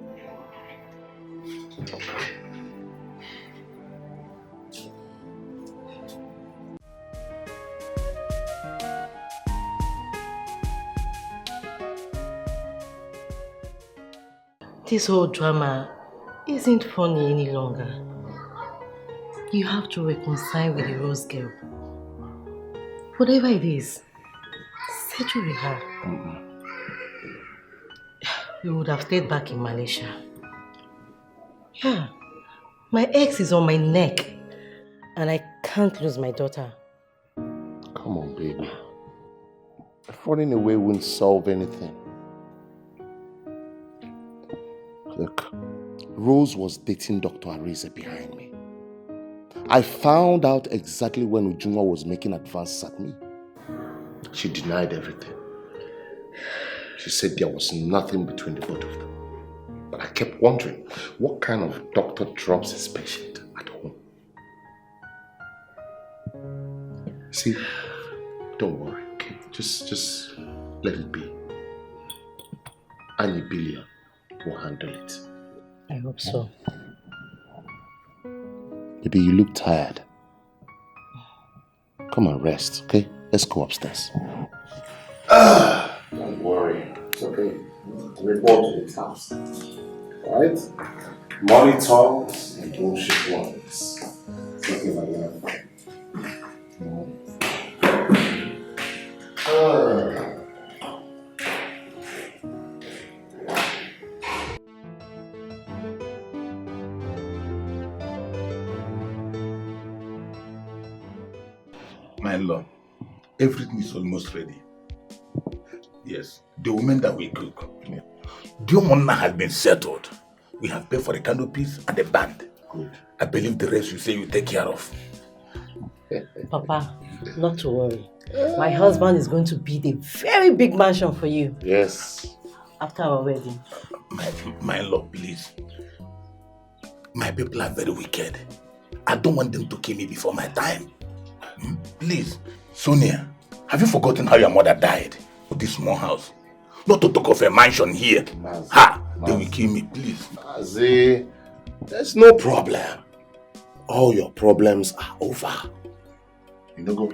This whole drama isn't funny any longer. You have to reconcile with the Rose girl. Whatever it is, settle with her. We would have stayed back in Malaysia. Yeah, my ex is on my neck and I can't lose my daughter. Come on, baby. Running away won't solve anything. Look, Rose was dating Dr. Arize behind me. I found out exactly when Ujunwa was making advances at me. She denied everything. She said there was nothing between the both of them. But I kept wondering, what kind of doctor drops his patient at home? See, don't worry, okay? Just let it be. Annie Billion will handle it. I hope so. Maybe you look tired. Come and rest, okay? Let's go upstairs. Don't worry, it's okay. Report to the house. Alright? Money talks and bullshit ones. Something like that. My lord, everything is almost ready. Yes, the women that we cook. Yeah. The money has been settled. We have paid for the canopies and the band. Good. I believe the rest you say you take care of. Papa, not to worry. My husband is going to build a very big mansion for you. Yes. After our wedding. My lord, please. My people are very wicked. I don't want them to kill me before my time. Please, Sonia, have you forgotten how your mother died? With this small house. Not to talk of a mansion here. They will kill me, please. Mazi, there's no problem. All your problems are over. You know, go.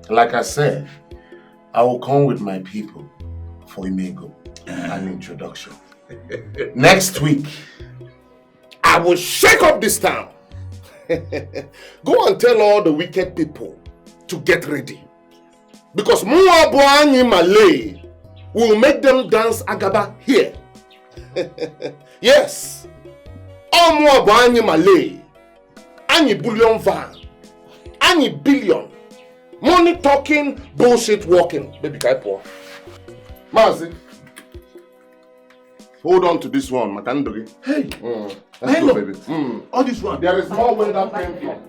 Like I said, I will come with my people for Imego, an introduction. Next week, I will shake up this town. Go and tell all the wicked people to get ready. Because Muabuani Malay will make them dance Agaba here. Yes. All Muabuani Malay. Any bullion van. Any billion. Money talking, bullshit walking. Baby Kaipo. Mazi. Hold on to this one, Makandogi. Hey. Let's go, baby. All this one. There is more where that came from.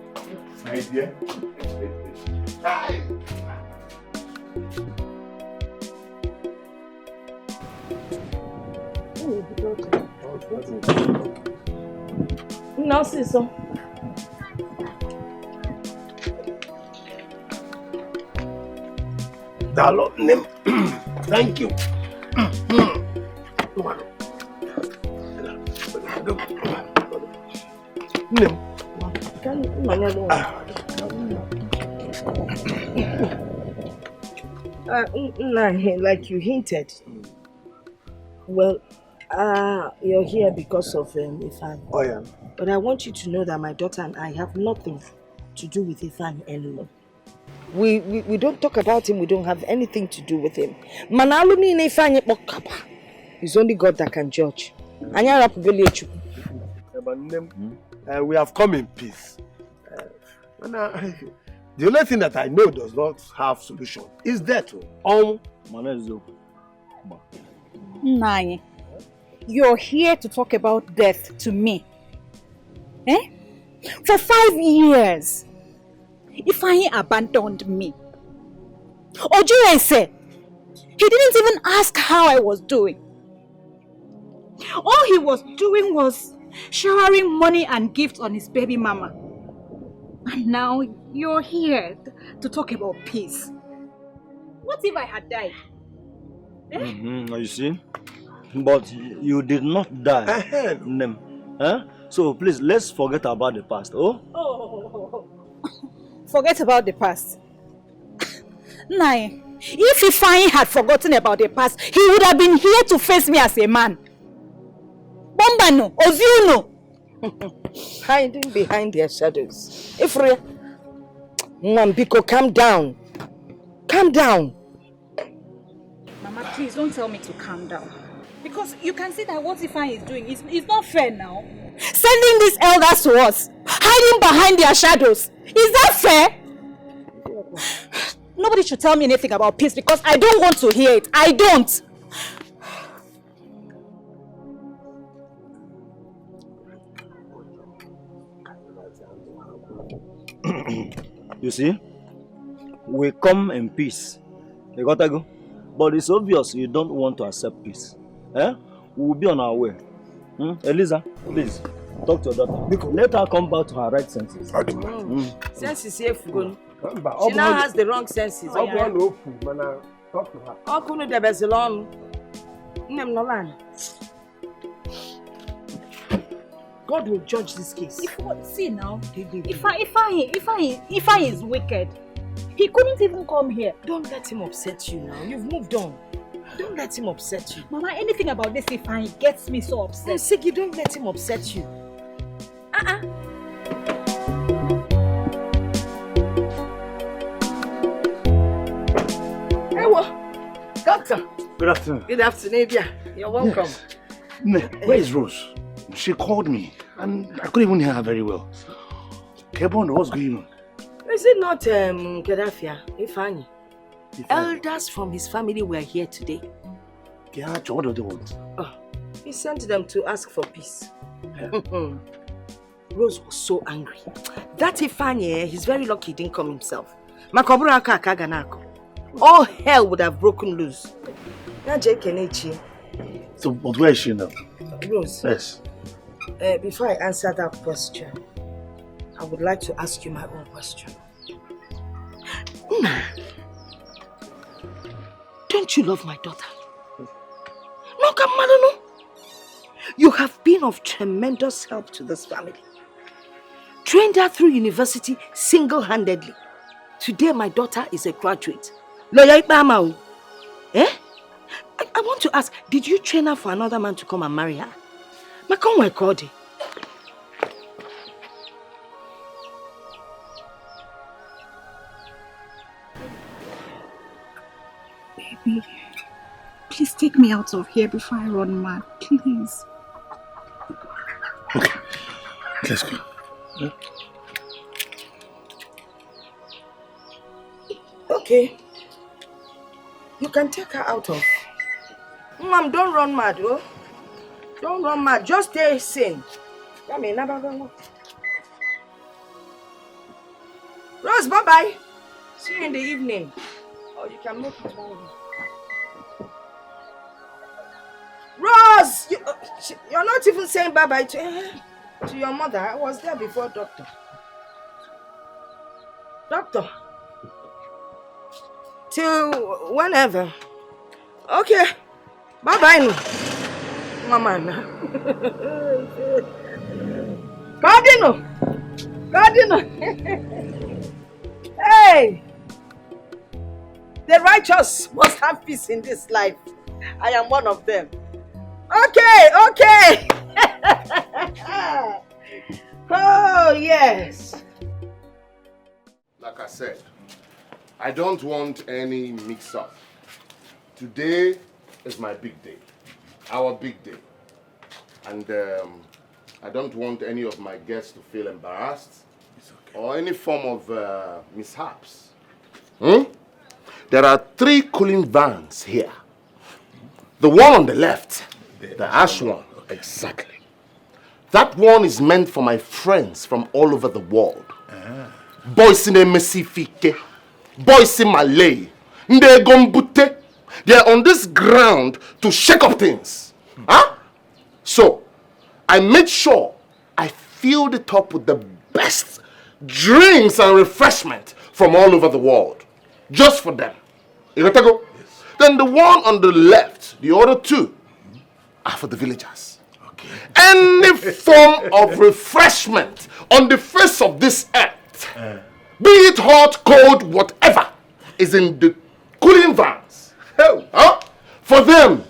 My dear. Now, sister. Dalo, name. Thank you. Like you hinted. Well, you're here because of Ifan. Oh yeah. But I want you to know that my daughter and I have nothing to do with Ifan anymore. We don't talk about him, we don't have anything to do with him. Manaluni Nefanye Mokapa. It's only God that can judge. We have come in peace. The only thing that I know does not have solution is death. Nai, you're here to talk about death to me. Eh? For 5 years, Ifeanyi abandoned me. Ojure said, he didn't even ask how I was doing. All he was doing was showering money and gifts on his baby mama. And now you're here to talk about peace. What if I had died? Eh? You see? But you did not die. So please, let's forget about the past. Oh? Forget about the past. Nai, if Ifeanyi had forgotten about the past, he would have been here to face me as a man. Bombano, Oziuno. Hiding behind their shadows. Ifre, Mwambiko, calm down. Calm down. Mama, please don't tell me to calm down. Because you can see that what Ifeanyi is doing is not fair now. Sending these elders to us, hiding behind their shadows. Is that fair? Nobody should tell me anything about peace because I don't want to hear it. I don't. You see, we come in peace. You got to go. But it's obvious you don't want to accept peace. We'll be on our way. Eliza, please, talk to your daughter. Let her come back to her right senses. Senses here, Fugon. She now has the wrong senses. Talk to her. Okunu de Bezilon. God will judge this case. See now, Ifeanyi is wicked. He couldn't even come here. Don't let him upset you now. You've moved on. Don't let him upset you. Mama, anything about this Ifeanyi gets me so upset. Siki, don't let him upset you. Doctor. Good afternoon. Good afternoon, dear. You're welcome. Yes. Where is Rose? She called me and I couldn't even hear her very well. Kebon, what's going on? Is it not Gaddafi, Ifeanyi? Elders from his family were here today. Yeah, what do they want? He sent them to ask for peace. Rose was so angry. That Ifeanyi, he's very lucky he didn't come himself. All hell would have broken loose. So, but where is she now? Rose. Yes. Before I answer that question, I would like to ask you my own question. Don't you love my daughter? No, Kamalano. You have been of tremendous help to this family. Trained her through university single-handedly. Today, my daughter is a graduate. Lawyer Ibama. I want to ask, did you train her for another man to come and marry her? Makonwe Kodi. Baby, please take me out of here before I run mad, please. Okay, let's go. Okay. You can take her out of. Mom, don't run mad, oh. Don't run mad. Just stay sane. Rose, bye-bye. See you in the evening. Or you can make it morning. Rose! You're not even saying bye-bye to your mother. I was there before, Doctor. Doctor. Till whenever. Okay. Bye-bye. Mama. Cardinal. Hey. The righteous must have peace in this life. I am one of them. Okay. Oh, yes. Like I said, I don't want any mix-up. Today is my big day. Our big day. And I don't want any of my guests to feel embarrassed or any form of mishaps. There are 3 cooling vans here. The one on the left, the ash one, exactly. That one is meant for my friends from all over the world. Boys in Mesifike, boys in Malay, Ndegombute. They are on this ground to shake up things. So, I made sure I filled it up with the best drinks and refreshment from all over the world. Just for them. You got to go? Yes. Then the one on the left, the other 2, are for the villagers. Okay. Any form of refreshment on the face of this earth, be it hot, cold, whatever, is in the cooling vans. For them.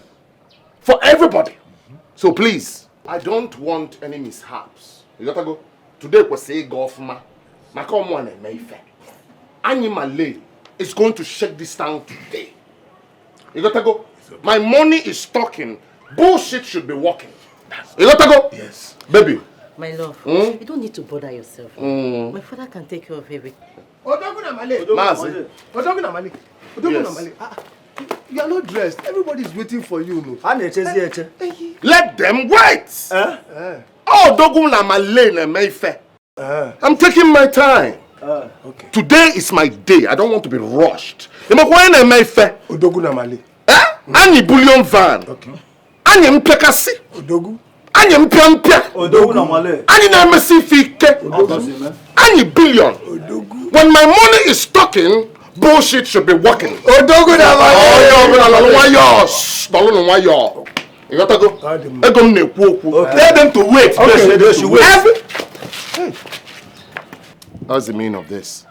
For everybody. So please, I don't want any mishaps. You got to go? Today was say golf ma. Ma come on and Mayfair. Annie Malay is going to shake this town today. You got to go? My money is talking. Bullshit should be working. You got to go? Yes. Baby. My love, you don't need to bother yourself. My father can take care of everything. Mazi. You are not dressed. Everybody is waiting for you. No. Let them wait. I'm taking my time. Okay. Today is my day. I don't want to be rushed. Ani bullion van. Okay. Ani mpekasi. Odogu. Ani mpiampia. Odogu na male. Ani na mesifike. Ani billion. Odogu. When my money is talking, bullshit should be working. Odogu na male. You gotta go. Tell them to wait. Okay, they should wait. What's the meaning of this?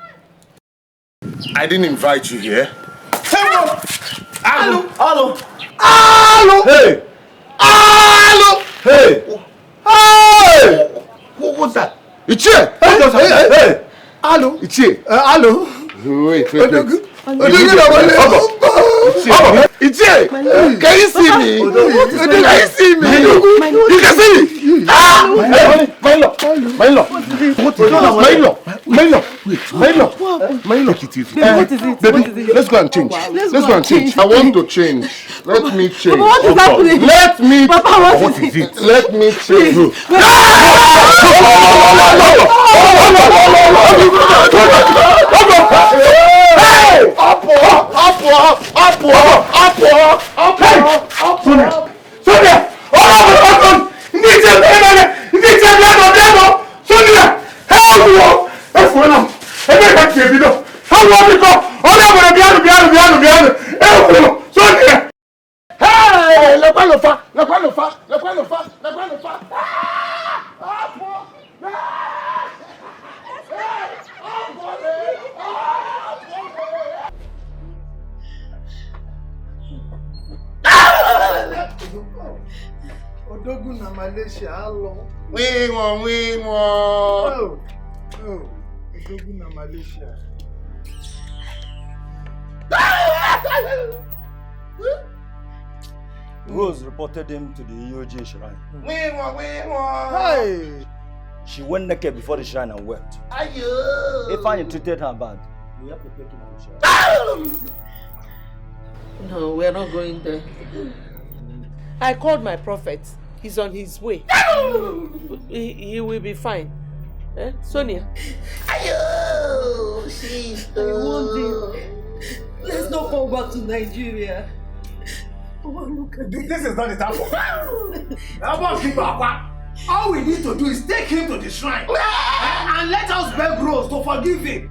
I didn't invite you here. Hello. Hey! Hello! Hey! Hey! What's that? Ichie! Hey! Hello! Ichie! Hello! Wait. Ichie! Can you see me? Can you see me? You can see me! My love! Baby, let's go and change. I want to change. Let me change. What is happening? Let me. What is it? Let me change. Hey! Up! Sonia! Odogu na Malaysia, how long? We won. Odogu na Malaysia. Rose reported him to the EOJ shrine. We won. Hey! She went naked before the shrine and wept. If I treated her bad, we have to take him to the shrine. No, we're not going there. I called my prophet. He's on his way. He will be fine. Sonia? Let's not go back to Nigeria. This is not the time for all we need to do is take him to the shrine and let us beg Rose to forgive him.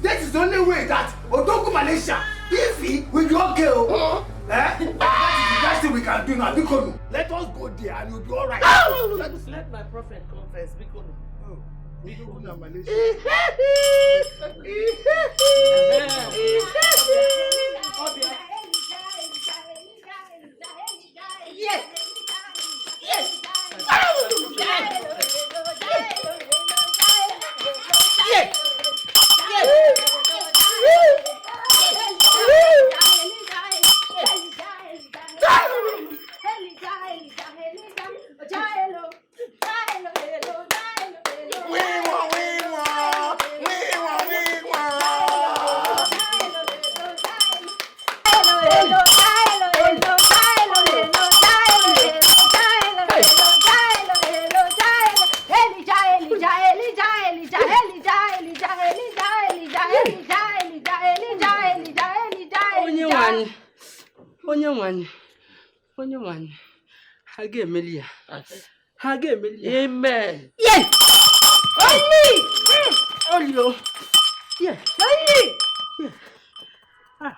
That is the only way that Odogu Malaysia, if he will be okay. That is the best thing we can do now. Bikonu, let us go there and you'll be alright. Let my prophet confess. Bikonu. Odogu na Malaysia. Yes. Onye one. Hage Emilia. Hage Emilia. Amen. Yes. Olio. Yeah. Yeah.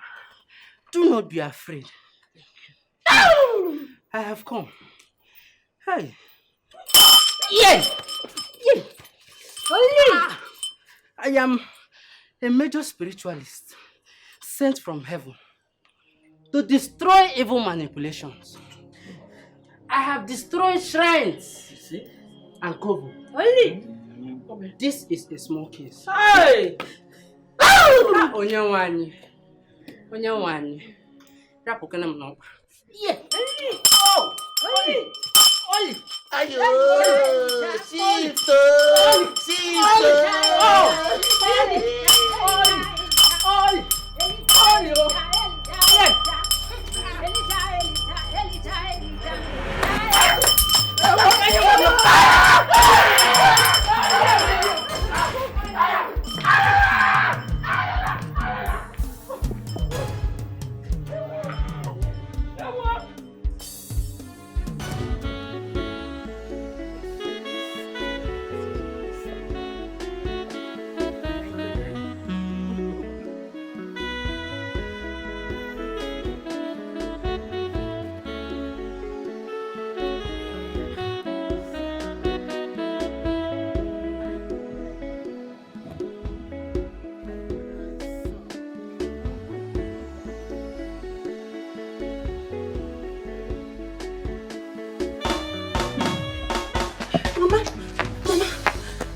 Do not be afraid. I have come. Hey. Yeah. Yeah. I am a major spiritualist sent from heaven to destroy evil manipulations. I have destroyed shrines and coven. This is a small case. Hey! Onyawani. Rapokana mno. Yeah. Oh! Oli! Ayo! Sito!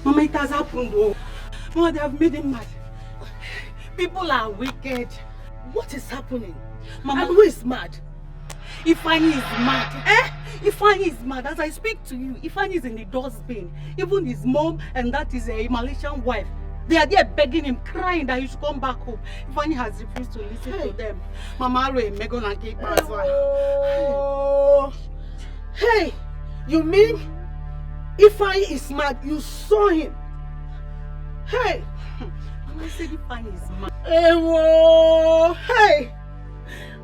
Mama, it has happened, oh. Mama, they have made him mad. People are wicked. What is happening? Mama, and who is mad? Ifeanyi is mad. Ifeanyi is mad. As I speak to you, Ifeanyi is in the dustbin. Even his mom and that is a Malaysian wife. They are there begging him, crying that he should come back home. Ifeanyi has refused to listen to them. Mama, Megan and Kate as well. Hey, you mean Ifeanyi is mad? You saw him? Hey! Mama said Ifeanyi is mad. Hey!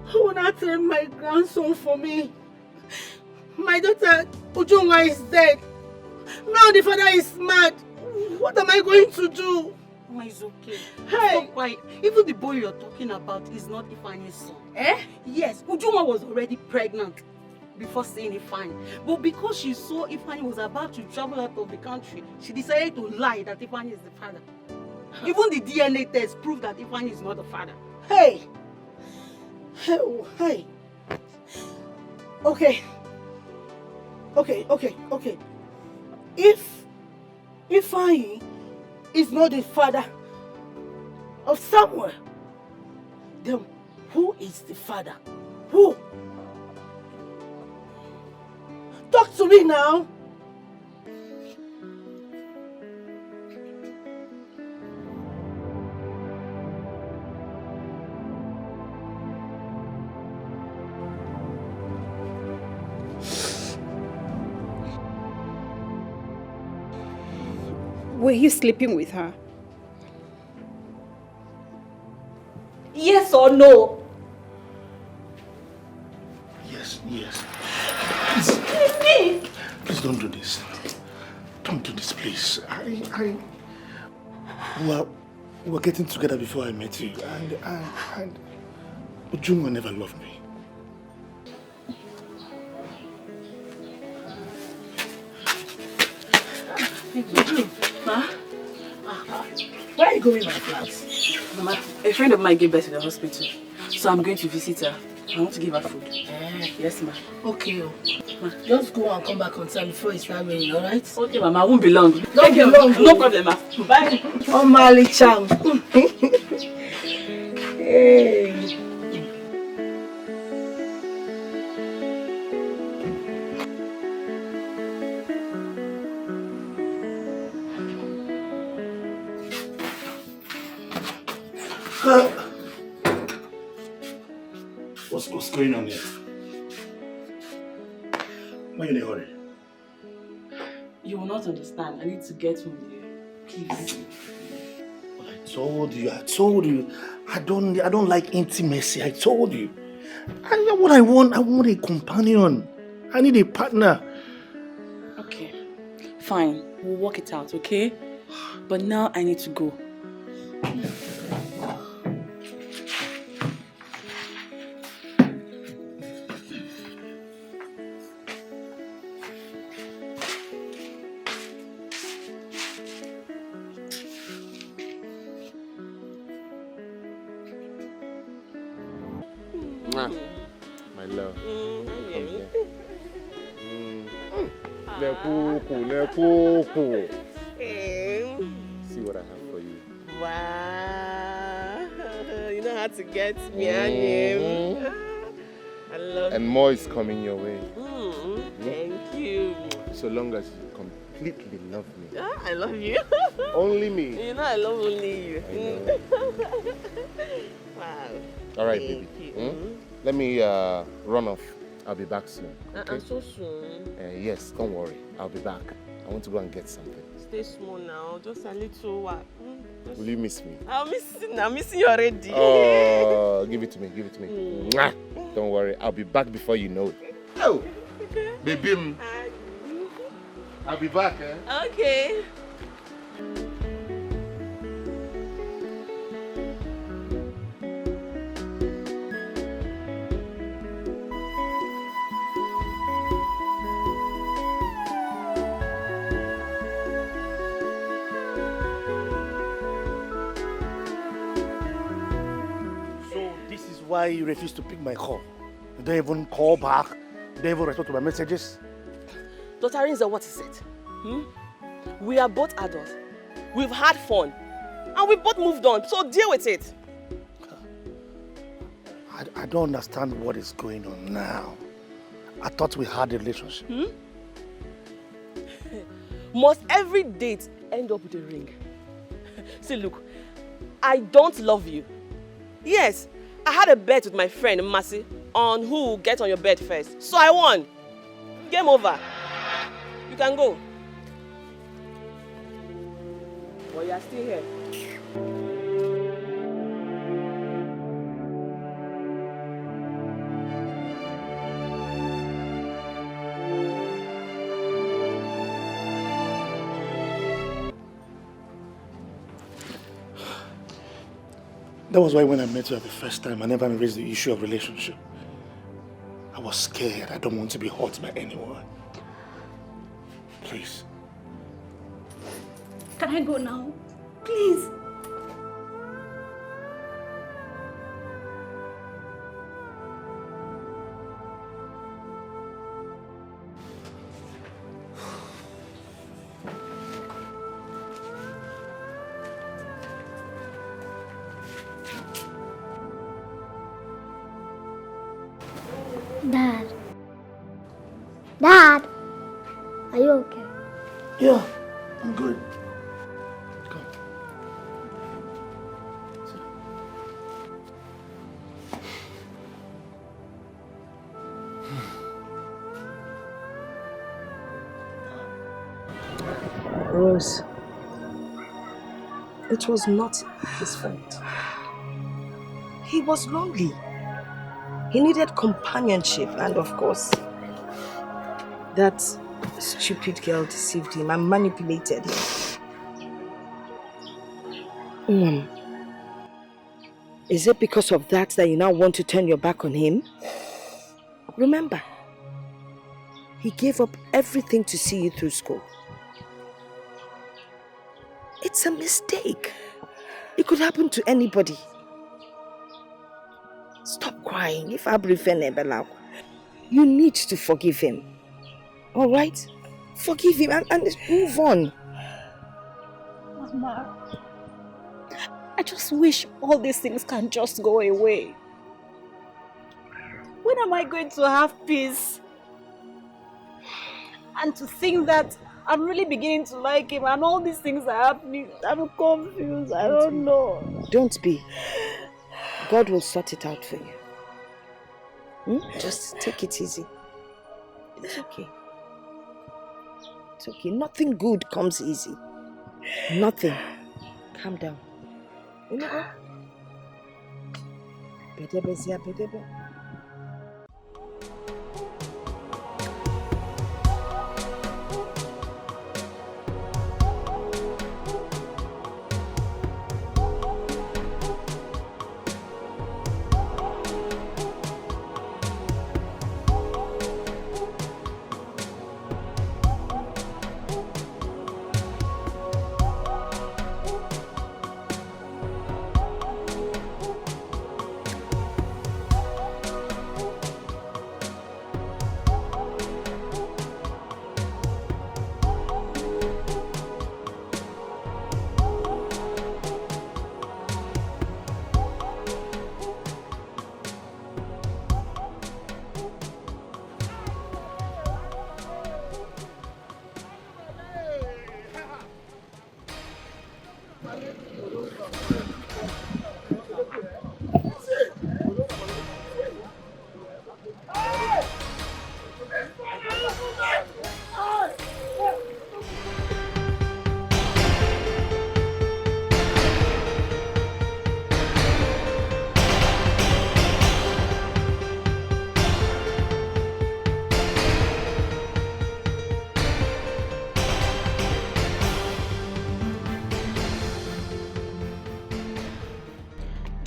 Who will not take my grandson for me? My daughter Ujunwa is dead. Now the father is mad. What am I going to do? Mama, it's okay. Hey! Stop quiet. Even the boy you're talking about is not Ifeanyi's son. Yes, Ujunwa was already pregnant before seeing Ifeanyi. But because she saw Ifeanyi was about to travel out of the country, she decided to lie that Ifeanyi is the father. Even the DNA test proved that Ifeanyi is not the father. Hey! Hey! Okay. If Ifeanyi is not the father of Samuel, then who is the father? Who? Talk to me now. Were you sleeping with her? Yes or no? Yes. Please. Please don't do this. Don't do this, please. We were getting together before I met you, and Ujunwa never loved me. Ma? Where are you going, my friends? Mama, a friend of mine gave birth in the hospital, so I'm going to visit her. I want to give her food. Yes, ma. Okay. Ma. Just go and come back on time before it's not raining, alright? Okay, Mama, I won't be long. Don't be long. No problem, ma. Bye. Oh, Mali Cham. Hey. What's going on here? Why are you in a hurry? You will not understand. I need to get home there. Please. I told you, I don't like intimacy, I told you. And you know what I want a companion. I need a partner. Okay, fine. We'll work it out, okay? But now I need to go. My love. See what I have for you. Wow. You know how to get me and him. I love And more is coming your way. Thank you. So long as you completely love me. I love you. Only me. You know I love only you. I know. Wow. All right, Thank baby. you. Let me run off. I'll be back soon. Okay? So soon. Yes, don't worry. I'll be back. I want to go and get something. Stay small now. Just a little while. Will you miss me? I'm missing you already. Oh, give it to me. Give it to me. Mwah. Don't worry. I'll be back before you know it. Oh, baby. I'll be back, eh? Okay. Why you refuse to pick my call? You don't even call back. You don't even respond to my messages. Dr. Rinza, what is it? We are both adults. We've had fun. And we both moved on. So deal with it. I don't understand what is going on now. I thought we had a relationship. Must every date end up with a ring? See, look, I don't love you. Yes, I had a bet with my friend Masi on who will get on your bed first. So I won. Game over. You can go. But you are still here. That was why when I met you the first time, I never raised the issue of relationship. I was scared. I don't want to be hurt by anyone. Please. Can I go now? Please. Dad, are you okay? Yeah, I'm good. Come. Rose, it was not his fault. He was lonely. He needed companionship, and of course, that stupid girl deceived him and manipulated him. Is it because of that you now want to turn your back on him? Remember, he gave up everything to see you through school. It's a mistake. It could happen to anybody. Stop crying. If you need to forgive him. All right? Forgive him and move on. Mama, I just wish all these things can just go away. When am I going to have peace? And to think that I'm really beginning to like him and all these things are happening. I'm confused. I don't know. Don't be. God will sort it out for you. Just take it easy. It's okay. It's okay. Nothing good comes easy. Nothing. Calm down. You know what? Do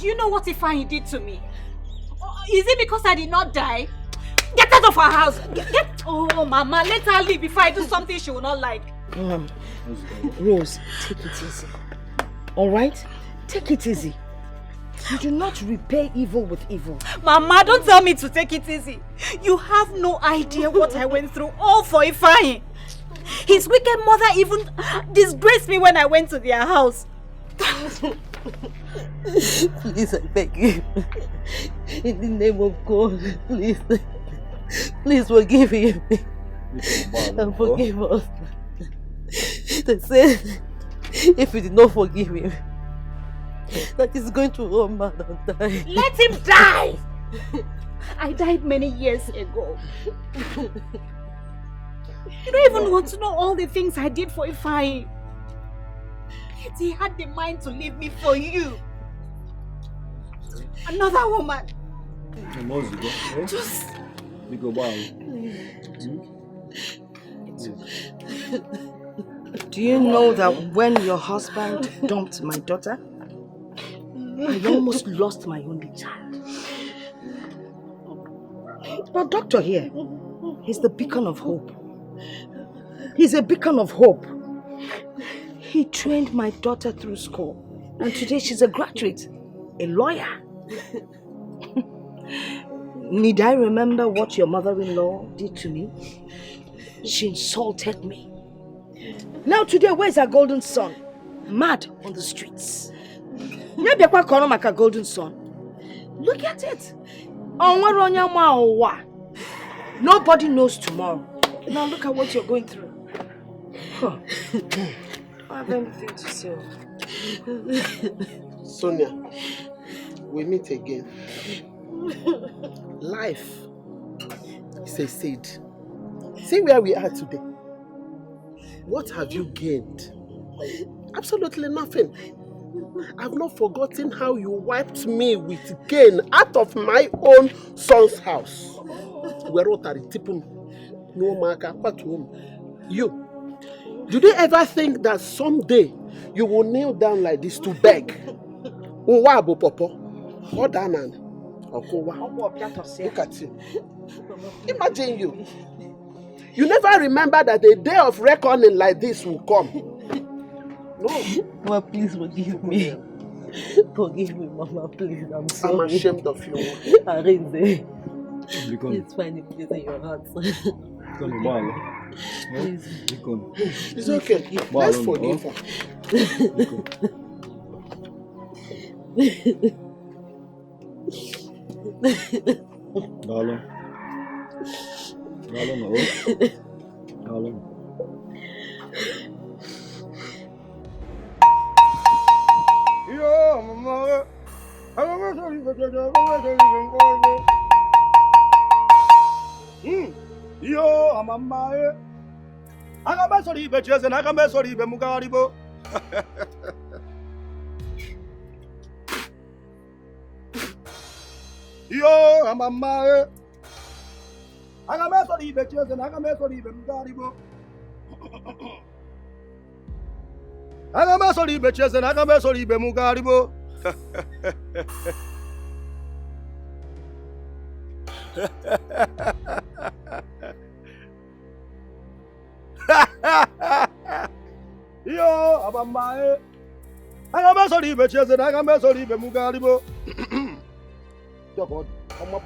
you know what Ifeanyi did to me? Is it because I did not die? Get out of our house! Oh, Mama, let her leave before I do something she will not like. Rose, take it easy. Alright? Take it easy. You do not repay evil with evil. Mama, don't tell me to take it easy. You have no idea what I went through, all for Ifeanyi. His wicked mother even disgraced me when I went to their house. Please, I beg you. In the name of God, please. Please forgive him. And forgive us. They said, if you did not forgive him, that he's going to run mad and die. Let him die! I died many years ago. You don't even want to know all the things I did for Ifeanyi. Yet he had the mind to leave me for you. Another woman. Just... Do you know that when your husband dumped my daughter, I almost lost my only child? But doctor here, he's the beacon of hope. He's a beacon of hope. He trained my daughter through school, and today she's a graduate, a lawyer. Need I remember what your mother-in-law did to me? She insulted me. Now today, where's our golden son? Mad on the streets. Maybe I call him like a golden son. Look at it. Nobody knows tomorrow. Now look at what you're going through. Huh. I have anything to say. Sonia, we meet again. Life is a seed. See where we are today. What have you gained? Absolutely nothing. I've not forgotten how you wiped me with gain out of my own son's house. You, did you ever think that someday you will kneel down like this to beg? Look at you. Imagine you. You never remember that a day of reckoning like this will come. No. Mama, please forgive me. Forgive me, Mama, please. I'm sorry. I'm ashamed of you. Arinze. Please find a place in your heart. Please. It's okay. Let's forgive her. Darling. Darling, oh. Darling. Yo, mama. Yo, mama. Agamesori be chese na agamesori be mugaribo. Yo, I'm a man. I got my sorry, but yes, and I got my sorry, but Mugaribo. I got my sorry, but yes, and I got my sorry, but Mugaribo. Yo, I'm a man. I got my sorry, but yes, and I got my sorry, but Mugaribo. I'm up.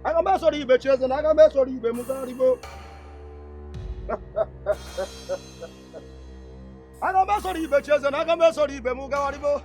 I got my sorry, but yes, and I got my sorry, but Mugaribo. I got my sorry, but yes, and I got my sorry, but Mugaribo.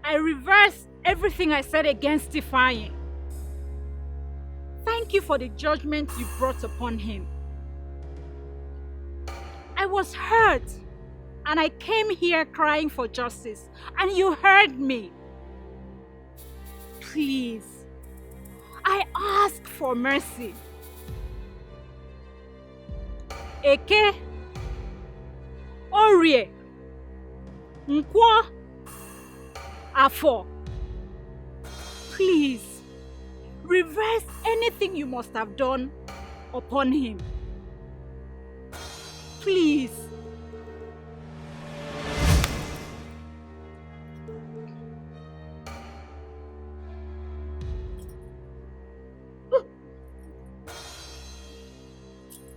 I reversed everything I said against Ifeanyi. Thank you for the judgment you brought upon him. I was hurt, and I came here crying for justice, and you heard me. Please, I ask for mercy. Eke, Orie, Nkwo, Afo, please, reverse anything you must have done upon him. Please.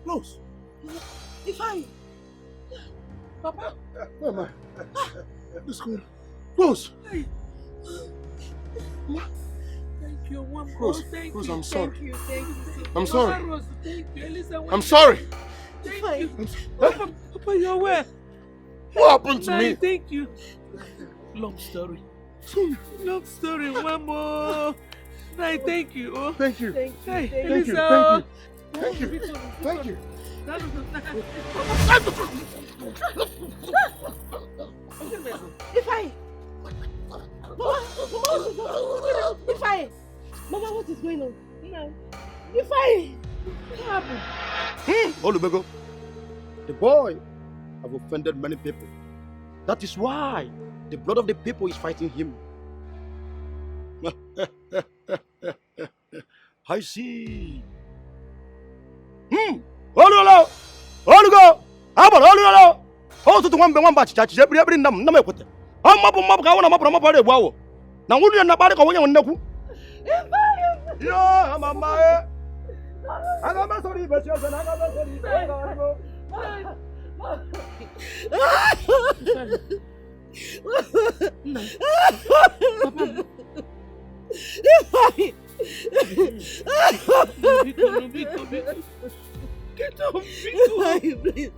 Close. Ifeanyi. Papa. Where am I? Let's go. Close. Thank you, one more. Rose, Thank Rose, you. I'm sorry. Thank you. Thank you. I'm sorry. Papa, Rose, thank you. Elisa, I'm sorry. Thank you. Papa, you're where? What happened to me? Thank you. Long story. Long story. One more. Nai, thank you. Oh. Thank you. Hey, Thank you. Elisa. Thank you. Thank you. Ifeanyi. Ifeanyi. Mama, what is going on? No. Ifeanyi. What happened? Olubego, the boy have offended many people. That is why the blood of the people is fighting him. I see. Olugo! Olugo! Abo olugo! Oh, to one batch church every nam equate. I'm up I want to map a wow. Now would you not buy a way on Naku? Yo, I'm a man. I got my sorry, but yes, and I got my Get up, please.